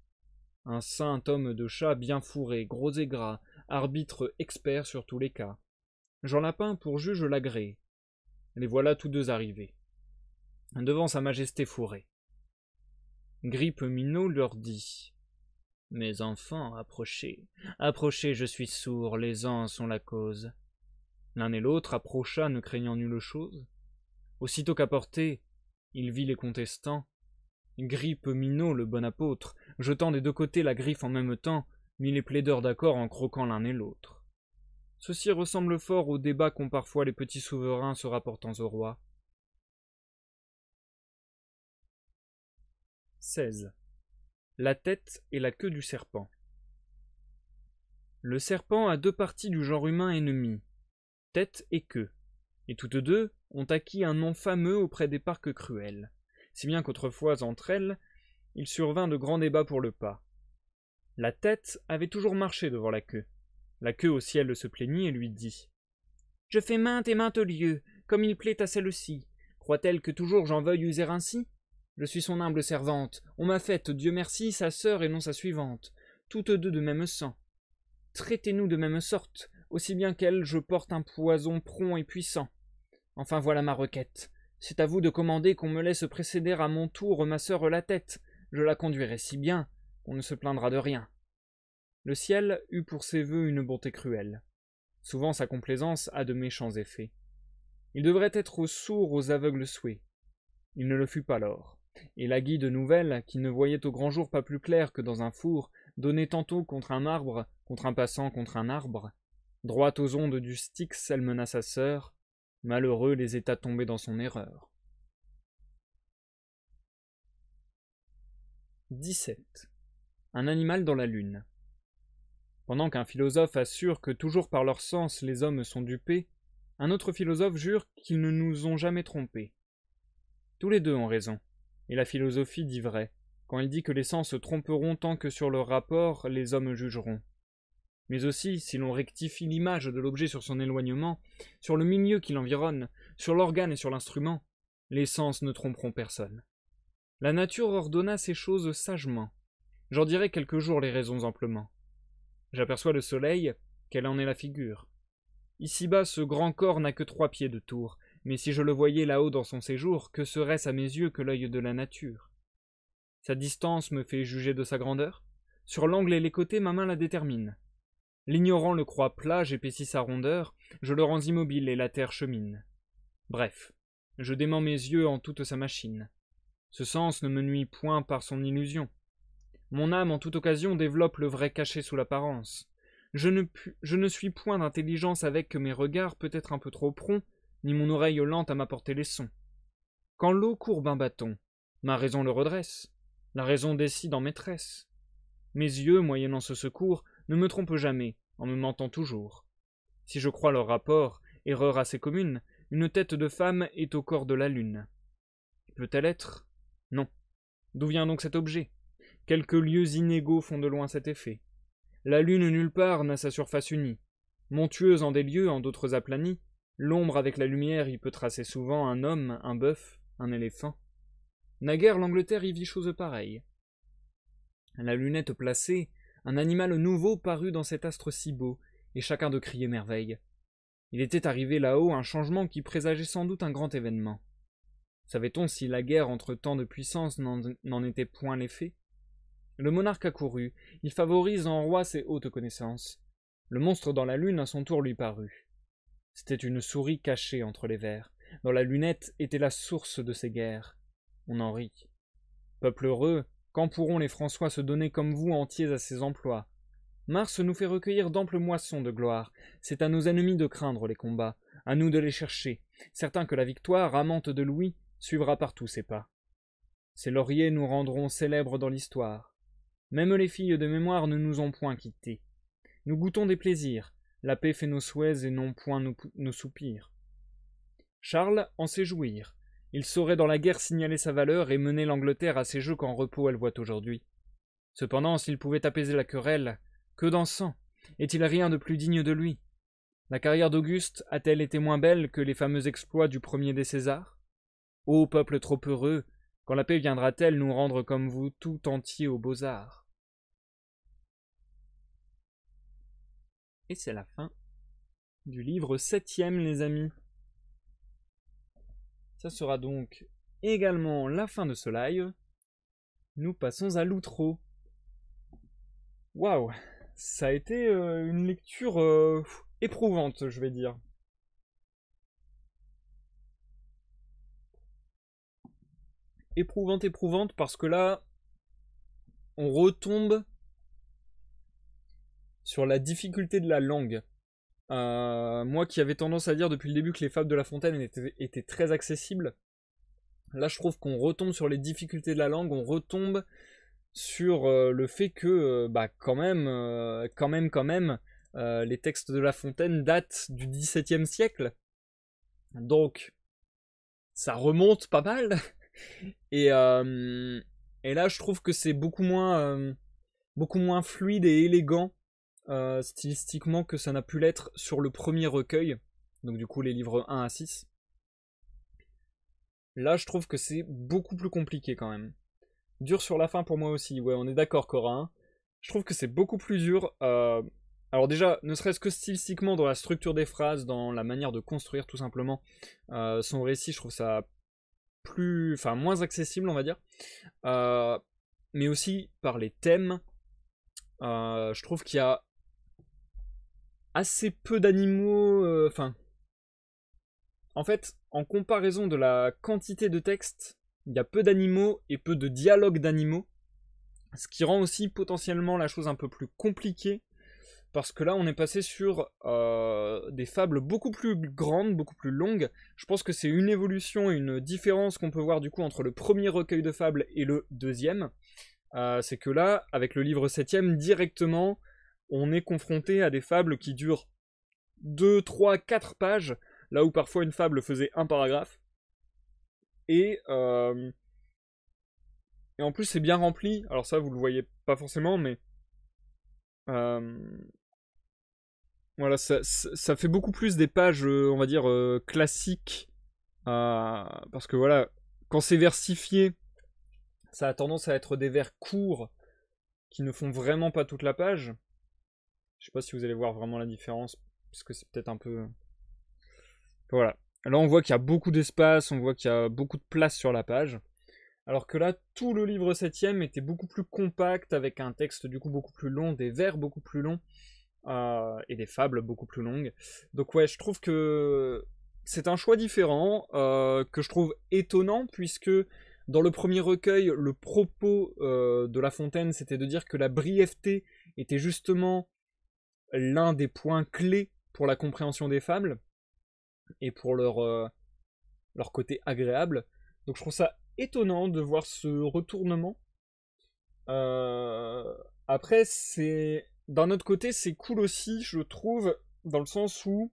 Un saint homme de chat bien fourré, gros et gras, arbitre expert sur tous les cas. Jean Lapin pour juge l'agréé. Les voilà tous deux arrivés, devant sa majesté fourrée. Grippe Minot leur dit « Mes enfants, approchez, approchez, je suis sourd, les ans sont la cause. » L'un et l'autre approcha, ne craignant nulle chose. Aussitôt qu'apporté, il vit les contestants. Grippe Minot, le bon apôtre, jetant des 2 côtés la griffe en même temps, mit les plaideurs d'accord en croquant l'un et l'autre. Ceci ressemble fort au débat qu'ont parfois les petits souverains se rapportant au roi. 16. La tête et la queue du serpent. Le serpent a 2 parties du genre humain ennemies, tête et queue, et toutes 2 ont acquis un nom fameux auprès des parcs cruels, si bien qu'autrefois entre elles, il survint de grands débats pour le pas. La tête avait toujours marché devant la queue au ciel se plaignit et lui dit « Je fais maintes et maintes lieues, comme il plaît à celle-ci. Croit-elle que toujours j'en veuille user ainsi? Je suis son humble servante, on m'a faite, Dieu merci, sa sœur et non sa suivante, toutes 2 de même sang. Traitez-nous de même sorte, aussi bien qu'elle, je porte un poison prompt et puissant. Enfin voilà ma requête. C'est à vous de commander qu'on me laisse précéder à mon tour ma sœur la tête. Je la conduirai si bien qu'on ne se plaindra de rien. » Le ciel eut pour ses vœux une bonté cruelle. Souvent sa complaisance a de méchants effets. Il devrait être sourd aux aveugles souhaits. Il ne le fut pas lors, et la guide nouvelle, qui ne voyait au grand jour pas plus clair que dans un four, donnait tantôt contre un marbre, contre un passant, contre un arbre. Droite aux ondes du Styx, elle mena sa sœur. Malheureux les états tombés dans son erreur. 17. Un animal dans la lune. Pendant qu'un philosophe assure que toujours par leur sens les hommes sont dupés, un autre philosophe jure qu'ils ne nous ont jamais trompés. Tous les 2 ont raison, et la philosophie dit vrai, quand elle dit que les sens se tromperont tant que sur leur rapport les hommes jugeront. Mais aussi, si l'on rectifie l'image de l'objet sur son éloignement, sur le milieu qui l'environne, sur l'organe et sur l'instrument, les sens ne tromperont personne. La nature ordonna ces choses sagement. J'en dirai quelques jours les raisons amplement. J'aperçois le soleil, quelle en est la figure. Ici-bas, ce grand corps n'a que 3 pieds de tour, mais si je le voyais là-haut dans son séjour, que serait-ce à mes yeux que l'œil de la nature? Sa distance me fait juger de sa grandeur. Sur l'angle et les côtés, ma main la détermine. L'ignorant le croit plat, j'épaissis sa rondeur, je le rends immobile et la terre chemine. Bref, je dément mes yeux en toute sa machine. Ce sens ne me nuit point par son illusion. Mon âme en toute occasion développe le vrai caché sous l'apparence. Je ne suis point d'intelligence avec que mes regards peut-être un peu trop prompts, ni mon oreille lente à m'apporter les sons. Quand l'eau courbe un bâton, ma raison le redresse, la raison décide en maîtresse. Mes yeux, moyennant ce secours, ne me trompent jamais, en me mentant toujours. Si je crois leur rapport, erreur assez commune, une tête de femme est au corps de la lune. Peut-elle être? Non. D'où vient donc cet objet? Quelques lieux inégaux font de loin cet effet. La lune nulle part n'a sa surface unie. Montueuse en des lieux, en d'autres aplanie, l'ombre avec la lumière y peut tracer souvent un homme, un bœuf, un éléphant. Naguère l'Angleterre y vit chose pareille. La lunette placée, un animal nouveau parut dans cet astre si beau, et chacun de crier merveille. Il était arrivé là-haut un changement qui présageait sans doute un grand événement. Savait-on si la guerre entre tant de puissances n'en était point l'effet? Le monarque accourut, il favorise en roi ses hautes connaissances. Le monstre dans la lune à son tour lui parut. C'était une souris cachée entre les vers. Dans la lunette était la source de ces guerres. On en rit. Peuple heureux, quand pourront les François se donner comme vous entiers à ces emplois? Mars nous fait recueillir d'amples moissons de gloire. C'est à nos ennemis de craindre les combats, à nous de les chercher, certains que la victoire, amante de Louis, suivra partout ses pas. Ces lauriers nous rendront célèbres dans l'histoire. Même les filles de mémoire ne nous ont point quittés. Nous goûtons des plaisirs, la paix fait nos souhaits et non point nos soupirs. Charles en sait jouir. Il saurait dans la guerre signaler sa valeur et mener l'Angleterre à ces jeux qu'en repos elle voit aujourd'hui. Cependant, s'il pouvait apaiser la querelle, que d'encens! Est-il rien de plus digne de lui? La carrière d'Auguste a-t-elle été moins belle que les fameux exploits du premier des Césars? Ô peuple trop heureux, quand la paix viendra-t-elle nous rendre comme vous tout entier aux beaux-arts? Et c'est la fin du livre 7e, les amis. Ça sera donc également la fin de ce live. Nous passons à l'outro. Waouh, ça a été une lecture éprouvante, je vais dire. Éprouvante parce que là, on retombe sur la difficulté de la langue. Moi qui avais tendance à dire depuis le début que les fables de La Fontaine étaient très accessibles, là je trouve qu'on retombe sur les difficultés de la langue, on retombe sur le fait que, quand même, les textes de La Fontaine datent du XVIIe siècle. Donc, ça remonte pas mal. Et là, je trouve que c'est beaucoup moins fluide et élégant stylistiquement que ça n'a pu l'être sur le premier recueil. Donc du coup, les livres 1 à 6. Là, je trouve que c'est beaucoup plus compliqué quand même. Dur sur la fin pour moi aussi. Ouais, on est d'accord, Cora. Hein. Je trouve que c'est beaucoup plus dur. Alors déjà, ne serait-ce que stylistiquement, dans la structure des phrases, dans la manière de construire tout simplement son récit, je trouve ça moins accessible, on va dire. Mais aussi par les thèmes. Je trouve qu'il y a assez peu d'animaux. En fait, en comparaison de la quantité de textes, il y a peu d'animaux et peu de dialogues d'animaux. Ce qui rend aussi potentiellement la chose un peu plus compliquée. Parce que là, on est passé sur des fables beaucoup plus grandes, beaucoup plus longues. Je pense que c'est une évolution et une différence qu'on peut voir du coup entre le premier recueil de fables et le deuxième. C'est que là, avec le livre 7e, directement, on est confronté à des fables qui durent 2, 3, 4 pages, là où parfois une fable faisait un paragraphe. Et en plus, c'est bien rempli. Alors ça, vous le voyez pas forcément, mais voilà, ça fait beaucoup plus des pages, on va dire, classiques. Parce que voilà, quand c'est versifié, ça a tendance à être des vers courts qui ne font vraiment pas toute la page. Je sais pas si vous allez voir vraiment la différence, parce que c'est peut-être un peu... Voilà. Là, on voit qu'il y a beaucoup d'espace, on voit qu'il y a beaucoup de place sur la page. Alors que là, tout le livre septième était beaucoup plus compact, avec un texte du coup beaucoup plus long, des vers beaucoup plus longs, et des fables beaucoup plus longues. Donc ouais, je trouve que c'est un choix différent, que je trouve étonnant, puisque dans le premier recueil, le propos de La Fontaine, c'était de dire que la brièveté était justement l'un des points clés pour la compréhension des fables, et pour leur côté agréable. Donc je trouve ça étonnant de voir ce retournement. Euh, Après, d'un autre côté, c'est cool aussi, je trouve, dans le sens où,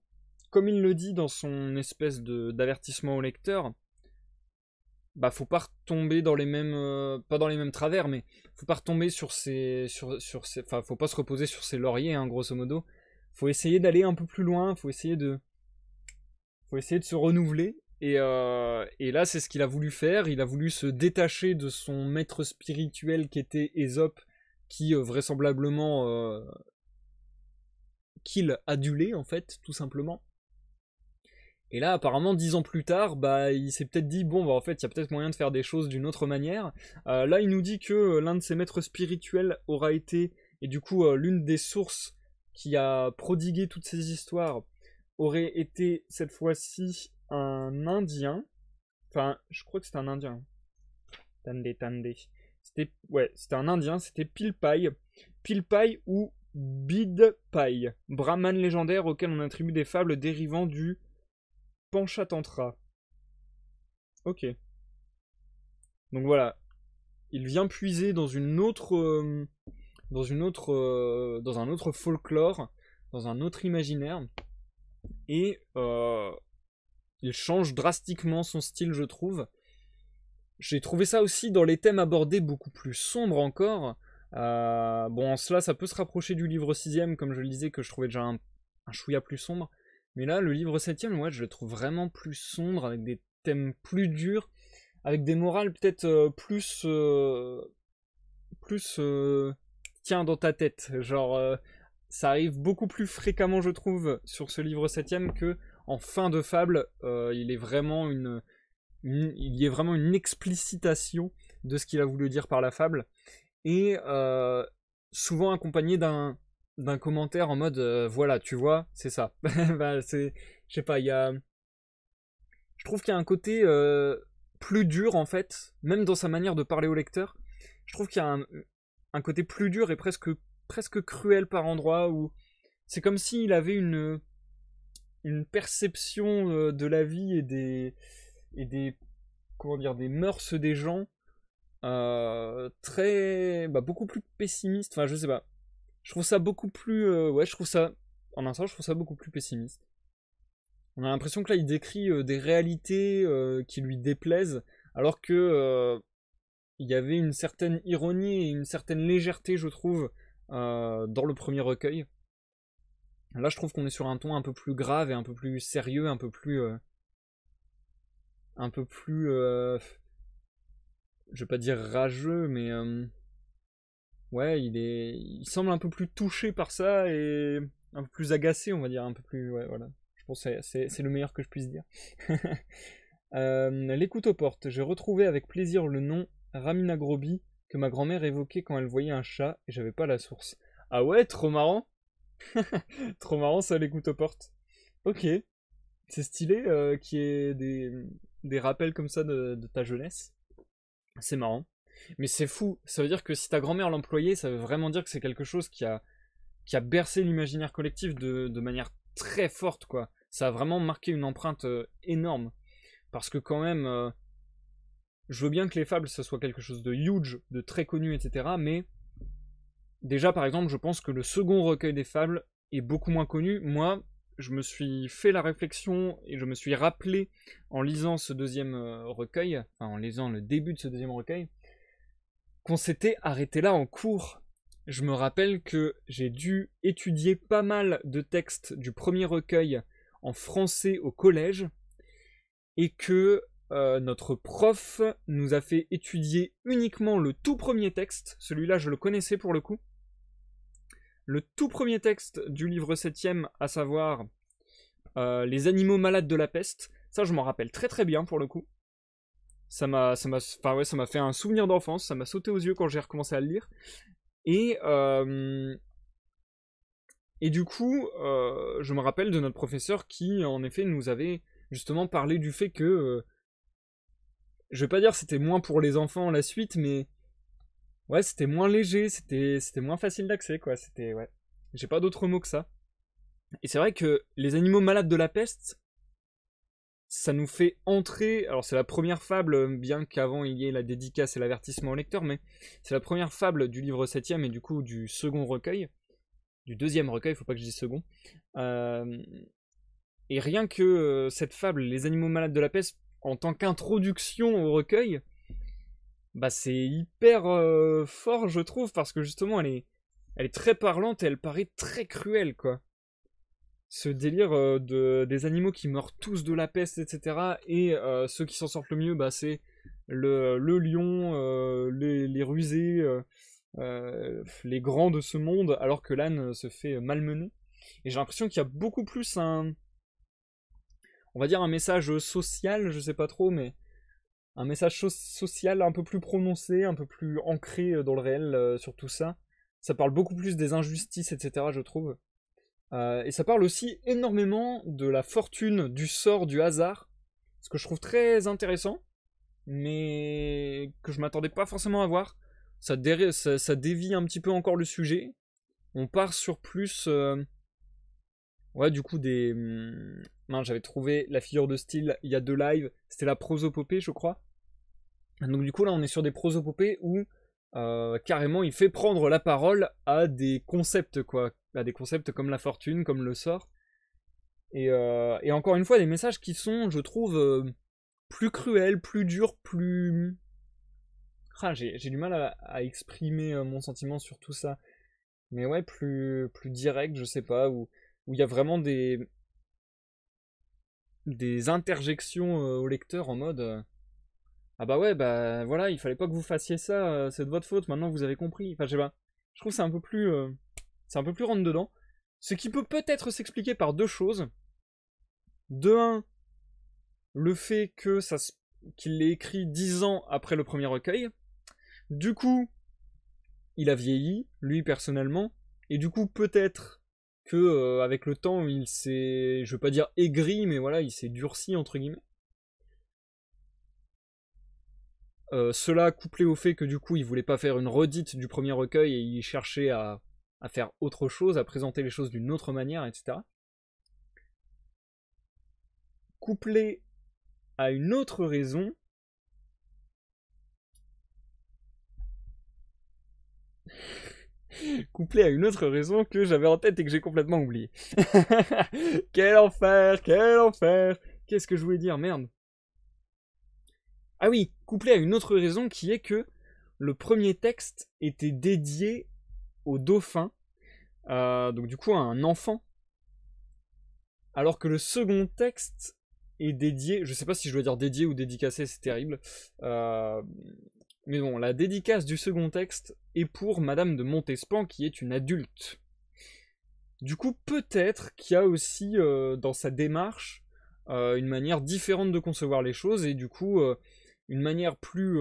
comme il le dit dans son espèce d'avertissement au lecteur, bah faut pas retomber dans les mêmes, pas dans les mêmes travers, mais faut pas retomber enfin faut pas se reposer sur ses lauriers, hein, grosso modo. Faut essayer d'aller un peu plus loin, faut essayer de se renouveler. Et là, c'est ce qu'il a voulu faire. Il a voulu se détacher de son maître spirituel qui était Ésope, qui vraisemblablement qu'il adulait, en fait, tout simplement. Et là, apparemment, 10 ans plus tard, bah, il s'est peut-être dit, bon, bah, en fait, il y a peut-être moyen de faire des choses d'une autre manière. Là, il nous dit que l'un de ses maîtres spirituels aura été, et du coup, l'une des sources qui a prodigué toutes ces histoires aurait été, cette fois-ci, un Indien. Enfin, je crois que c'était un Indien. Tande. C'était un Indien, c'était Pilpai. Pilpai ou Bidpai, brahman légendaire auquel on attribue des fables dérivant du Panchatantra. Ok. Donc voilà, il vient puiser dans un autre folklore, dans un autre imaginaire, et il change drastiquement son style, je trouve. J'ai trouvé ça aussi dans les thèmes abordés beaucoup plus sombres encore. Bon, en cela, ça peut se rapprocher du livre 6ème, comme je le disais, que je trouvais déjà un chouïa plus sombre. Mais là, le livre 7ème, ouais, je le trouve vraiment plus sombre, avec des thèmes plus durs, avec des morales peut-être tiens dans ta tête. Genre, ça arrive beaucoup plus fréquemment, je trouve, sur ce livre 7ème que en fin de fable. Il y a vraiment une explicitation de ce qu'il a voulu dire par la fable, et souvent accompagné d'un commentaire en mode voilà, tu vois, c'est ça. Bah, je sais pas, je trouve qu'il y a un côté plus dur en fait, même dans sa manière de parler au lecteur. Je trouve qu'il y a un côté plus dur et presque cruel par endroits, où c'est comme s'il avait une perception de la vie et des comment dire, des mœurs des gens beaucoup plus pessimiste. Enfin, je sais pas. Je trouve ça beaucoup plus ouais, je trouve ça en un sens, je trouve ça beaucoup plus pessimiste. On a l'impression que là il décrit des réalités qui lui déplaisent, alors que il y avait une certaine ironie et une certaine légèreté, je trouve, dans le premier recueil. Là, je trouve qu'on est sur un ton un peu plus grave et un peu plus sérieux, un peu plus je vais pas dire rageux, mais ouais, il semble un peu plus touché par ça, et un peu plus agacé, on va dire, un peu plus, ouais, voilà. Je pense que c'est le meilleur que je puisse dire. L'écoute aux portes. J'ai retrouvé avec plaisir le nom Ramina Groby que ma grand-mère évoquait quand elle voyait un chat, et j'avais pas la source. Ah ouais, trop marrant. Trop marrant ça, l'écoute aux portes. Ok, c'est stylé qu'il y ait des rappels comme ça de ta jeunesse. C'est marrant. Mais c'est fou. Ça veut dire que si ta grand-mère l'employait, ça veut vraiment dire que c'est quelque chose qui a bercé l'imaginaire collectif de manière très forte, quoi. Ça a vraiment marqué une empreinte énorme. Parce que quand même, je veux bien que les fables, ça soit quelque chose de huge, de très connu, etc. Mais déjà, par exemple, je pense que le second recueil des fables est beaucoup moins connu. Moi, je me suis fait la réflexion et je me suis rappelé en lisant ce deuxième recueil, enfin en lisant le début de ce deuxième recueil, qu'on s'était arrêté là en cours. Je me rappelle que j'ai dû étudier pas mal de textes du premier recueil en français au collège, et que notre prof nous a fait étudier uniquement le tout premier texte. Celui-là, je le connaissais pour le coup. Le tout premier texte du livre 7ème, à savoir les animaux malades de la peste. Ça, je m'en rappelle très très bien pour le coup. enfin ouais, ça m'a fait un souvenir d'enfance, ça m'a sauté aux yeux quand j'ai recommencé à le lire. Et, et du coup, je me rappelle de notre professeur qui, en effet, nous avait justement parlé du fait que, je vais pas dire c'était moins pour les enfants la suite, mais ouais, c'était moins léger, c'était moins facile d'accès, quoi. C'était, ouais. J'ai pas d'autre mot que ça. Et c'est vrai que les animaux malades de la peste, ça nous fait entrer. Alors, c'est la première fable, bien qu'avant il y ait la dédicace et l'avertissement au lecteur, mais c'est la première fable du livre 7ème et du coup du second recueil. Du deuxième recueil, faut pas que je dise second. Euh, et rien que cette fable, Les animaux malades de la peste, en tant qu'introduction au recueil, bah c'est hyper fort, je trouve, parce que justement, elle est très parlante et elle paraît très cruelle, quoi. Ce délire des animaux qui meurent tous de la peste, etc. Et ceux qui s'en sortent le mieux, bah c'est le lion, les rusés, les grands de ce monde, alors que l'âne se fait malmener. Et j'ai l'impression qu'il y a beaucoup plus on va dire un message social, je sais pas trop, mais un message social un peu plus prononcé, un peu plus ancré dans le réel sur tout ça. Ça parle beaucoup plus des injustices, etc., je trouve. Et ça parle aussi énormément de la fortune, du sort, du hasard, ce que je trouve très intéressant, mais que je m'attendais pas forcément à voir. Ça dévie un petit peu encore le sujet. On part sur plus... ouais, du coup, des... Non, j'avais trouvé la figure de style, il y a deux lives, c'était la prosopopée, je crois. Donc du coup, là, on est sur des prosopopées où carrément il fait prendre la parole à des concepts, quoi. À des concepts comme la fortune, comme le sort. Et encore une fois, des messages qui sont, je trouve, plus cruels, plus durs, plus... Ah, j'ai du mal à exprimer mon sentiment sur tout ça. Mais ouais, plus direct, je sais pas, où il y a vraiment des interjections au lecteur en mode ah bah ouais, bah voilà, il fallait pas que vous fassiez ça, c'est de votre faute, maintenant vous avez compris. Enfin, je sais pas. Je trouve que c'est un peu plus rentre dedans. Ce qui peut peut-être s'expliquer par deux choses. De un, le fait que qu'il l'ait écrit 10 ans après le premier recueil. Du coup, il a vieilli, lui personnellement, et du coup peut-être que avec le temps il s'est, je veux pas dire aigri, mais voilà, il s'est durci entre guillemets. Cela couplé au fait que du coup il voulait pas faire une redite du premier recueil et il cherchait à faire autre chose, à présenter les choses d'une autre manière, etc. Couplé à une autre raison, couplé à une autre raison que j'avais en tête et que j'ai complètement oublié. Quel enfer, quel enfer. Qu'est-ce que je voulais dire, merde. Ah oui, couplé à une autre raison qui est que le premier texte était dédié au dauphin, donc du coup à un enfant, alors que le second texte est dédié, je sais pas si je dois dire dédié ou dédicacé, c'est terrible, mais bon, la dédicace du second texte est pour Madame de Montespan qui est une adulte. Du coup, peut-être qu'il y a aussi dans sa démarche une manière différente de concevoir les choses et du coup une manière plus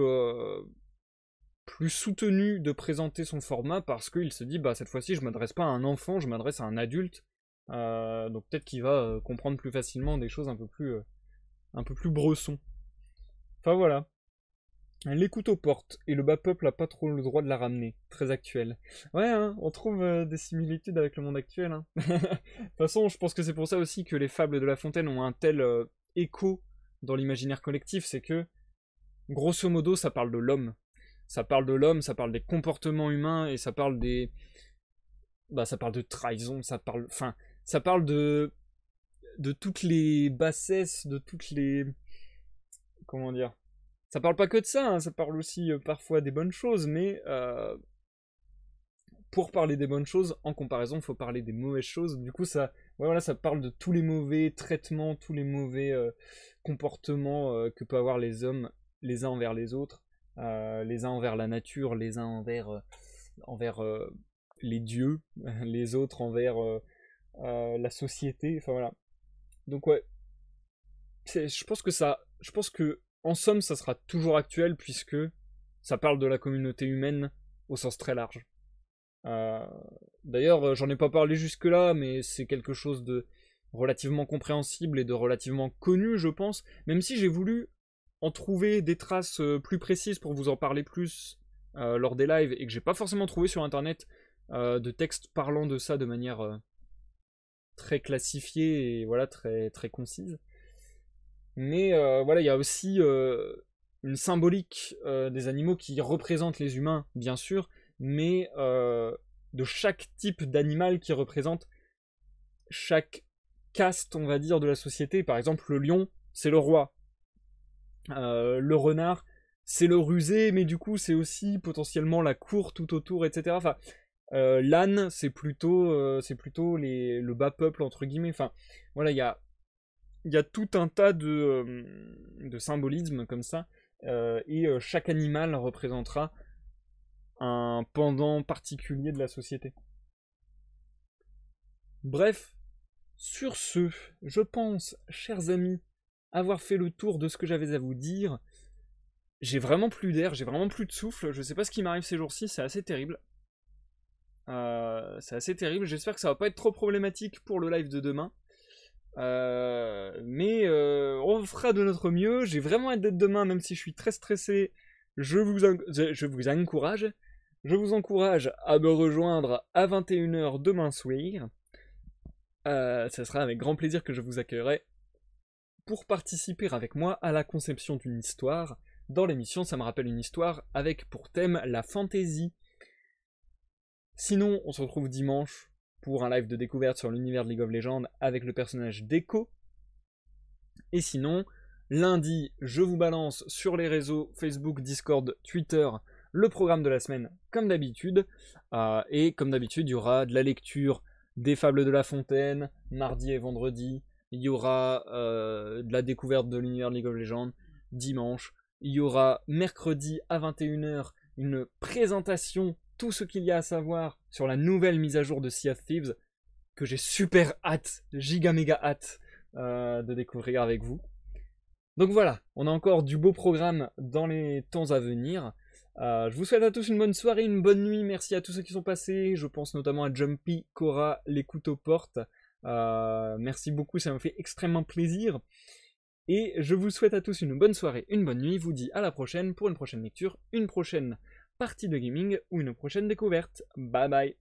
soutenue de présenter son format parce qu'il se dit bah cette fois-ci je m'adresse pas à un enfant, je m'adresse à un adulte. Donc peut-être qu'il va comprendre plus facilement des choses un peu plus bresson. Enfin voilà. L'écoute aux portes, et le bas peuple a pas trop le droit de la ramener. Très actuel. Ouais, hein, on trouve des similitudes avec le monde actuel. Hein. De toute façon, je pense que c'est pour ça aussi que les fables de La Fontaine ont un tel écho dans l'imaginaire collectif, c'est que, grosso modo, ça parle de l'homme. Ça parle de l'homme, ça parle des comportements humains, et ça parle des... Bah, ça parle de trahison, ça parle... Enfin, ça parle de toutes les bassesses, de toutes les... Comment dire? Ça parle pas que de ça, hein, ça parle aussi parfois des bonnes choses, mais pour parler des bonnes choses, en comparaison, il faut parler des mauvaises choses. Du coup, ouais, voilà, ça parle de tous les mauvais traitements, tous les mauvais comportements que peuvent avoir les hommes les uns envers les autres, les uns envers la nature, les uns envers les dieux, les autres envers la société. Enfin voilà. Donc ouais, je pense que en somme, ça sera toujours actuel puisque ça parle de la communauté humaine au sens très large. Euh, D'ailleurs, j'en ai pas parlé jusque-là, mais c'est quelque chose de relativement compréhensible et de relativement connu, je pense, même si j'ai voulu en trouver des traces plus précises pour vous en parler plus lors des lives et que j'ai pas forcément trouvé sur internet de textes parlant de ça de manière très classifiée et voilà, très, très concise. Mais voilà, il y a aussi une symbolique des animaux qui représentent les humains, bien sûr, mais de chaque type d'animal qui représente chaque caste, on va dire, de la société. Par exemple, le lion, c'est le roi. Le renard, c'est le rusé, mais du coup, c'est aussi potentiellement la cour tout autour, etc. Enfin, l'âne, c'est plutôt le bas peuple, entre guillemets. Enfin, voilà, il y a tout un tas de symbolismes comme ça, et chaque animal représentera un pendant particulier de la société. Bref, sur ce, je pense, chers amis, avoir fait le tour de ce que j'avais à vous dire. J'ai vraiment plus d'air, j'ai vraiment plus de souffle, je sais pas ce qui m'arrive ces jours-ci, c'est assez terrible. J'espère que ça va pas être trop problématique pour le live de demain. Mais on fera de notre mieux. J'ai vraiment hâte d'être demain, même si je suis très stressé. Je vous encourage. Je vous encourage à me rejoindre à 21h demain soir. Ça sera avec grand plaisir que je vous accueillerai pour participer avec moi à la conception d'une histoire. Dans l'émission, ça me rappelle une histoire avec pour thème la fantasy. Sinon, on se retrouve dimanche pour un live de découverte sur l'univers de League of Legends avec le personnage d'Echo. Et sinon, lundi, je vous balance sur les réseaux Facebook, Discord, Twitter, le programme de la semaine, comme d'habitude. Et comme d'habitude, il y aura de la lecture des Fables de La Fontaine, mardi et vendredi. Il y aura de la découverte de l'univers de League of Legends, dimanche. Il y aura mercredi à 21h une présentation, tout ce qu'il y a à savoir sur la nouvelle mise à jour de Sea of Thieves, que j'ai super hâte, giga méga hâte de découvrir avec vous. Donc voilà, on a encore du beau programme dans les temps à venir. Je vous souhaite à tous une bonne soirée, une bonne nuit. Merci à tous ceux qui sont passés. Je pense notamment à Jumpy, Cora, l'écoute aux portes. Merci beaucoup, ça me fait extrêmement plaisir. Et je vous souhaite à tous une bonne soirée, une bonne nuit. Je vous dis à la prochaine pour une prochaine lecture, une prochaine partie de gaming ou une prochaine découverte. Bye bye.